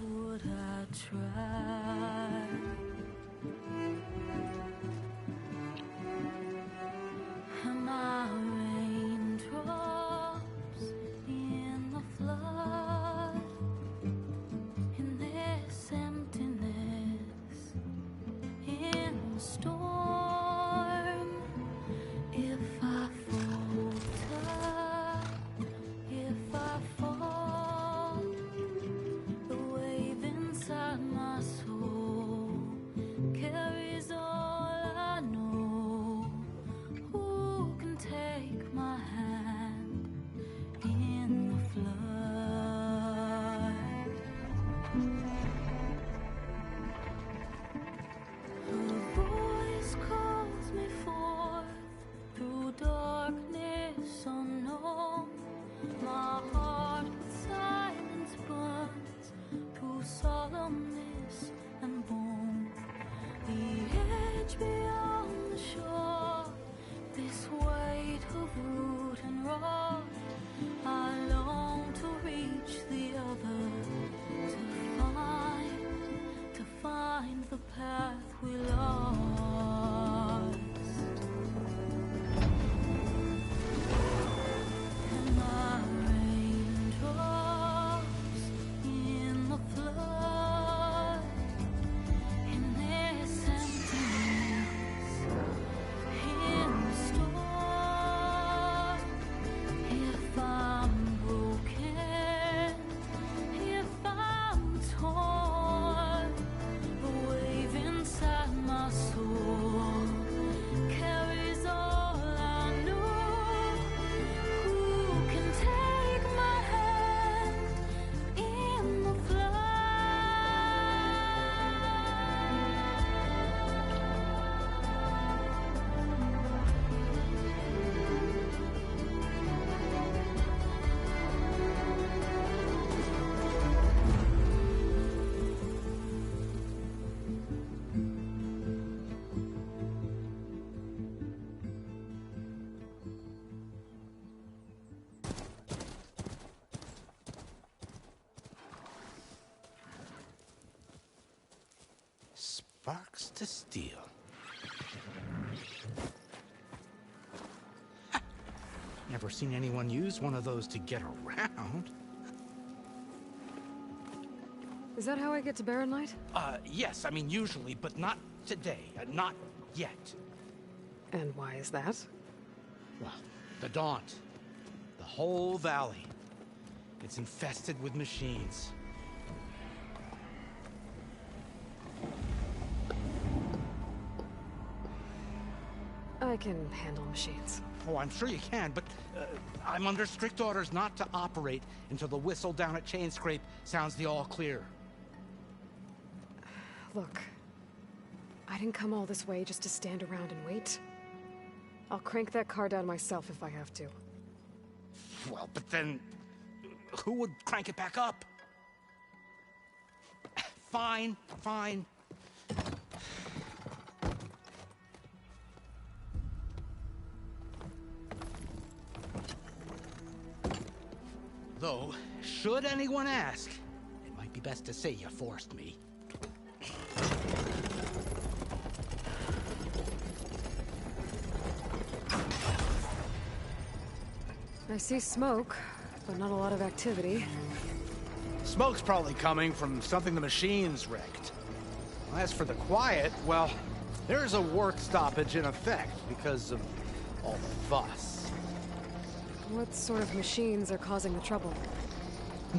what I try. Am I raindrops in the flood? In this emptiness, in the storm. If I falter, if I fall, the wave inside my soul carries all I know. Who can take my hand in the flood? Her voice Sparks to steel. Never seen anyone use one of those to get around. Is that how I get to Barren Light? Yes, I mean usually, but not today. Not yet. And why is that? Well, the Daunt. The whole valley. It's infested with machines. I can handle machines. Oh, I'm sure you can, but I'm under strict orders not to operate until the whistle down at Chain Scrape sounds the all clear. Look, I didn't come all this way just to stand around and wait. I'll crank that car down myself if I have to. Well, but then who would crank it back up? Fine, fine. Though, should anyone ask, it might be best to say you forced me. I see smoke, but not a lot of activity. Smoke's probably coming from something the machines wrecked. As for the quiet, well, there's a work stoppage in effect because of all the fuss. What sort of machines are causing the trouble?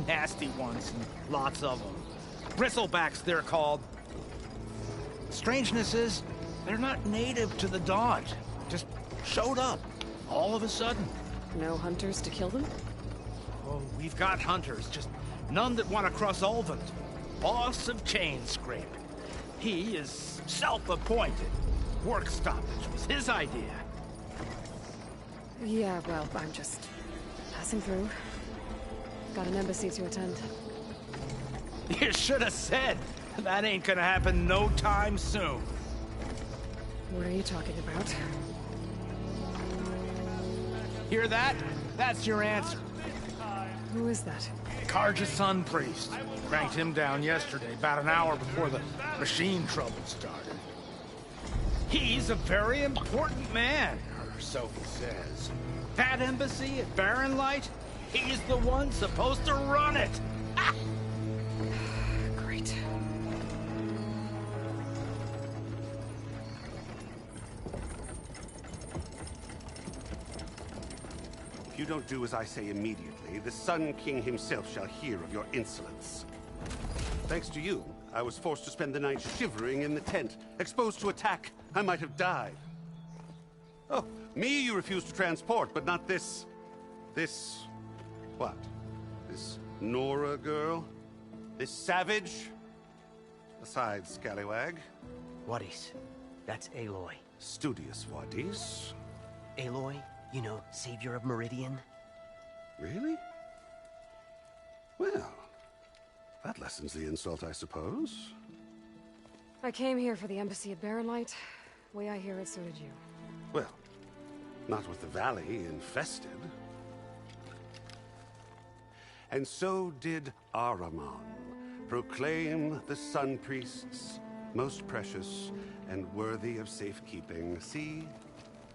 Nasty ones, and lots of them. Bristlebacks, they're called. Strangeness is, they're not native to the Daunt. Just showed up, all of a sudden. No hunters to kill them? Oh, we've got hunters, just none that want to cross Ulvund. Boss of Chain Scrape. He is self-appointed. Work stoppage was his idea. Yeah, well, I'm just passing through. Got an embassy to attend. You should have said. That ain't gonna happen no time soon. What are you talking about? Hear that? That's your answer. Who is that? Karja's Sun Priest. Cranked him down yesterday, about an hour before the machine trouble started. He's a very important man, or so he says. That embassy at Barren Light, he's the one supposed to run it. Ah! Great. If you don't do as I say immediately, the Sun King himself shall hear of your insolence. Thanks to you, I was forced to spend the night shivering in the tent. Exposed to attack, I might have died. Oh, me you refuse to transport, but not this... what? This Nora girl? This savage? Aside, scallywag. Wadis. That's Aloy. Studious Wadis. Aloy, you know, savior of Meridian. Really? Well, that lessens the insult, I suppose. I came here for the embassy at Barren Light. Way I hear it, so did you. Well, not with the valley infested. And so did Ahriman, proclaim the Sun Priests most precious and worthy of safekeeping. See?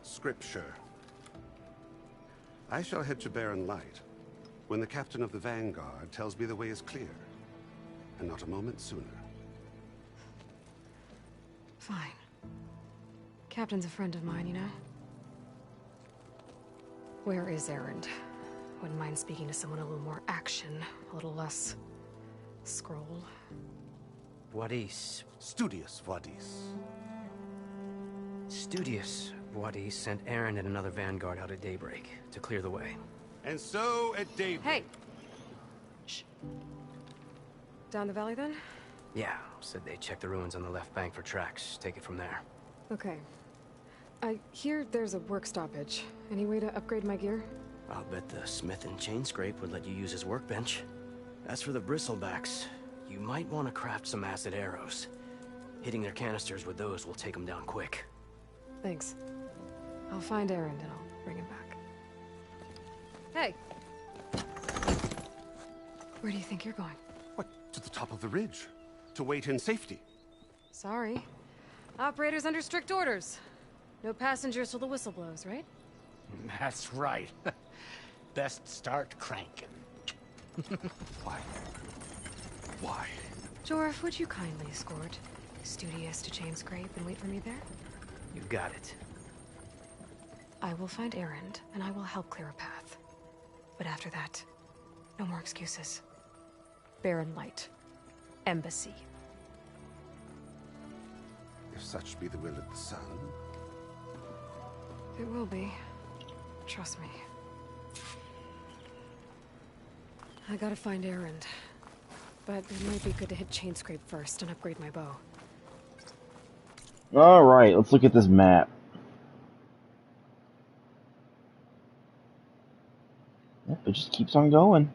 Scripture. I shall head to Barren Light when the captain of the Vanguard tells me the way is clear, and not a moment sooner. Fine. Captain's a friend of mine, you know? Where is Erend? Wouldn't mind speaking to someone a little more action, a little less... scroll. Wadis. Studious Wadis. Studious Wadis sent Aaron and another Vanguard out at daybreak to clear the way. And so at daybreak... Hey! Shh. Down the valley, then? Yeah, said they checked the ruins on the left bank for tracks. Take it from there. Okay. I hear there's a work stoppage. Any way to upgrade my gear? I'll bet the smith in Chain Scrape would let you use his workbench. As for the bristlebacks, you might want to craft some acid arrows. Hitting their canisters with those will take them down quick. Thanks. I'll find Erend and I'll bring him back. Hey! Where do you think you're going? What? To the top of the ridge. To wait in safety. Sorry. Operators under strict orders. No passengers till the whistle blows, right? That's right. Best start cranking. Why? Why? Jorf, would you kindly escort Studious to Chain Scrape and wait for me there? You got it. I will find Erend, and I will help clear a path. But after that, no more excuses. Barren Light. Embassy. If such be the will of the sun. It will be. Trust me. I gotta find Erend. But it might be good to hit Chain Scrape first and upgrade my bow. Alright, let's look at this map. Yep, it just keeps on going.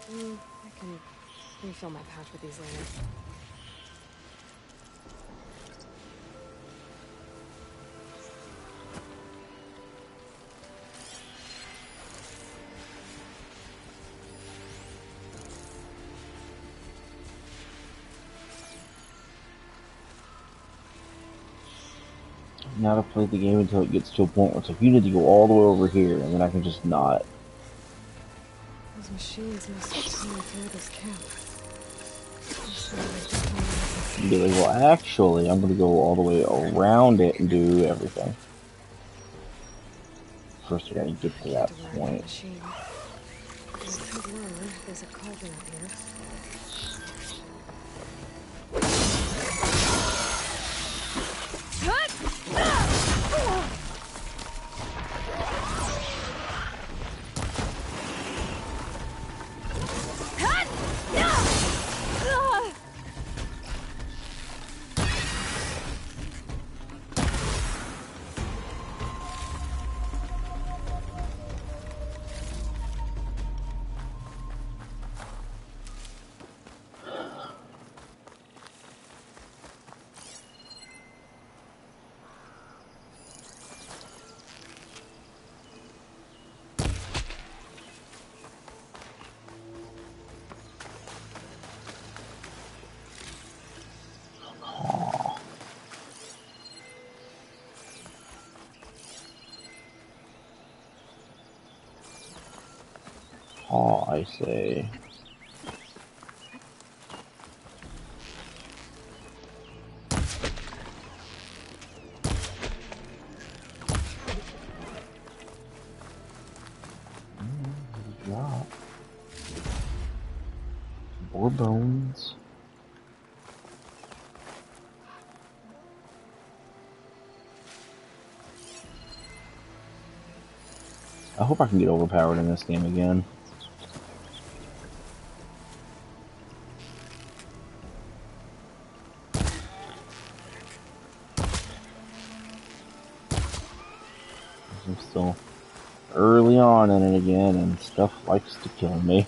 I can refill my pouch with these later. Now to play the game until it gets to a point where it's like, you need to go all the way over here, and then I can just not. Those machines must have torn through this camp. And be like, well, actually, I'm going to go all the way around it and do everything. First, I got to get to that point. I could learn there's a cauldron up here. Oh, I say. Drop. More bones. I hope I can get overpowered in this game again. I'm still early on in it again, and stuff likes to kill me.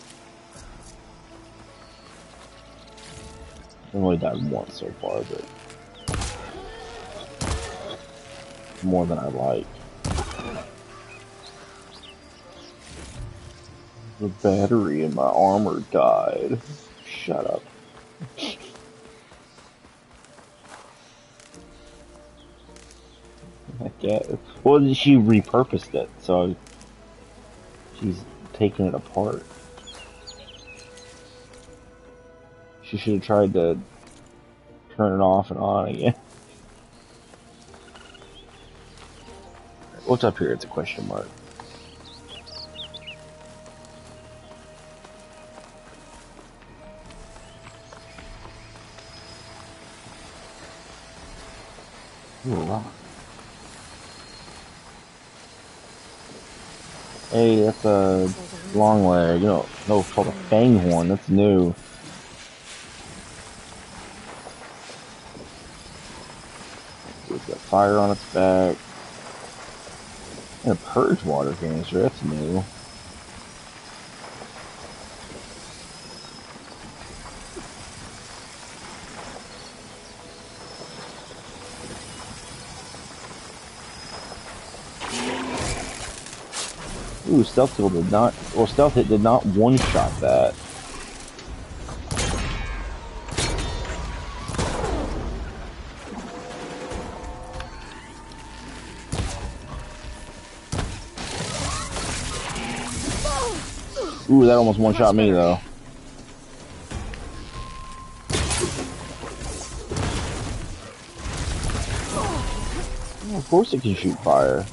I've only died once so far, but more than I like. The battery in my armor died. Shut up. Well, she repurposed it, so she's taking it apart. She should have tried to turn it off and on again. What's up here? It's a question mark. Ooh, a rock. Hey, that's a long leg. You know, no, it's called a fang horn. That's new. It's got fire on its back. And a purge water canister. That's new. Ooh, stealth kill did not, or stealth hit did not one-shot that. Ooh, that almost one-shot me though. Oh, of course it can shoot fire.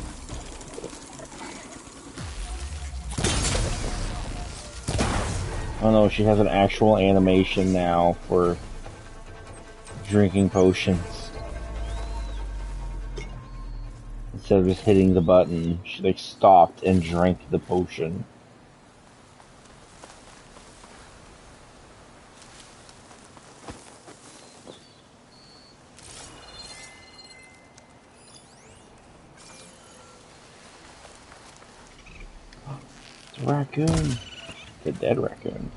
Oh no, she has an actual animation now for drinking potions. Instead of just hitting the button, she like stopped and drank the potion. It's a raccoon. The dead raccoon.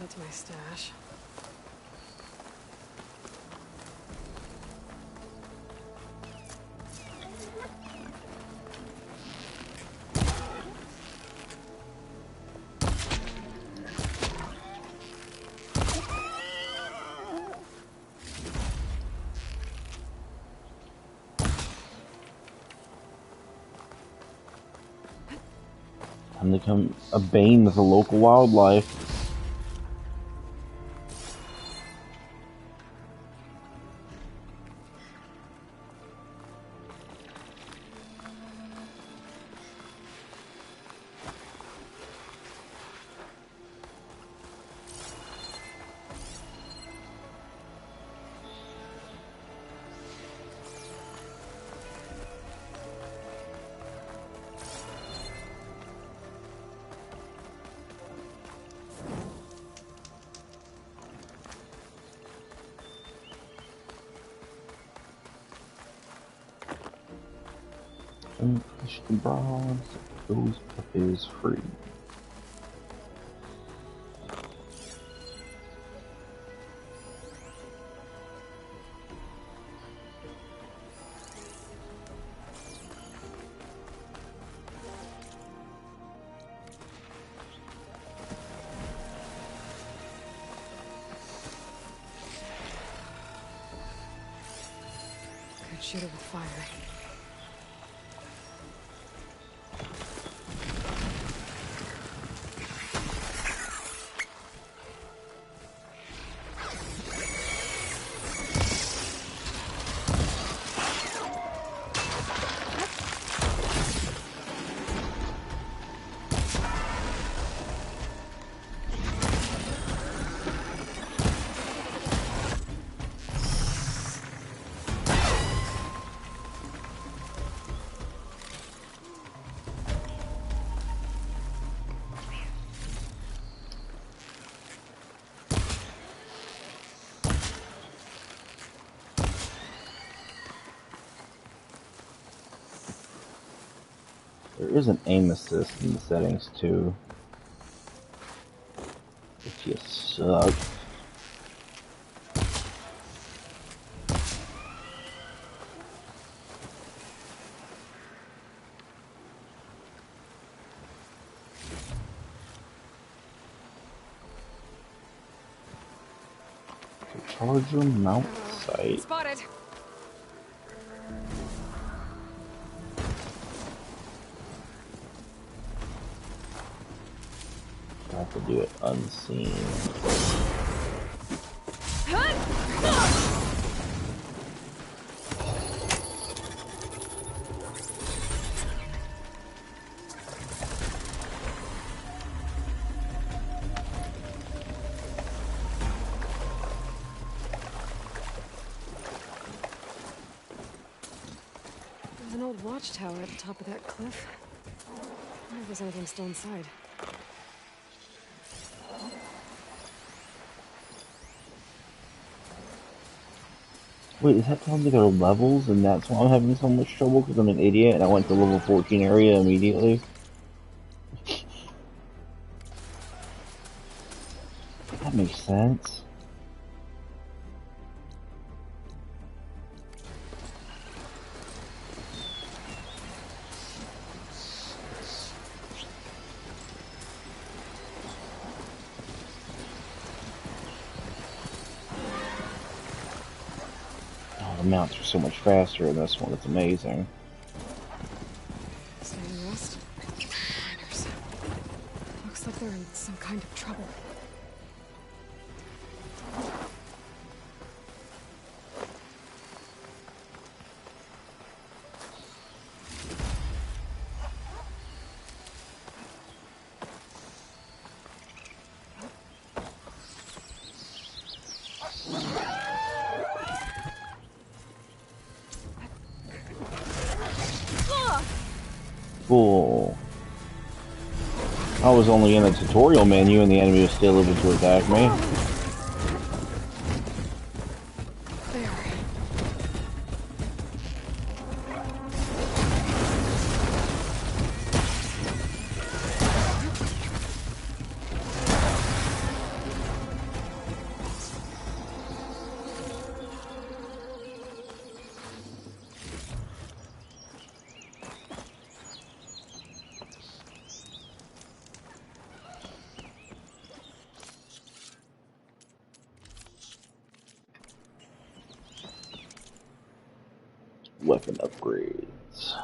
it to my stash. And become a bane of the local wildlife. Push the bronze, those puppies free. Could shoot it with fire. There is an aim assist in the settings too. It just sucks. Charger mount sight. Spotted. I have to do it unseen. There's an old watchtower at the top of that cliff. I wonder if there's anything still inside. Wait, is that telling me there are levels and that's why I'm having so much trouble because I'm an idiot and I went to level 14 area immediately? That makes sense. The mounts are so much faster in this one, it's amazing. Stay and rest. Miners. Looks like they're in some kind of trouble. Cool. I was only in the tutorial menu and the enemy was still able to attack me. weapon upgrades.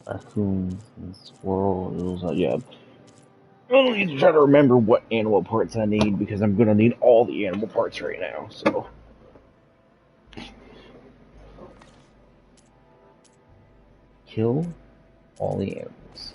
Raccoons and squirrels. Yeah. I need to try to remember what animal parts I need because I'm gonna need all the animal parts right now. So. Kill all the animals.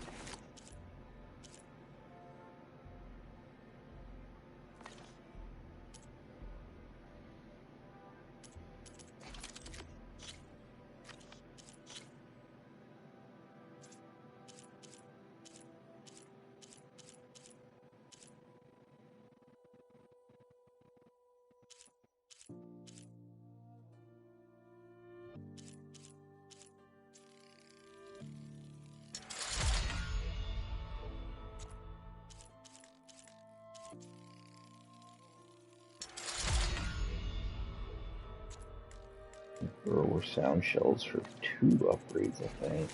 There were sound shells for 2 upgrades, I think.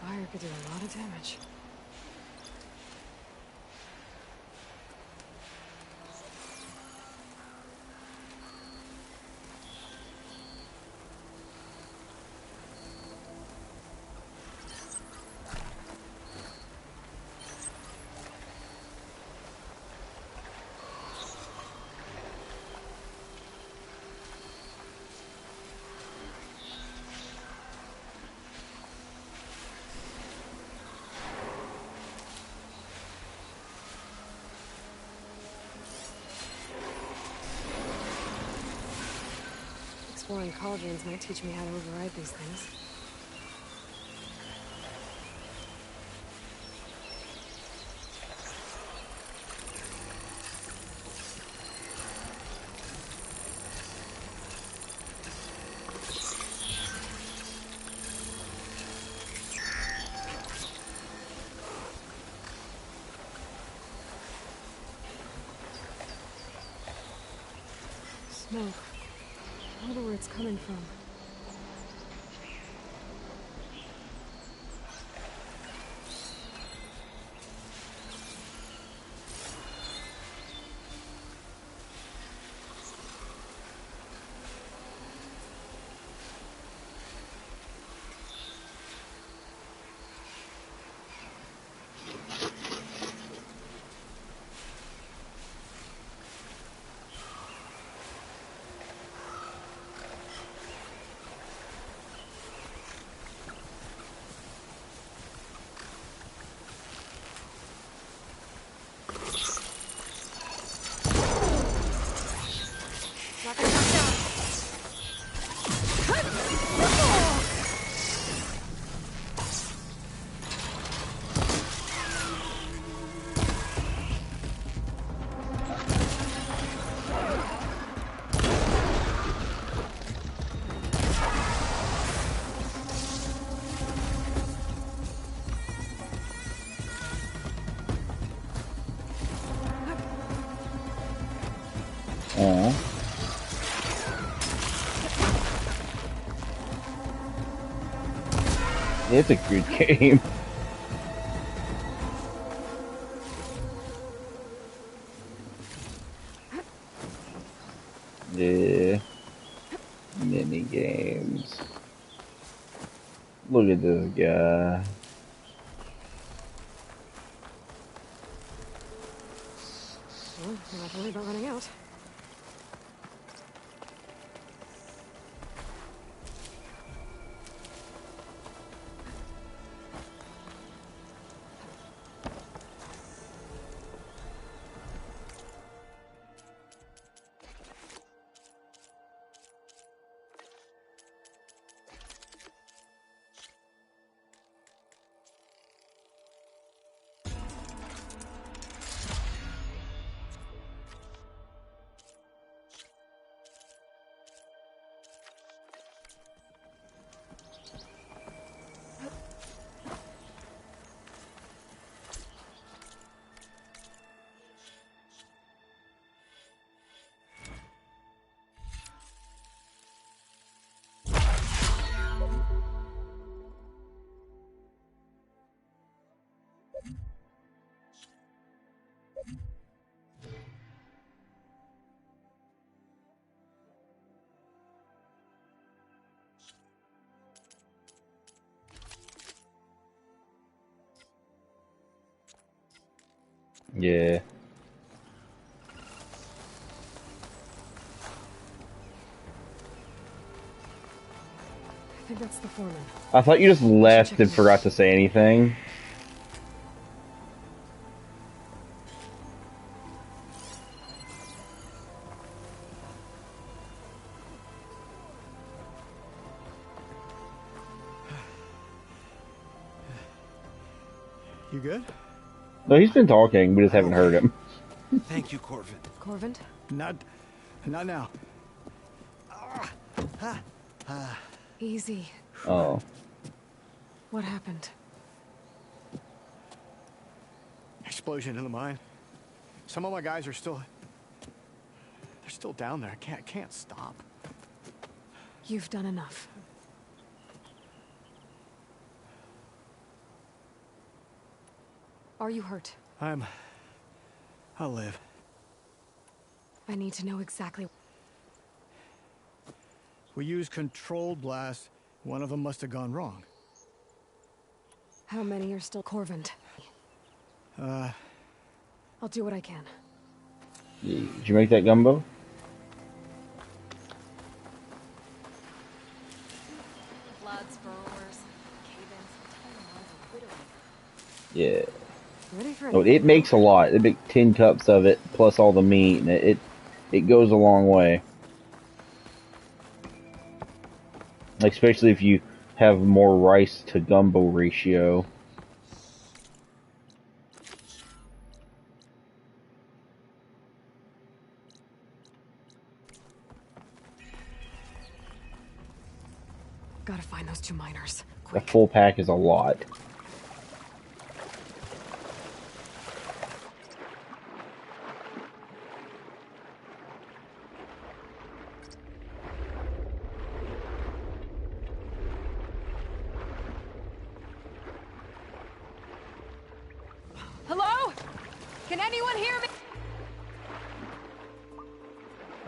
Fire could do a lot of damage. exploring cauldrons might teach me how to override these things. Smoke. I wonder where it's coming from. Aw. It's a good game. Yeah. Mini games. Look at this guy. Well, we're not worried about running out. Yeah. I think that's the foreman. I thought you just left and forgot to say anything. You good? No, he's been talking. We just haven't heard him. Thank you, Corvin. Corvin? Not now. Easy. Oh. What happened? Explosion in the mine. Some of my guys are still... They're still down there. Can't stop. You've done enough. Are you hurt? I'll live. I need to know exactly. We used controlled blasts. One of them must have gone wrong. How many are still Corvin? I'll do what I can. Did you make that gumbo? Floods, burrowers, cave-ins, tunnels, widowing. Yeah. Ready for No, it makes a lot. It makes 10 cups of it, plus all the meat, and it goes a long way. Like, especially if you have more rice to gumbo ratio. Gotta find those 2 miners. A full pack is a lot. Hello? Can anyone hear me?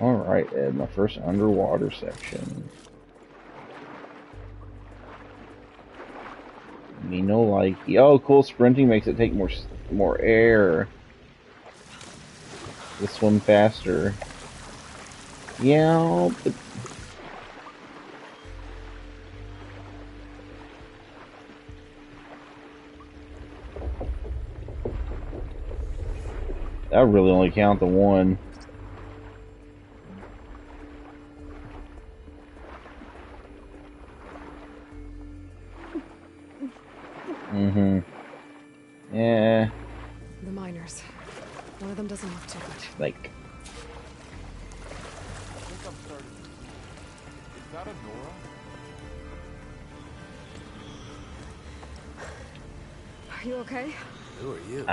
Alright, Ed, my first underwater section. Me no like. Oh, cool! Sprinting makes it take more air. To swim faster. Yeah, but that would really only count the one. Mm-hmm. Yeah. The miners. One of them doesn't look too good. Like. I think I'm starting. Is that a Nora? Are you okay? Who are you?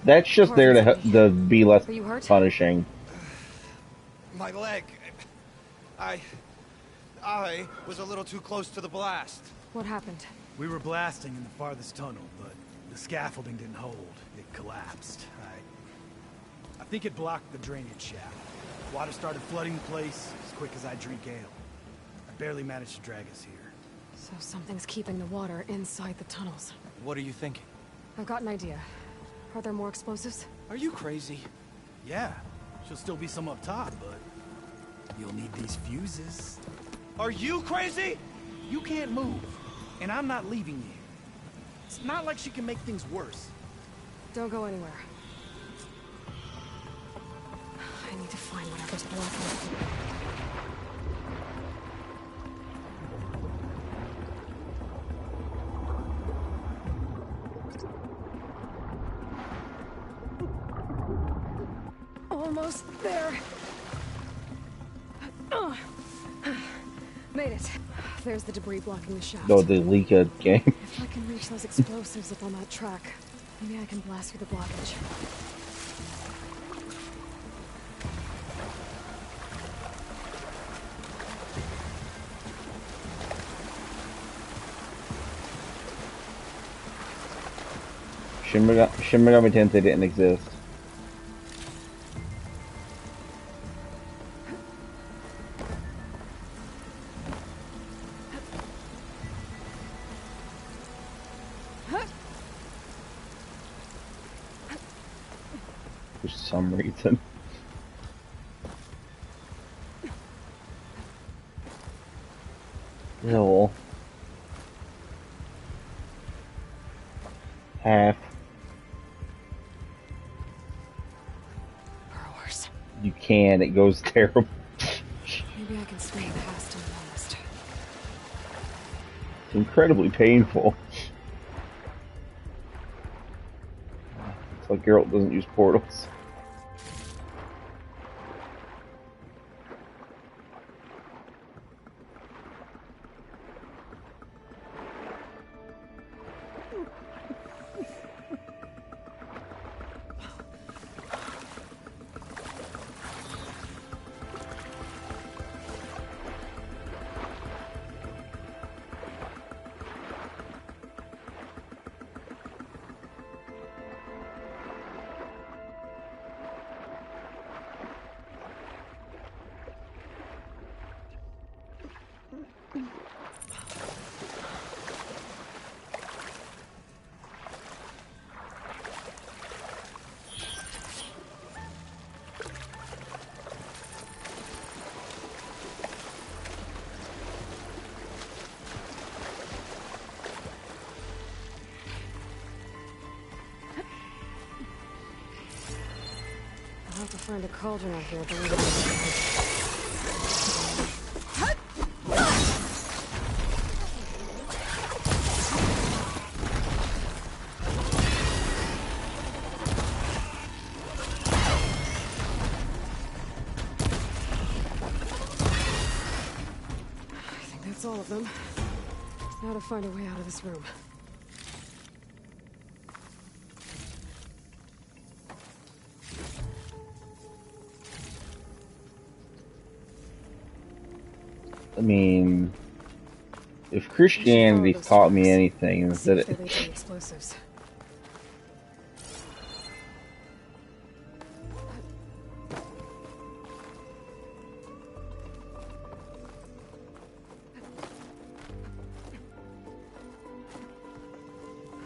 That's just there to be less punishing. My leg. I was a little too close to the blast. What happened? We were blasting in the farthest tunnel, but the scaffolding didn't hold. It collapsed. I think it blocked the drainage shaft. Water started flooding the place as quick as I drink ale. I barely managed to drag us here. So something's keeping the water inside the tunnels. What are you thinking? I've got an idea. Are there more explosives? Are you crazy? Yeah, should still be some up top, but you'll need these fuses. Are you crazy? You can't move, and I'm not leaving you. It's not like she can make things worse. Don't go anywhere. I need to find whatever's blocking it. Almost there. Made it. There's the debris blocking the shaft. Oh, the Leaka game. If I can reach those explosives up on that track, maybe I can blast through the blockage. Shin Megami Tensei didn't exist. For some reason. Ew. Half. Burrowers. You can, it goes terrible. Maybe I can swing past him last. It's incredibly painful. It's like Geralt doesn't use portals. I'll have to find a cauldron out here. all of them. Now to find a way out of this room. I mean, if Christianity taught me anything, is that it... Explosives.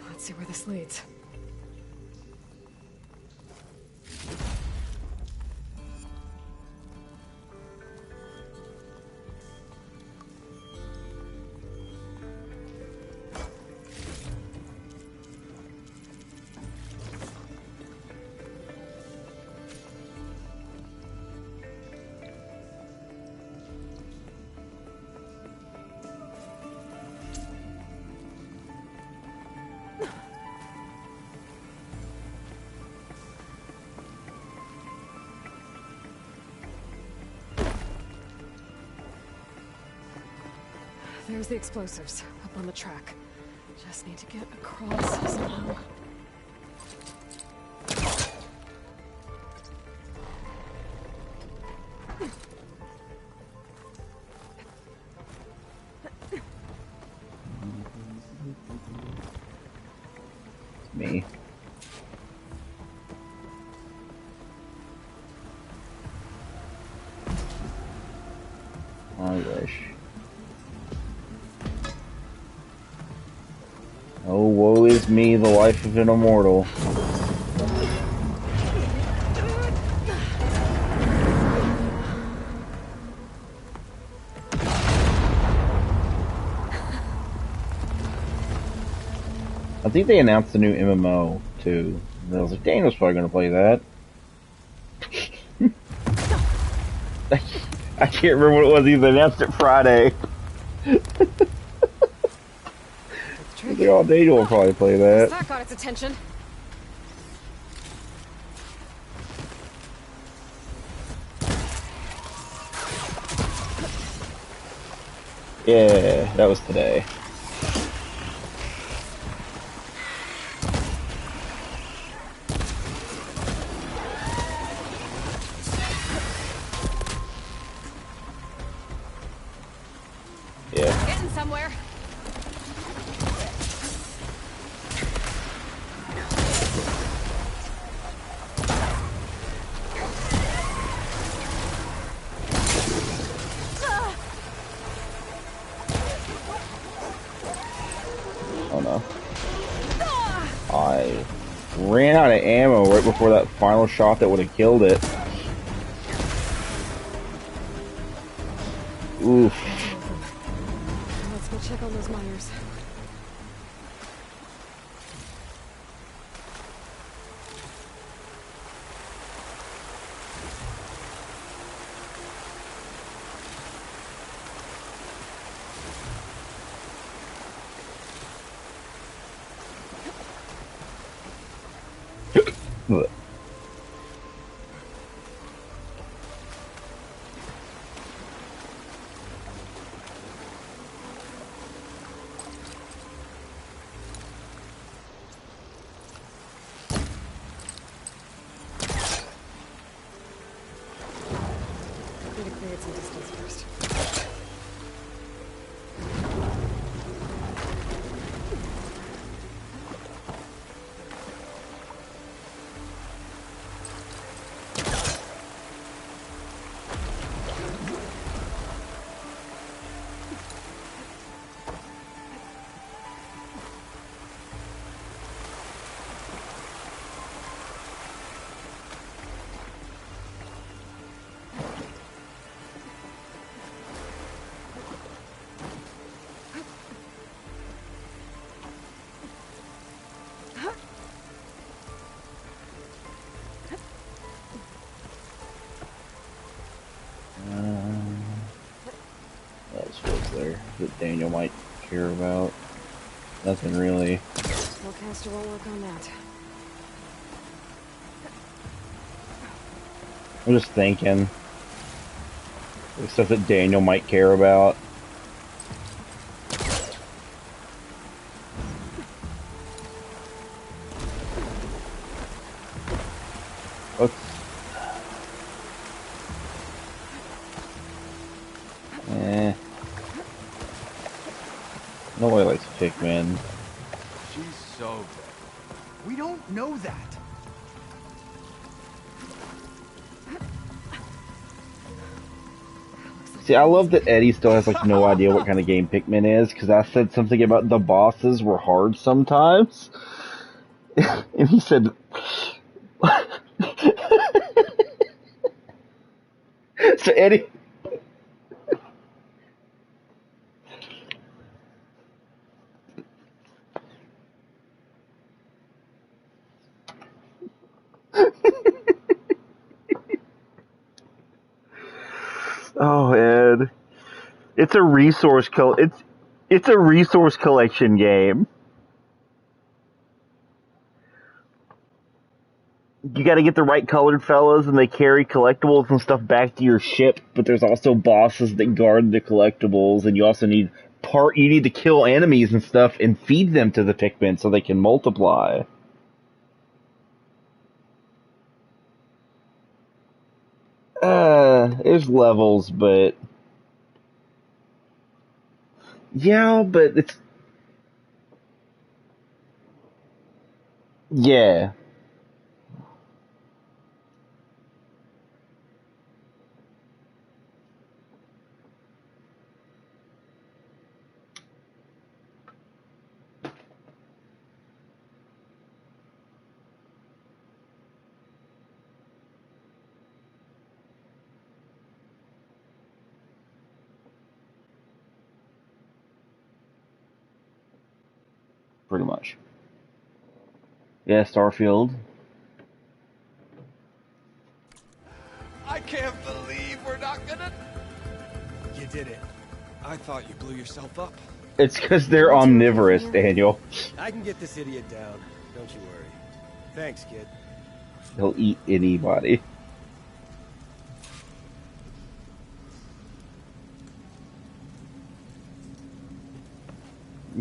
Let's see where this leads. There's the explosives, up on the track. Just need to get across somehow. Me. I wish. Oh, woe is me, the life of an immortal. I think they announced the new MMO, too. And I was like, Daniel's probably going to play that. I can't remember what it was either. They announced it Friday. I think, oh, Daniel will probably play that. That got its attention. Yeah, that was today. Yeah. Getting somewhere. Oh no. I ran out of ammo right before that final shot that would have killed it. Oof. Let's go check on those miners. But Need to create some distance first. what else was there that Daniel might care about? Nothing really. Spellcaster won't work on that. I'm just thinking. The stuff that Daniel might care about. Let's... Nobody likes Pikmin. She's so dead. We don't know that. See, I love that Eddie still has like no idea what kind of game Pikmin is, because I said something about the bosses were hard sometimes, and he said, so Eddie. Oh, Ed, it's a resource it's a resource collection game. You got to get the right colored fellas, and they carry collectibles and stuff back to your ship. But there's also bosses that guard the collectibles, and you also need you need to kill enemies and stuff and feed them to the Pikmin so they can multiply. There's levels, but yeah, but it's yeah. Pretty much. Yeah, Starfield. I can't believe we're not gonna... You did it. I thought you blew yourself up. It's because they're omnivorous, Daniel. I can get this idiot down. Don't you worry. Thanks, kid. He'll eat anybody.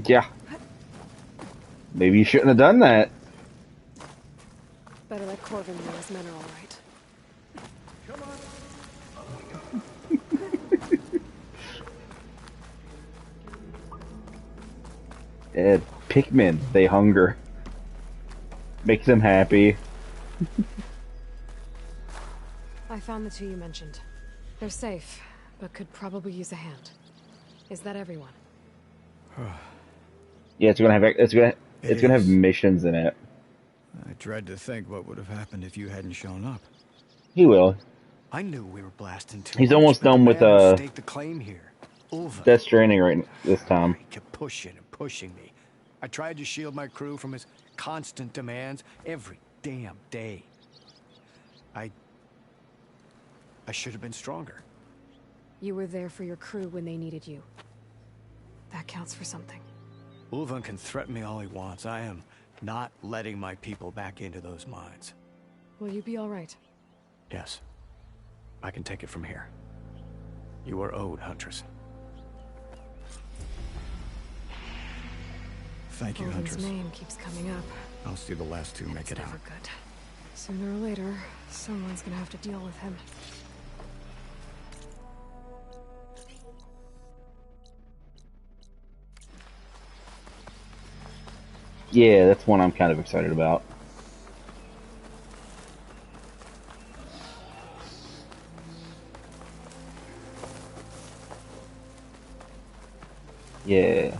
Yeah. Maybe you shouldn't have done that. Better let Corvin know his men are all right. Pikmin, they hunger. Makes them happy. I found the two you mentioned. They're safe, but could probably use a hand. Is that everyone? Yeah, it's gonna have missions in it. I dread to think what would have happened if you hadn't shown up. He will. I knew we were blasting too He's much, almost but done the with man who staked the claim here. Ulva. Death Stranding right this time. He kept pushing and pushing me. I tried to shield my crew from his constant demands every damn day. I should have been stronger. You were there for your crew when they needed you. That counts for something. Ulvan can threaten me all he wants. I am not letting my people back into those mines. Will you be all right? Yes. I can take it from here. You are owed, Huntress. Thank you, Ulvan's Huntress. name keeps coming up. I'll see the last two make It's it never out. good. Sooner or later, someone's gonna have to deal with him. Yeah, that's one I'm kind of excited about. Yeah.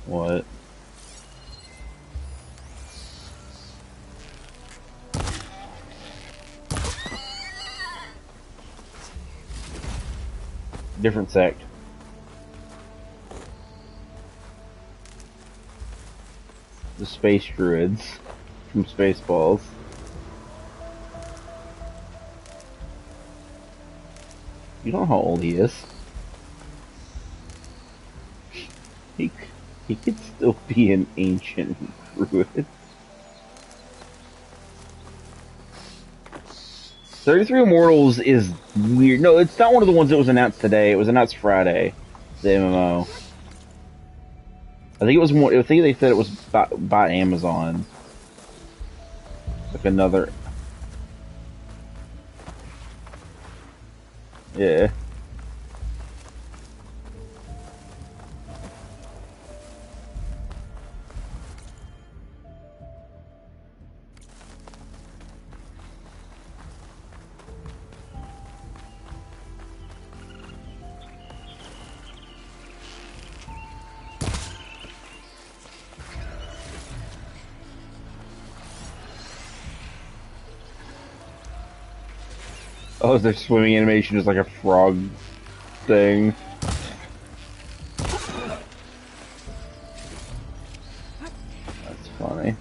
What? Different sect. The space druids from Spaceballs. You know how old he is. He could still be an ancient druid. 33 Immortals is weird. No, it's not one of the ones that was announced today. It was announced Friday. The MMO. I think it was more. I think they said it was by Amazon. Like another. Yeah. Oh, their swimming animation is like a frog thing. That's funny.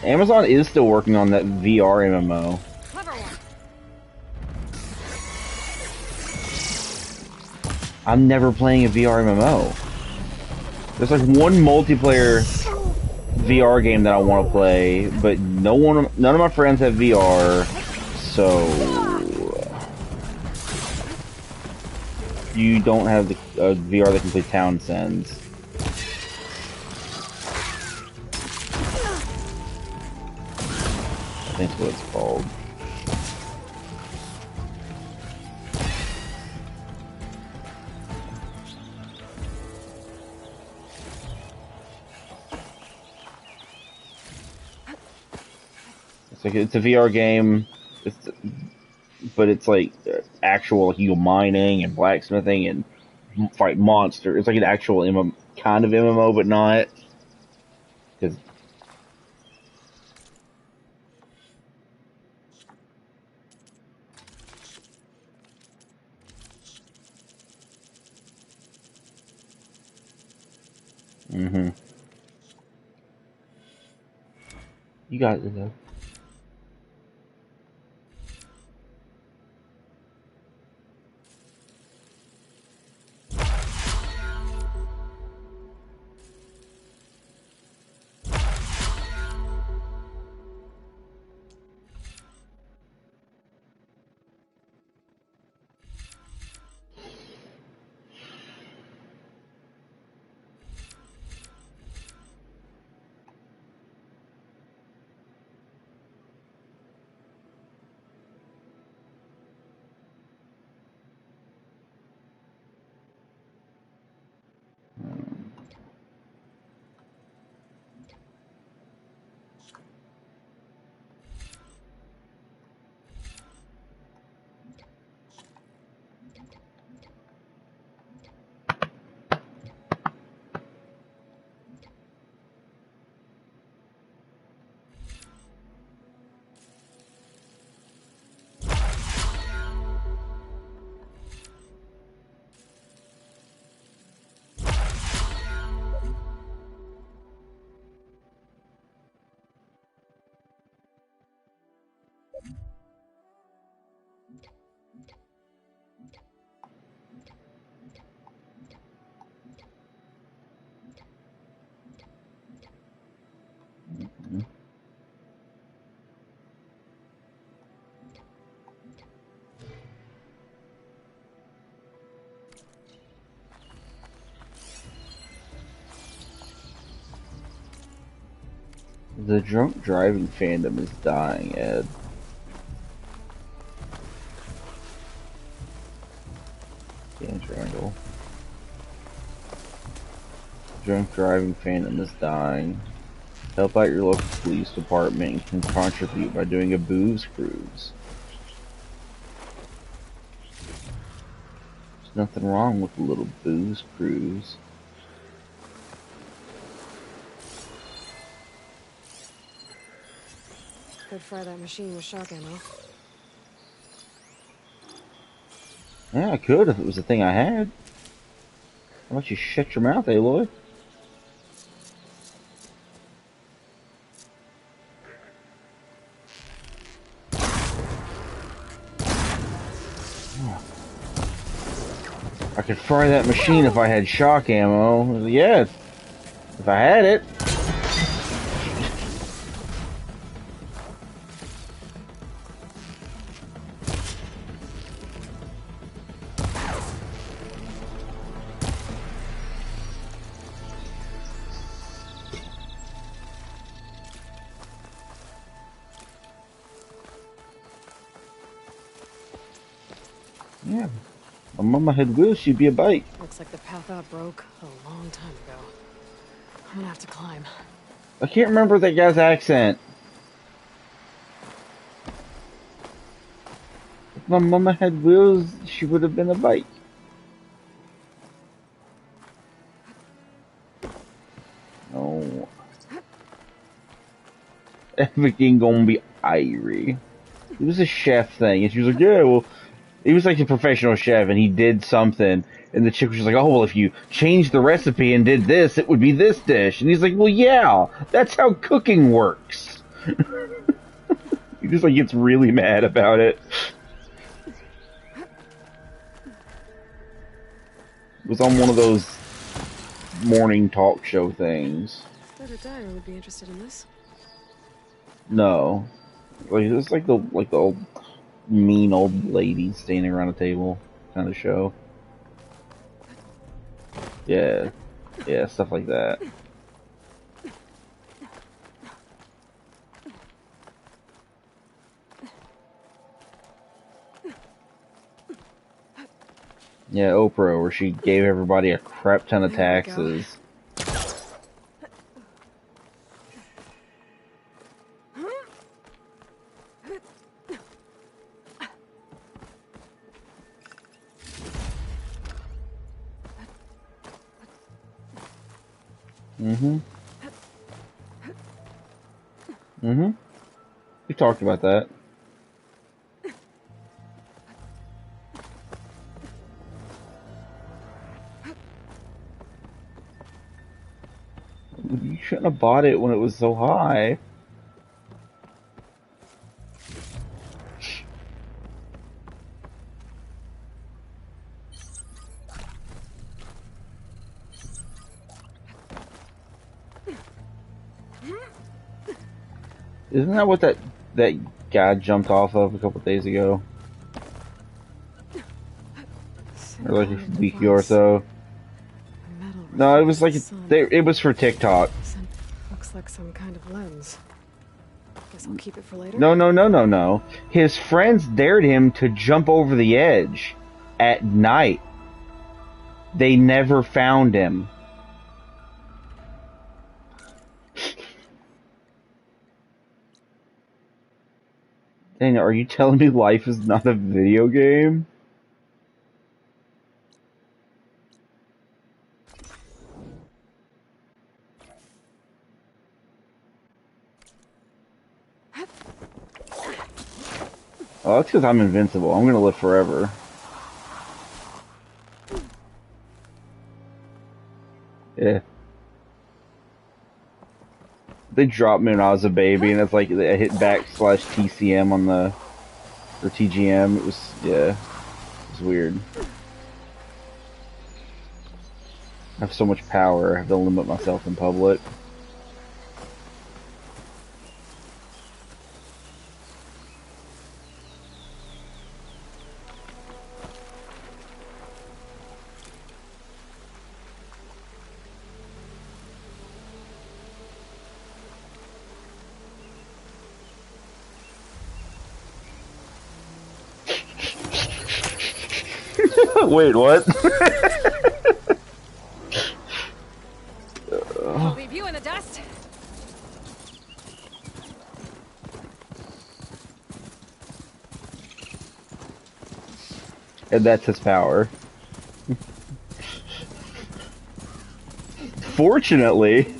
Amazon is still working on that VR MMO. I'm never playing a VR MMO. There's like one multiplayer VR game that I want to play, but none of my friends have VR, so you don't have the VR that can play Townsend's. I think that's what it's called. It's a VR game, but it's like actual, like you go mining and blacksmithing and fight monsters. It's like an actual kind of MMO, but not. Cause you got it though. The drunk driving fandom is dying, Ed. Dan Triangle. Drunk driving fandom is dying. Help out your local police department and can contribute by doing a booze cruise. There's nothing wrong with a little booze cruise. Could fry that machine with shock ammo. Yeah, I could if it was the thing I had. How about you shut your mouth, Aloy? I could fry that machine if I had shock ammo. Yeah, if I had it. Yeah. My mama had wheels, she'd be a bike. Looks like the path out broke a long time ago. I'm gonna have to climb. I can't remember that guy's accent. If my mama had wheels, she would have been a bike. No. Everything gonna be irie. It was a chef thing, and she was like, yeah, well, he was like a professional chef, and he did something, and the chick was just like, oh, well, if you changed the recipe and did this, it would be this dish. And he's like, well, yeah, that's how cooking works. He just like gets really mad about it. It was on one of those morning talk show things. Bet a dyer would be interested in this. No. Like, it's like the old mean old lady standing around a table kind of show. Yeah. Yeah, stuff like that. Yeah, Oprah, where she gave everybody a crap ton of taxes. Mm-hmm. Mm-hmm. We talked about that. You shouldn't have bought it when it was so high. Isn't that what that guy jumped off of a couple days ago? Or like a week ago or so? No, it was like it was for TikTok. Looks like some kind of lens. Guess I'll keep it for later. No. His friends dared him to jump over the edge at night. They never found him. Daniel, are you telling me life is not a video game? Oh, that's because I'm invincible. I'm gonna live forever. Yeah. They dropped me when I was a baby, and it's like I hit /TCM on the, or TGM. It was, yeah, it was weird. I have so much power, I have to limit myself in public. Wait, what? I'll leave you in the dust. And that's his power. Fortunately.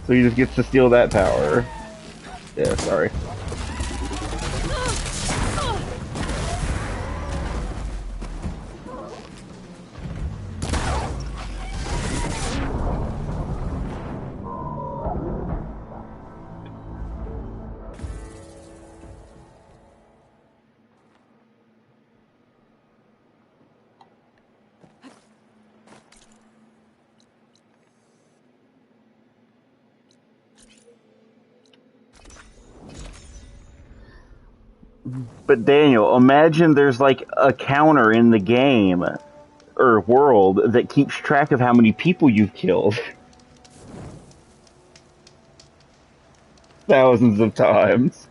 So he just gets to steal that power. Yeah, sorry. But Daniel, imagine there's like a counter in the game or world that keeps track of how many people you've killed. thousands of times.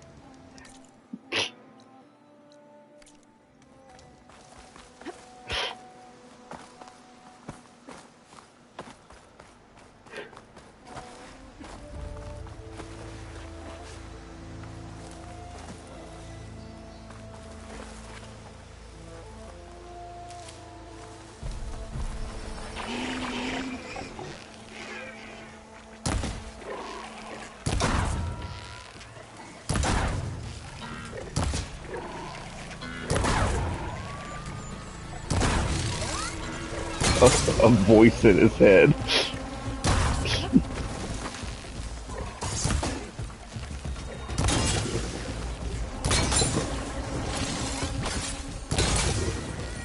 A voice in his head.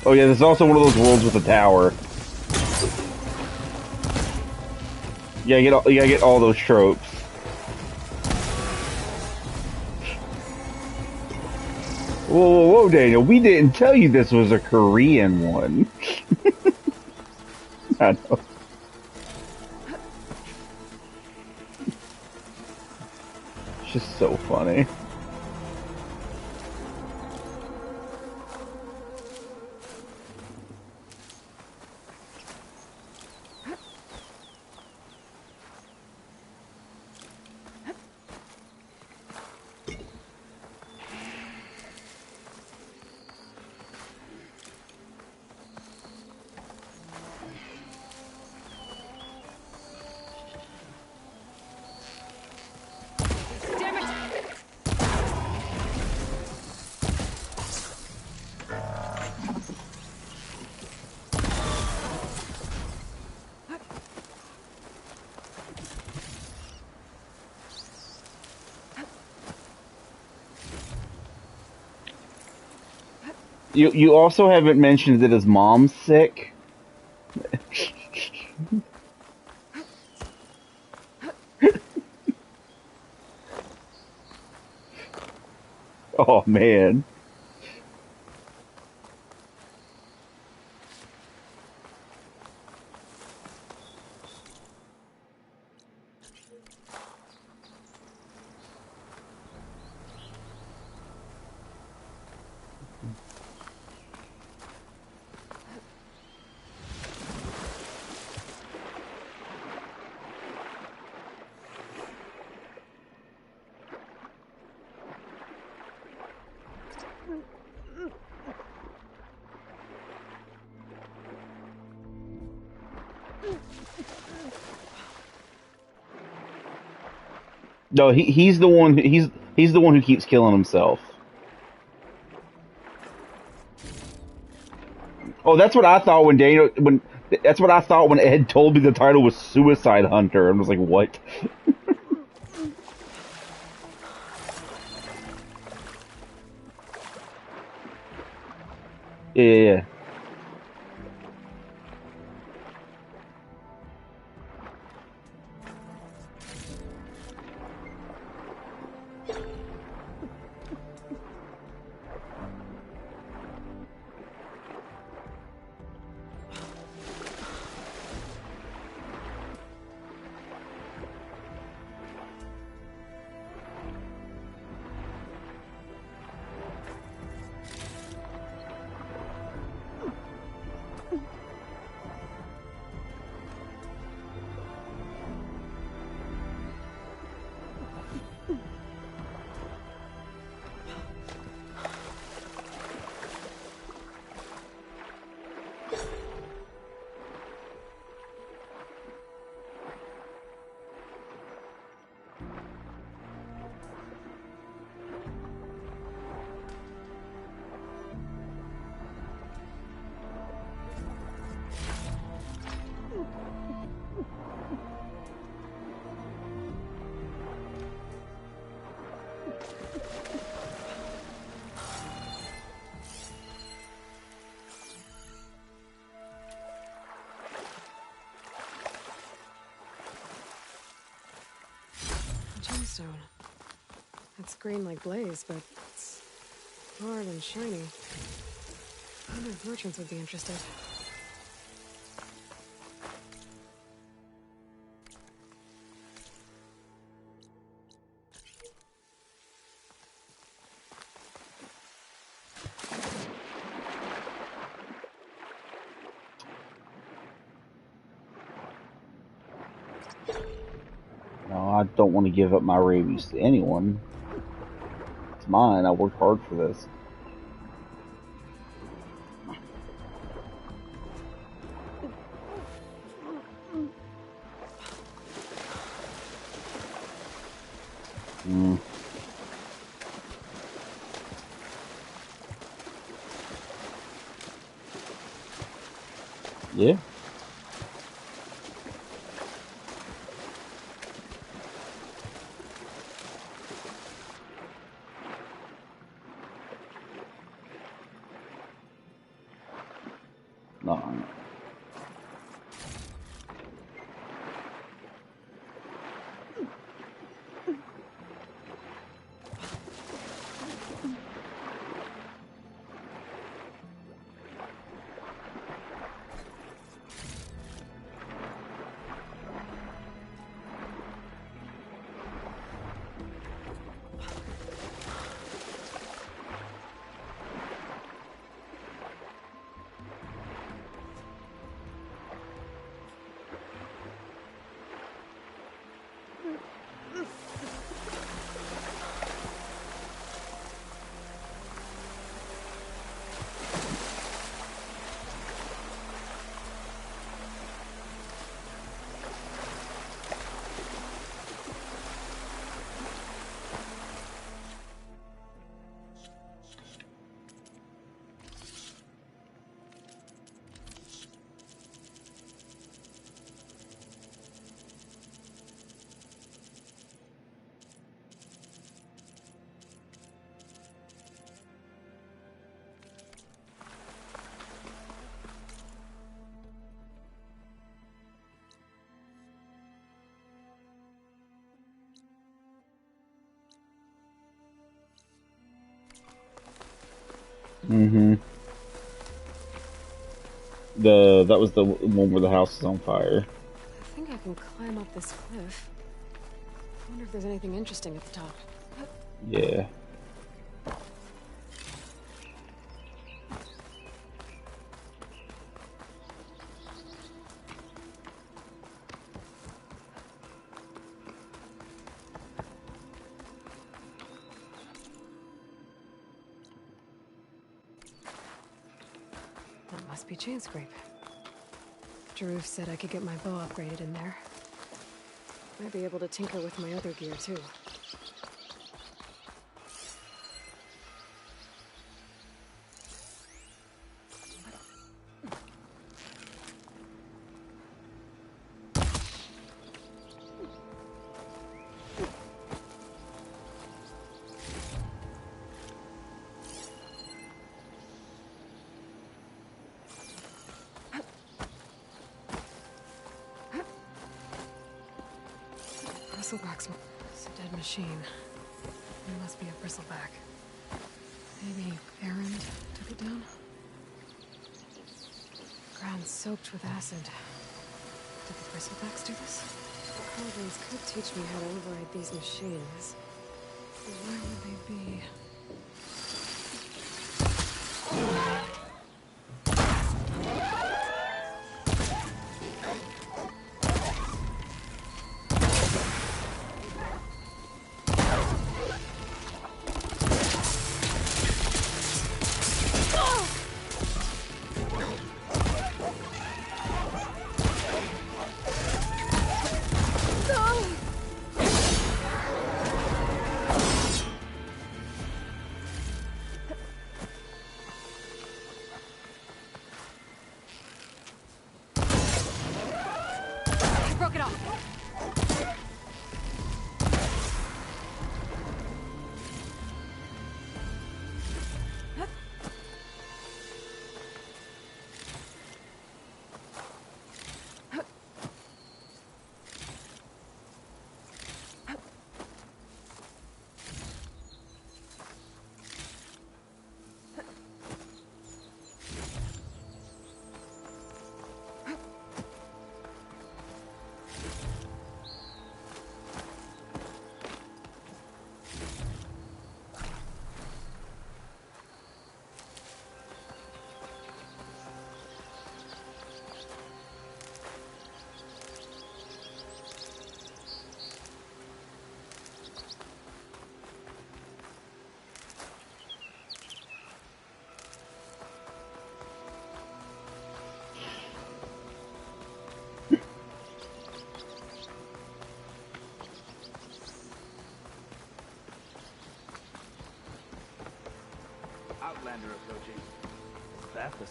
Oh yeah, there's also one of those worlds with a tower. Yeah, you gotta get all those tropes. Whoa, Daniel, we didn't tell you this was a Korean one. I know. It's just so funny. You also haven't mentioned that his mom's sick. Oh man. No, he's the one. He's the one who keeps killing himself. Oh, that's what I thought when that's what I thought when Ed told me the title was Suicide Hunter, and I was like, what? Yeah. Gemstone. It's green like blaze, but it's hard and shiny. I wonder if merchants would be interested. I don't want to give up my rabies to anyone. It's mine. I worked hard for this. Mm. Yeah. No. Mm-hmm. That was the one where the house is on fire. I think I can climb up this cliff. I wonder if there's anything interesting at the top. Yeah. That must be chain scrape. Jaruf said I could get my bow upgraded in there. Might be able to tinker with my other gear too. Bristleback's it's a dead machine. It must be a bristleback. Maybe Erend took it down? Ground soaked with acid. Did the bristlebacks do this? Cauldrons could teach me how to override these machines. But where would they be?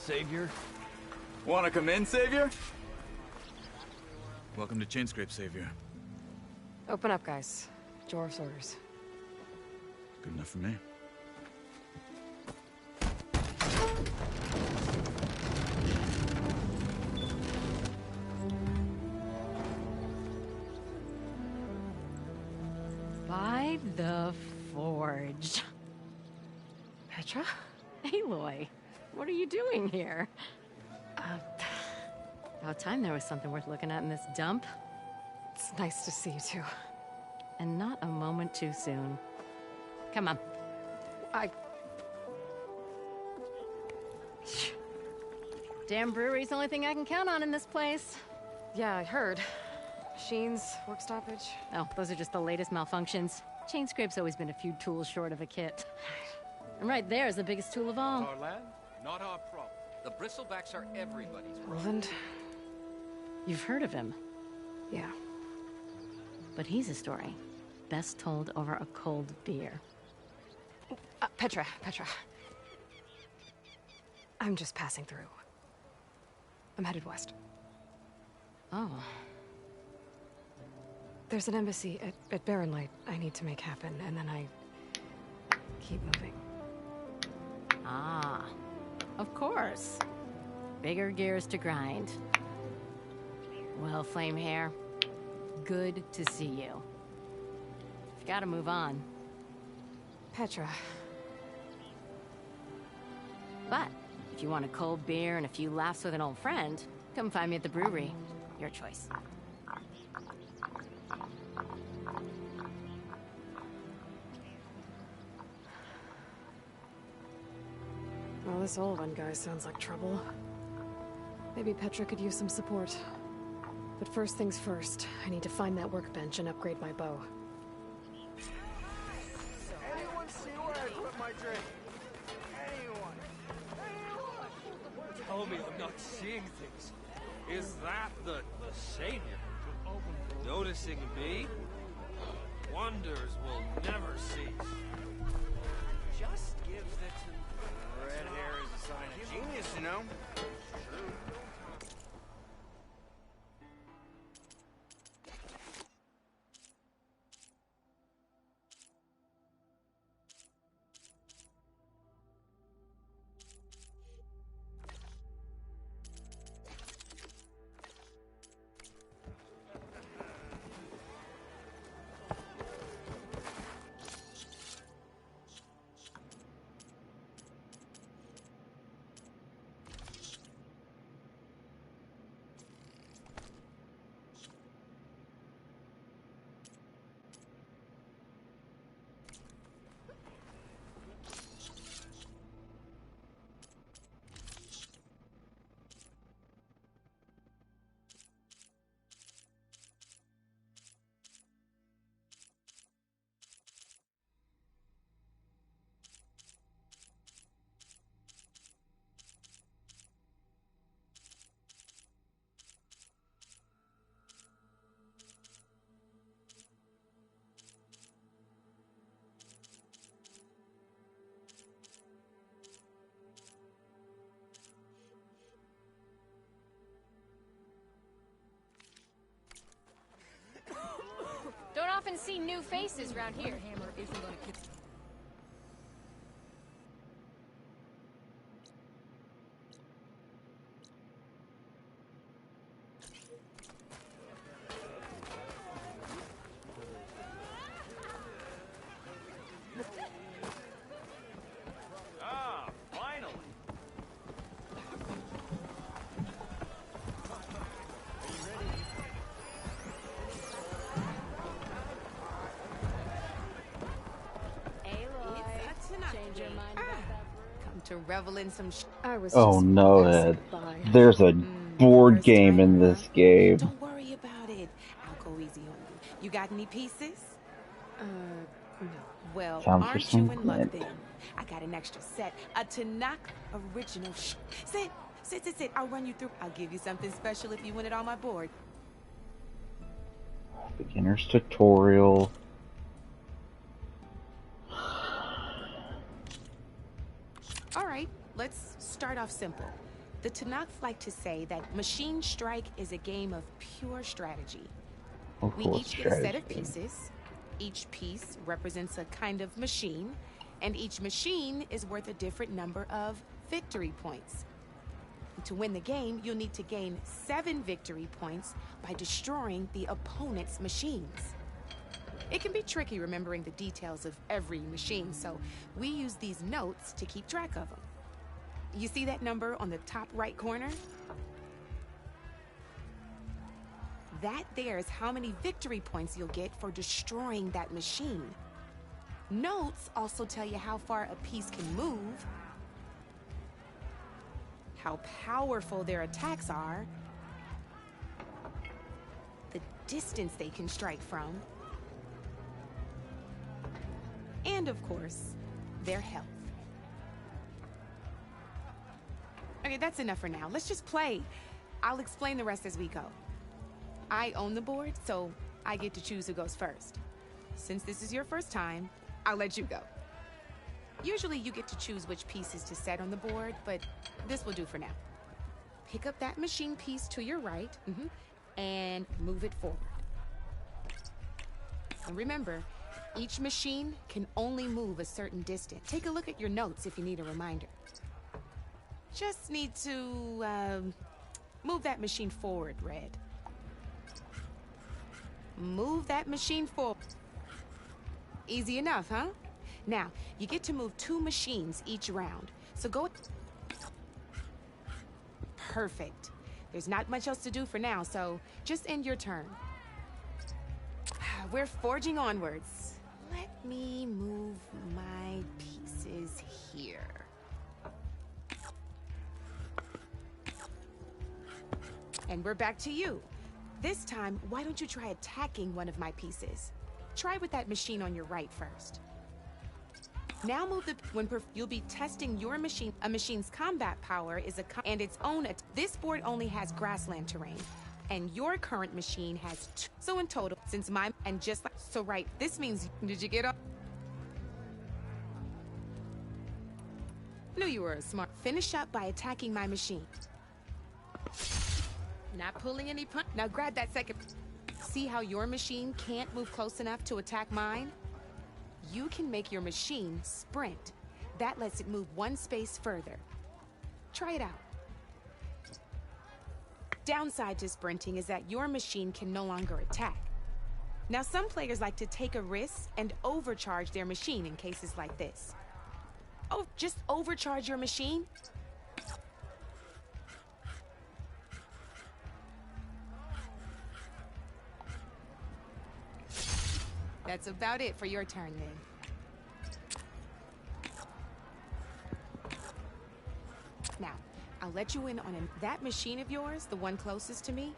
Savior? Wanna come in, Savior? Welcome to Chainscrape, Savior. Open up, guys. Jor's orders. Good enough for me. By the Forge. Petra? Aloy, what are you doing here? About time there was something worth looking at in this dump. It's nice to see you too. And not a moment too soon. Come on. Damn brewery's the only thing I can count on in this place. Yeah, I heard. Machines, work stoppage. Oh, those are just the latest malfunctions. Chainscrape's always been a few tools short of a kit. And right there is the biggest tool of all. Our land, not our problem. The bristlebacks are everybody's problem. Roland? You've heard of him. Yeah. But he's a story best told over a cold beer. Petra. I'm just passing through. I'm headed west. Oh. There's an embassy at Barren Light I need to make happen, and then I keep moving. Ah, of course. Bigger gears to grind. Well, Flamehair, good to see you. You've got to move on. Petra. But if you want a cold beer and a few laughs with an old friend, come find me at the brewery. Your choice. Well, this Olvan guy sounds like trouble. Maybe Petra could use some support. But first things first, I need to find that workbench and upgrade my bow. Anyone see where I put my drink? Anyone? Tell me I'm not seeing things. Is that the Savior? Noticing me? Wonders will never cease. Just gives it to... Red hair is a sign of genius, you know? Don't often see new faces around here. Hammer isn't gonna kick. Ah, finally. Change your mind about that? Come to revel in some I was Oh just no, passing Ed. by. There's a board game in this game. Don't worry about it. I'll go easy on you. You got any pieces? No. Well, Time for aren't some you in luck Clint. then? I got an extra set, a Tanakh original. Sit. I'll run you through. I'll give you something special if you win it on my board. Beginner's tutorial. All right, let's start off simple. The Tanakh like to say that Machine Strike is a game of pure strategy. Of We course, each get a set of strategy. pieces. Each piece represents a kind of machine, and each machine is worth a different number of victory points. To win the game, you'll need to gain 7 victory points by destroying the opponent's machines. It can be tricky remembering the details of every machine, so we use these notes to keep track of them. You see that number on the top right corner? That there is how many victory points you'll get for destroying that machine. Notes also tell you how far a piece can move, how powerful their attacks are, the distance they can strike from, and of course, their health. Okay, that's enough for now. Let's just play. I'll explain the rest as we go. I own the board, so I get to choose who goes first. Since this is your first time, I'll let you go. Usually you get to choose which pieces to set on the board, but this will do for now. Pick up that machine piece to your right, and move it forward. And remember, each machine can only move a certain distance. Take a look at your notes if you need a reminder. Just need to, move that machine forward, Red. Move that machine forward. Easy enough, huh? Now, you get to move 2 machines each round. So go... Perfect. There's not much else to do for now, so just end your turn. We're forging onwards. Let me move my pieces here. And we're back to you. This time, why don't you try attacking one of my pieces? Try with that machine on your right first. Now move the... you'll be testing your machine. A machine's combat power is and its own... This board only has grassland terrain, and your current machine has 2. So in total, since mine... And just like... So right, this means... Did you get up? Knew you were a smart... Finish up by attacking my machine. Not pulling any punch. Now grab that second. See how your machine can't move close enough to attack mine? You can make your machine sprint. That lets it move 1 space further. Try it out. Downside to sprinting is that your machine can no longer attack. Now some players like to take a risk and overcharge their machine in cases like this. Oh, just overcharge your machine? That's about it for your turn, then. Now, I'll let you in on that machine of yours, the one closest to me.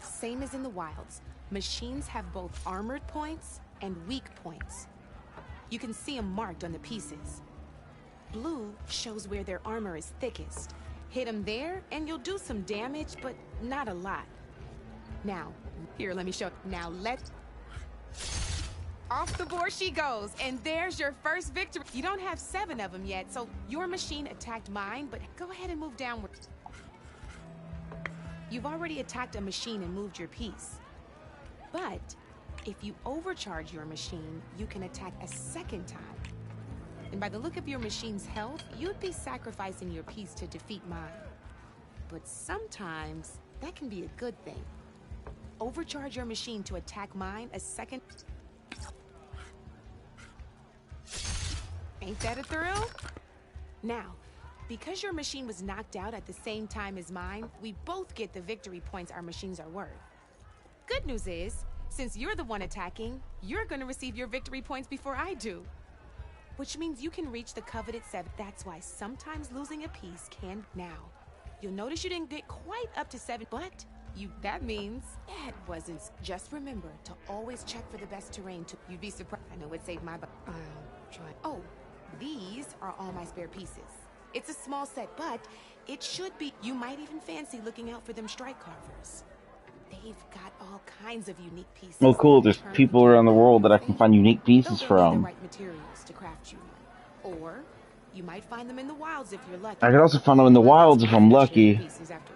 Same as in the wilds. Machines have both armored points and weak points. You can see them marked on the pieces. Blue shows where their armor is thickest. Hit them there, and you'll do some damage, but not a lot. Now, here, let me show. Now, off the board she goes, and there's your first victory. You don't have 7 of them yet, so your machine attacked mine, but go ahead and move downward. You've already attacked a machine and moved your piece. But if you overcharge your machine, you can attack a second time. And by the look of your machine's health, you'd be sacrificing your piece to defeat mine. But sometimes that can be a good thing. Overcharge your machine to attack mine a second. Ain't that a thrill? Now, because your machine was knocked out at the same time as mine, we both get the victory points our machines are worth. Good news is, since you're the one attacking, you're gonna receive your victory points before I do. Which means you can reach the coveted 7. That's why sometimes losing a piece can... Now, you'll notice you didn't get quite up to 7, but... that means that wasn't... Just remember to always check for the best terrain. You'd be surprised. I know it saved my butt. I'll try. Oh, these are all my spare pieces. It's a small set, but it should be... You might even fancy looking out for them strike carvers. They've got all kinds of unique pieces. Oh, cool. There's people around the world that I can find unique pieces The from. right materials to craft you one. Or You might find them in the wilds if you're lucky. I could also find them in the wilds if I'm lucky. Pieces after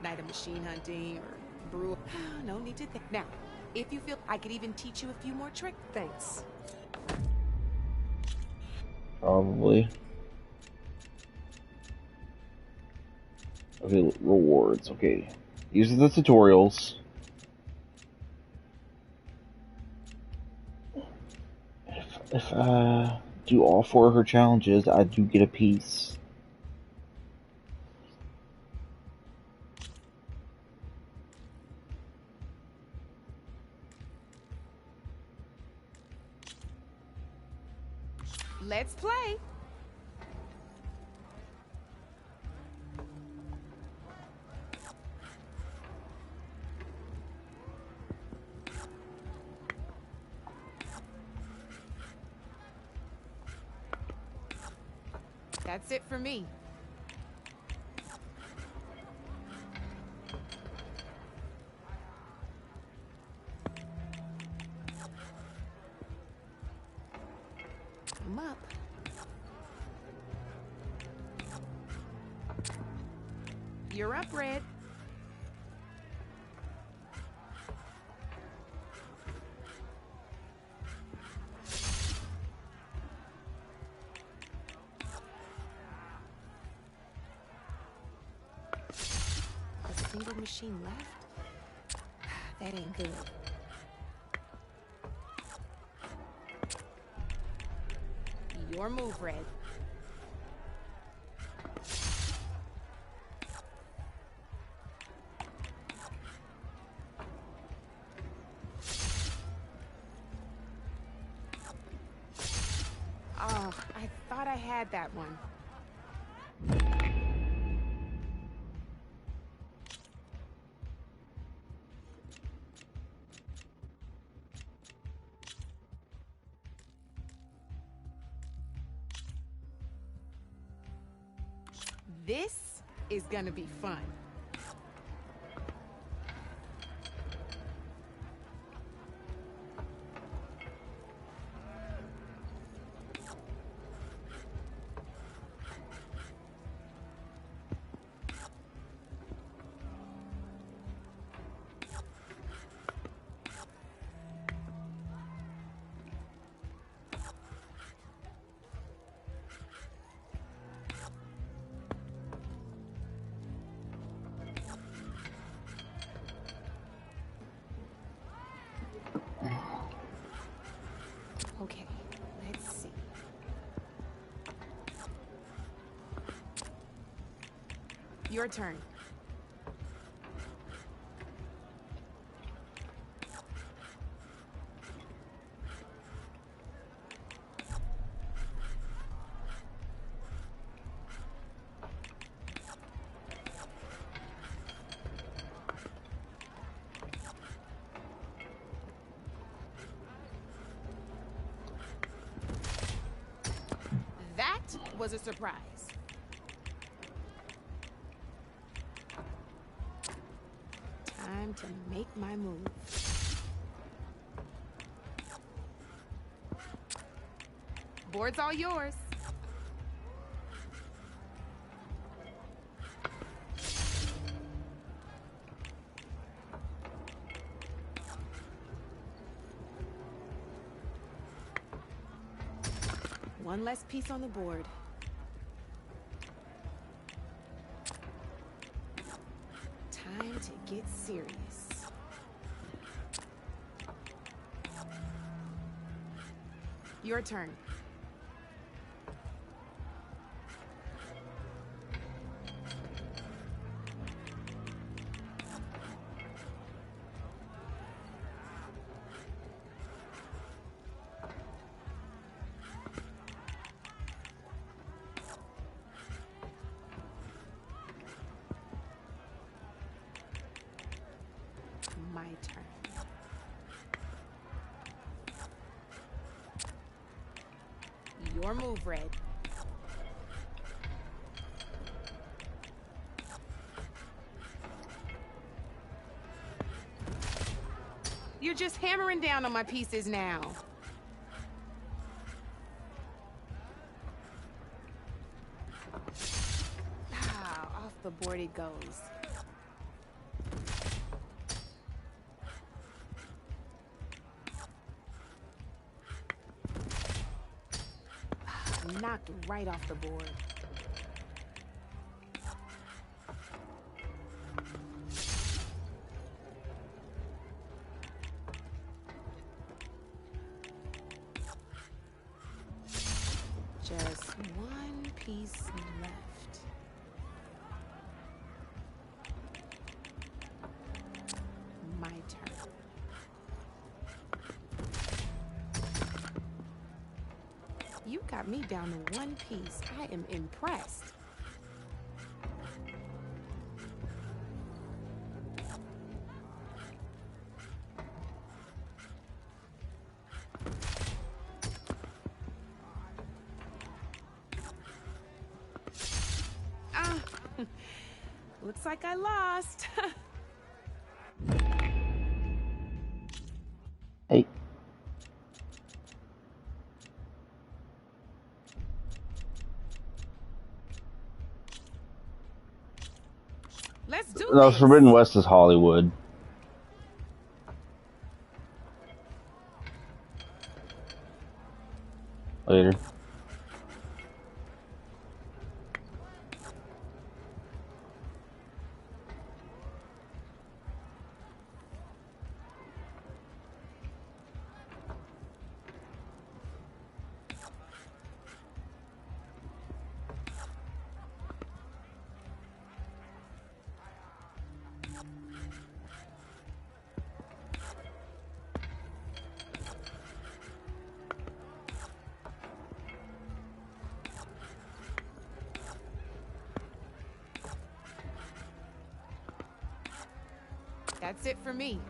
night of machine hunting or brew. No need to think. Now, if you feel, I could even teach you a few more tricks. Thanks. Probably. Okay, rewards. Okay. These are the tutorials. If I do all 4 of her challenges, I do get a piece. Let's play. That's it for me. I'm up. You're up, Red. A single machine left? That ain't good. Your move, Red. Oh, I thought I had that one. This is gonna be fun. Okay, let's see. Your turn. That was a surprise. Time to make my move. Board's all yours. One less piece on the board. Time to get serious. Your turn. My turn. Your move, Red. You're just hammering down on my pieces now. party goes. Knocked right off the board. Just one piece left. My turn. You got me down to one piece. I am impressed. Ah, looks like I lost. Hey. Let's do No, this. Forbidden West is Hollywood. Later. That's it for me.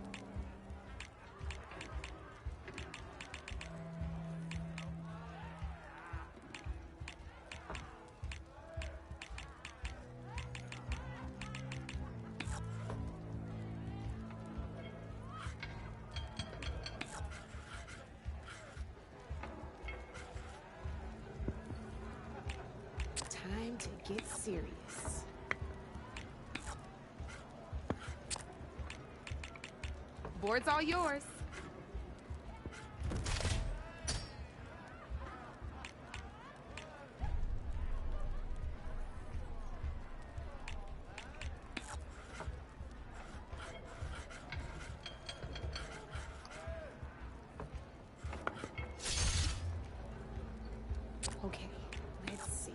Time to get serious. Board's all yours. Okay, let's see.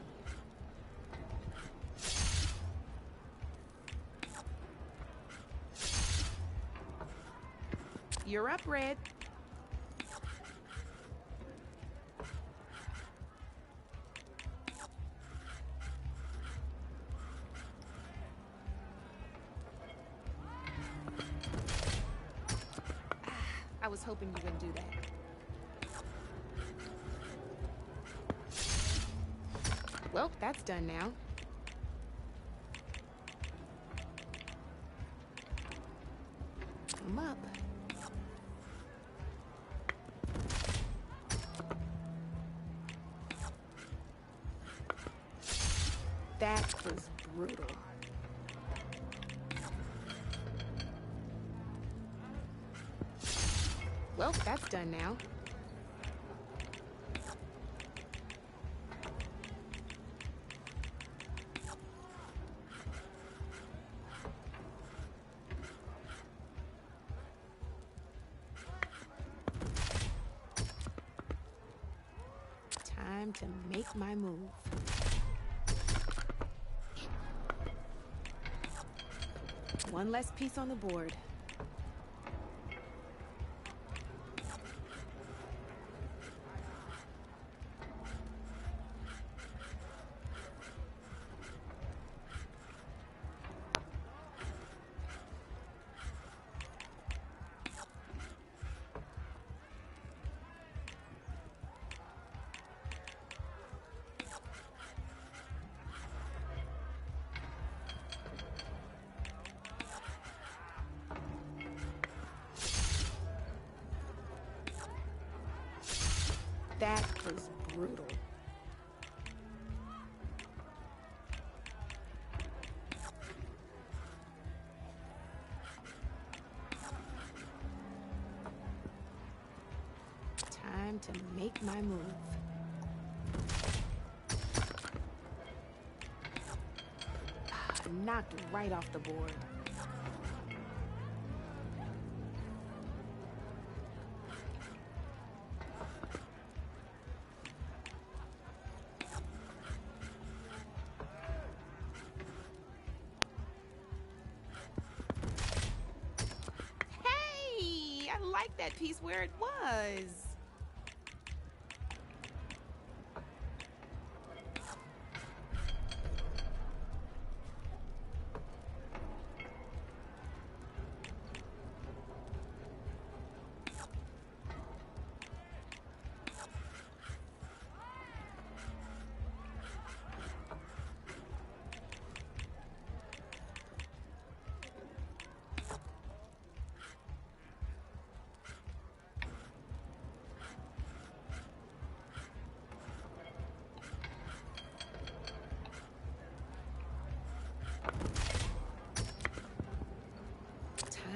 You're up, Red. I was hoping you wouldn't do that. Well, that's done now. I'm up. That was brutal. Well, that's done now. Time to make my move. One less piece on the board. That was brutal. to make my move. Knocked right off the board. Hey, I like that piece where it was.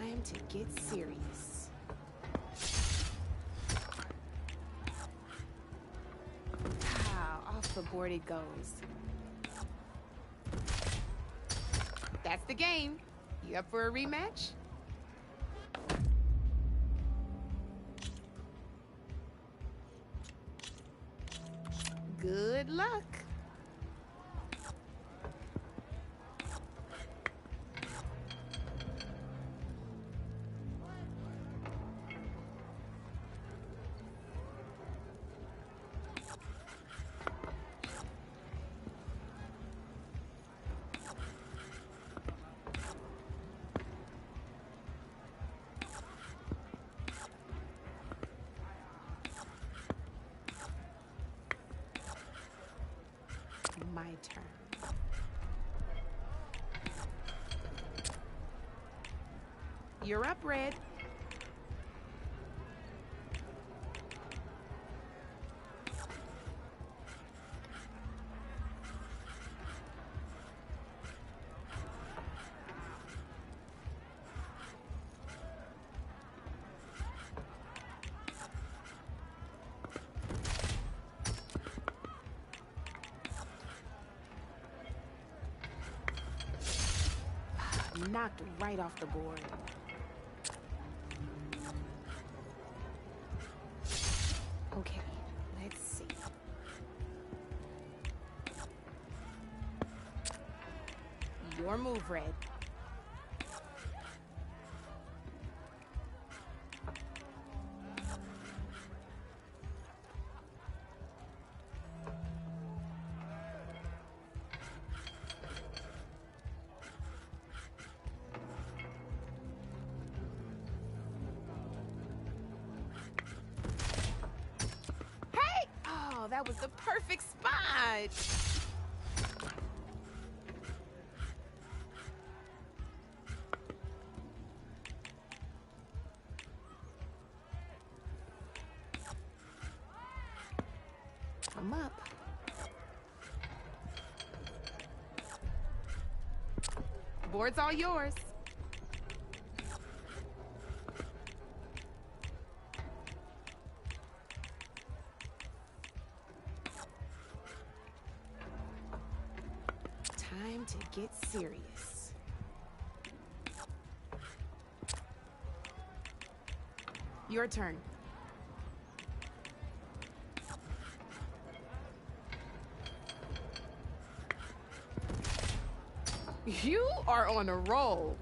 Time to get serious. Wow, off the board it goes. That's the game. You up for a rematch? Good luck. My turn. You're up, Red. Knocked right off the board. Okay, let's see. Your move, Red. That was the perfect spot. I'm up. Board's all yours. Time to get serious. Your turn. You are on a roll.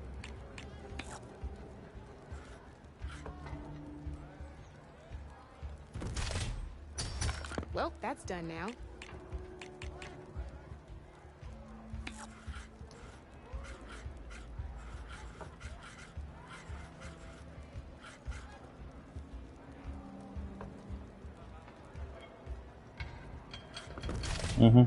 Well, that's done now. Mm-hmm.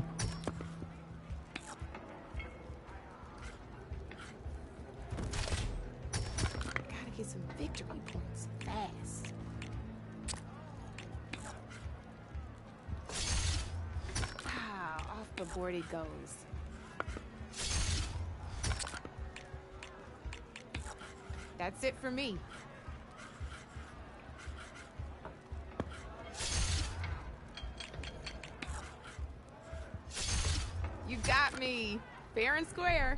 Gotta get some victory points fast. Wow, off the board it goes. That's it for me. me. Fair and square.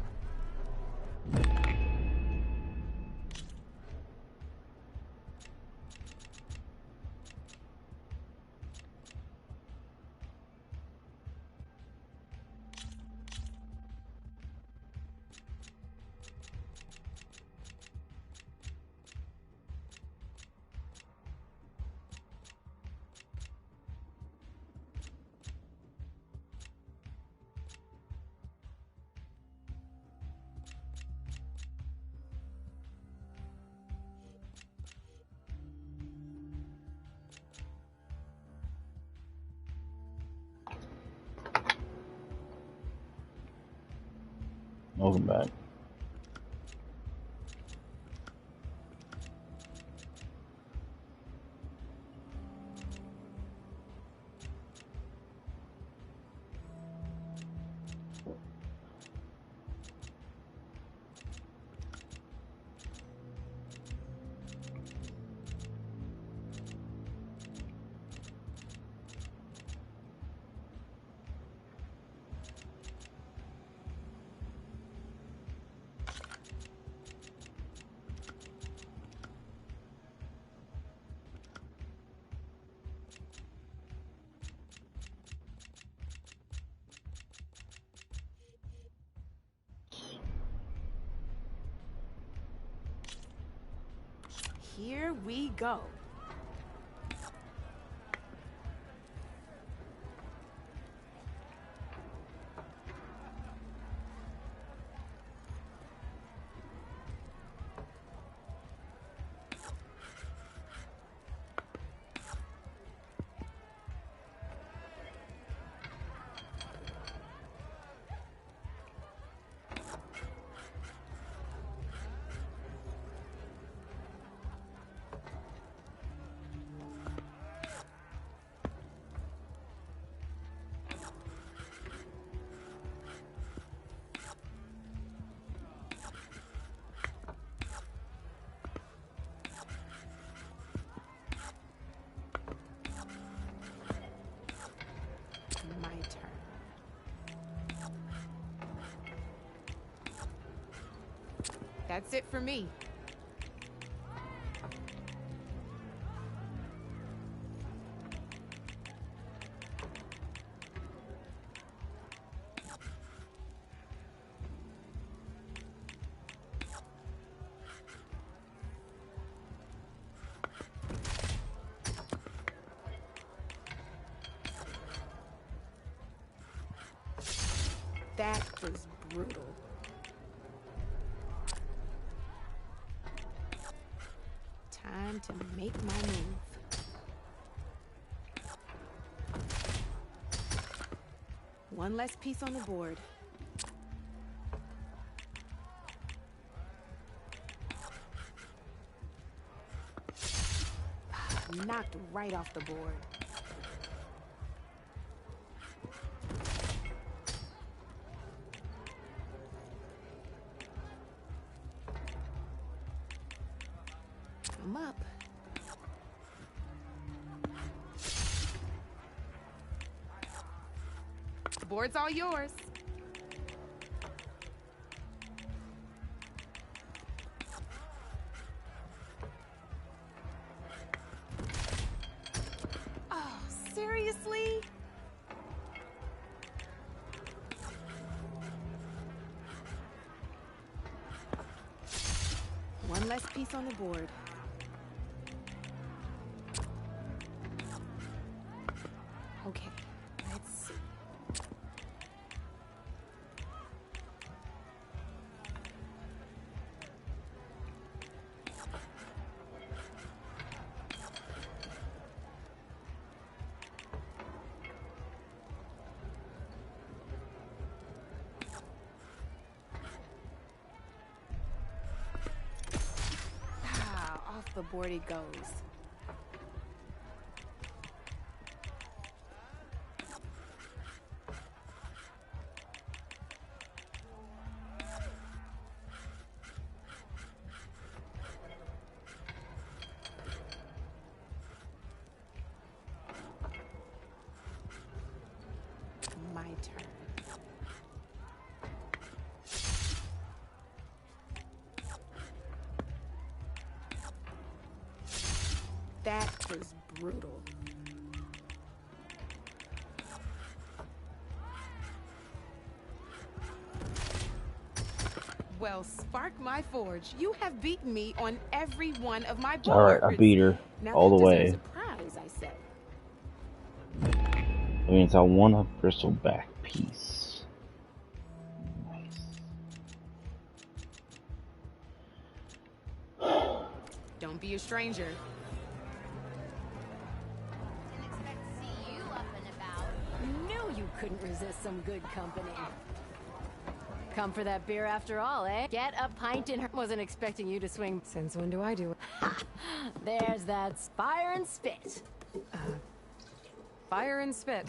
Welcome back. Here we go. My turn. That's it for me. That was brutal. Time to make my move. One less piece on the board. Knocked right off the board. I'm up. Board's all yours. Oh, seriously? One less piece on the board. Okay, let's see. Ah, off the board it goes. My turn. That was brutal. Well, spark my forge. You have beaten me on every one of my boards. Alright, I beat her Now all the that way. deserves a prize, I say. That means I won a bristleback piece. Don't be a stranger. Knew you couldn't resist some good company. Come for that beer after all, eh? Get a pint in her. Wasn't expecting you to swing. Since when do I do it? There's that fire and spit. Fire and spit.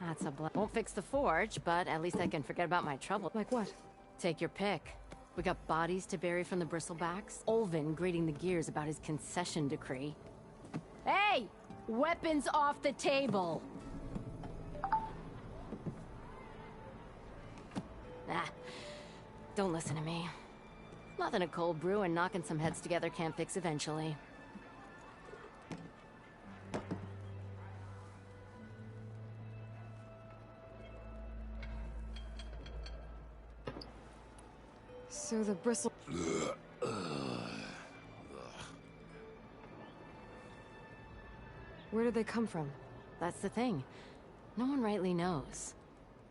That's a won't fix the forge, but at least I can forget about my trouble. Like what? Take your pick. We got bodies to bury from the bristlebacks. Olvin grating the gears about his concession decree. Hey! Weapons off the table! Ah, don't listen to me. Nothing a cold brew and knocking some heads together can't fix eventually. So the bristle... Where did they come from? That's the thing. No one rightly knows.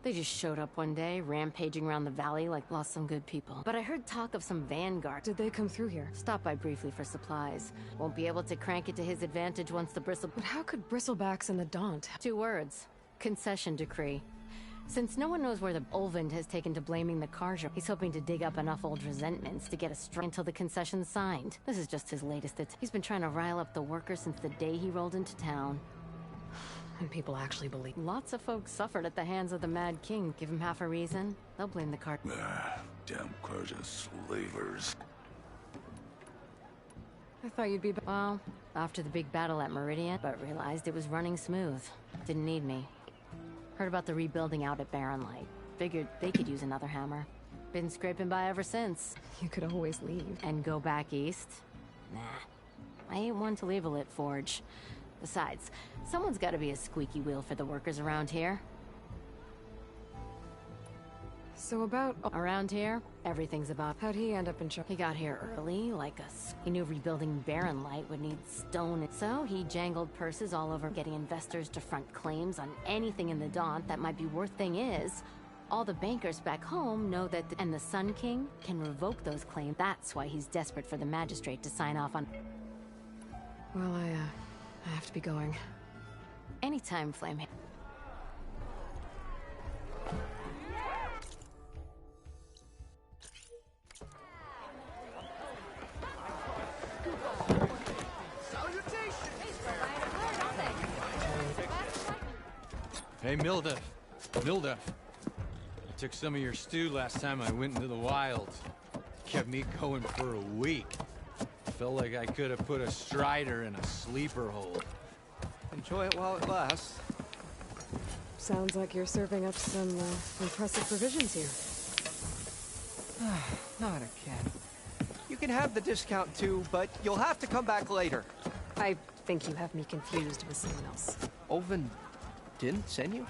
They just showed up one day, rampaging around the valley like lost some good people. But I heard talk of some vanguard. Did they come through here? Stopped by briefly for supplies. Won't be able to crank it to his advantage once the bristle... But how could bristlebacks and the Daunt... 2 words. Concession decree. Since no one knows where the Olvind has taken to blaming the Karja, he's hoping to dig up enough old resentments to get a strike until the concession's signed. This is just his latest attempt. He's been trying to rile up the workers since the day he rolled into town. And people actually believe... Lots of folks suffered at the hands of the Mad King. Give him half a reason, they'll blame the cart. Damn Karja slavers. I thought you'd be... Well, after the big battle at Meridian, but realized it was running smooth. Didn't need me. Heard about the rebuilding out at Barren Light. Figured they could use another hammer. Been scraping by ever since. You could always leave. And go back east? Nah. I ain't one to leave a lit forge. Besides, someone's gotta be a squeaky wheel for the workers around here. So about... Around here, everything's about... How'd he end up in charge? He got here early, like us. He knew rebuilding Barren Light would need stone. So he jangled purses all over getting investors to front claims on anything in the Daunt that might be worth. Thing is, all the bankers back home know that and the Sun King can revoke those claims. That's why he's desperate for the magistrate to sign off on... Well, I have to be going. Anytime, Flame. Hey, Mildef. I took some of your stew last time I went into the wilds. Kept me going for a week. Felt like I could have put a strider in a sleeper hole. Enjoy it while it lasts. Sounds like you're serving up some impressive provisions here. Not again. You can have the discount too, but you'll have to come back later. I think you have me confused with someone else. Olvin didn't send you?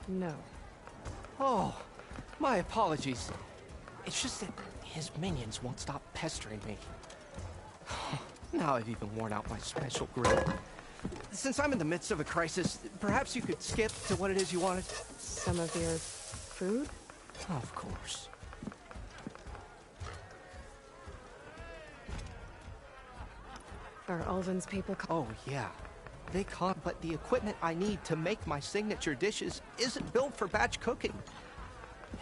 No. Oh, my apologies. It's just that his minions won't stop pestering me. Now I've even worn out my special grill. Since I'm in the midst of a crisis, perhaps you could skip to what it is you wanted? Some of your food? Of course. Are Ulvin's people... Oh, yeah. They can't, but the equipment I need to make my signature dishes isn't built for batch cooking.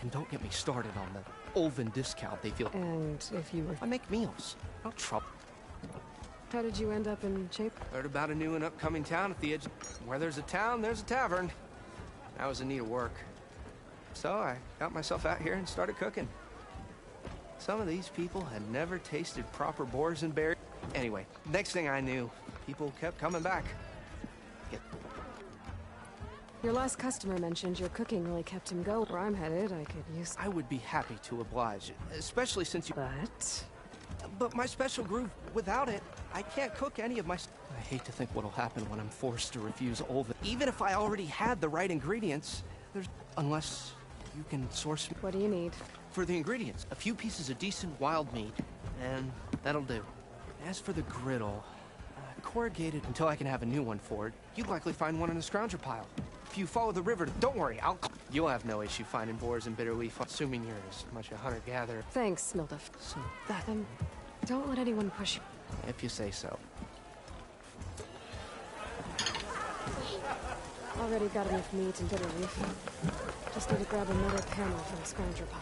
And don't get me started on the Olvin discount they feel. And if you were... I make meals. No trouble. How did you end up in shape? Heard about a new and upcoming town at the edge. Where there's a town, there's a tavern. I was in need of work. So I got myself out here and started cooking. Some of these people had never tasted proper boars and berries. Anyway, next thing I knew, people kept coming back. Your last customer mentioned your cooking really kept him going. Where I'm headed, I could use... I would be happy to oblige, especially since you... But... But my special groove, without it, I can't cook any of my... I hate to think what'll happen when I'm forced to refuse Olvin. Even if I already had the right ingredients, there's... Unless you can source... What do you need? For the ingredients, a few pieces of decent wild meat, and that'll do. As for the griddle, corrugated until I can have a new one for it. You'd likely find one in a scrounger pile. If you follow the river, don't worry, You'll have no issue finding boars in Bitterleaf, assuming you're as much a hunter-gatherer. Thanks, Mildef. So that... Don't let anyone push you. If you say so. Already got enough meat in Bitterleaf. Just need to grab another panel from the scrounger pile.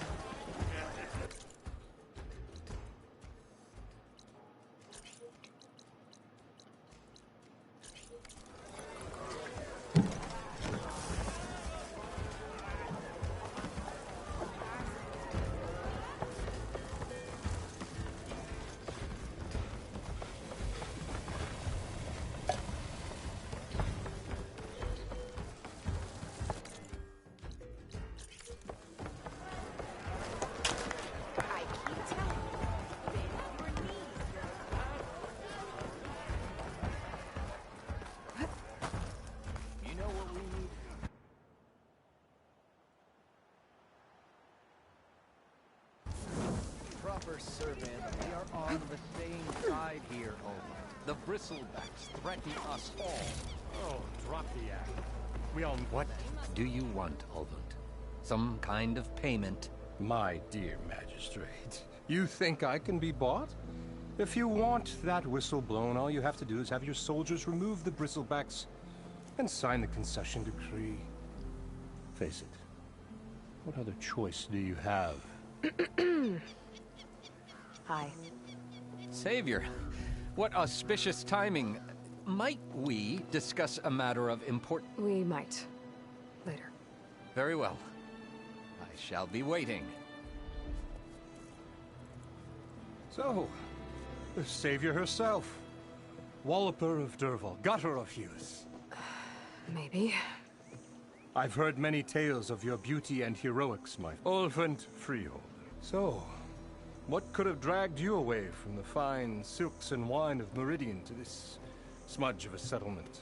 Servant, we are on the same side here, Olvin. The bristlebacks threaten us all. Oh, drop the act. We all... What do you want, Olvin? Some kind of payment? My dear magistrate, you think I can be bought? If you want that whistle blown, all you have to do is have your soldiers remove the bristlebacks and sign the concession decree. Face it, what other choice do you have? Hi. Savior, what auspicious timing. Might we discuss a matter of importance? We might. Later. Very well. I shall be waiting. So, the Savior herself. Walloper of Derval, gutter of youth. Maybe. I've heard many tales of your beauty and heroics, my Olvent Freeholder. So, what could have dragged you away from the fine silks and wine of Meridian to this smudge of a settlement?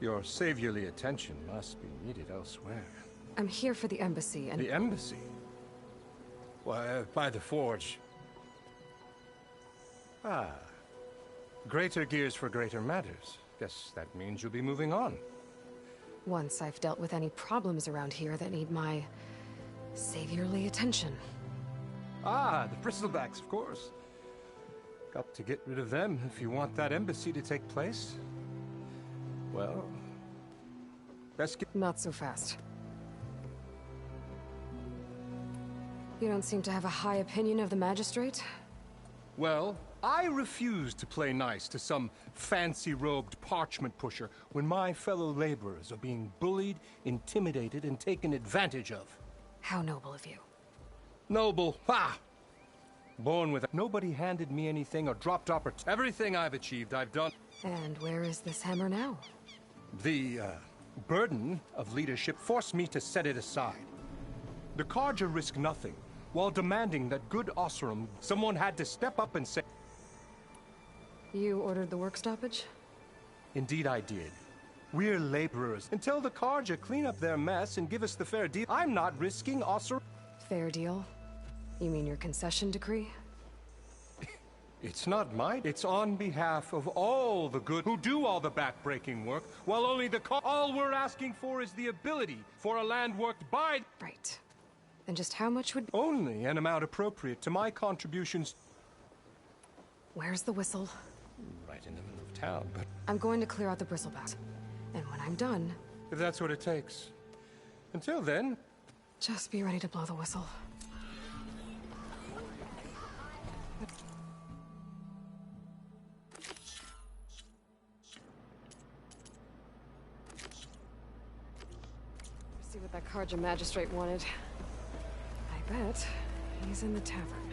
Your saviorly attention must be needed elsewhere. I'm here for the embassy and... The embassy? Why, by the forge. Ah. Greater gears for greater matters. Guess that means you'll be moving on. Once I've dealt with any problems around here that need my saviorly attention. Ah, the bristlebacks, of course. Got to get rid of them if you want that embassy to take place. Well, best get... Not so fast. You don't seem to have a high opinion of the magistrate? Well, I refuse to play nice to some fancy-robed parchment pusher when my fellow laborers are being bullied, intimidated, and taken advantage of. How noble of you. Noble, ha! Born with it. Nobody handed me anything or dropped opportunity. Everything I've achieved, I've done. And where is this hammer now? The, burden of leadership forced me to set it aside. The Carja risk nothing, while demanding that good Osram, someone had to step up and say... You ordered the work stoppage? Indeed I did. We're laborers. Until the Carja clean up their mess and give us the fair deal, I'm not risking Osram... Fair deal? You mean your concession decree? It's not mine. It's on behalf of all the good who do all the back-breaking work, while only the all we're asking for is the ability for a land worked by... Right. And just how much would... Only an amount appropriate to my contributions. Where's the whistle? Right in the middle of town, but... I'm going to clear out the bristlebacks. And when I'm done... If that's what it takes. Until then... Just be ready to blow the whistle. See what that Carja magistrate wanted. I bet he's in the tavern.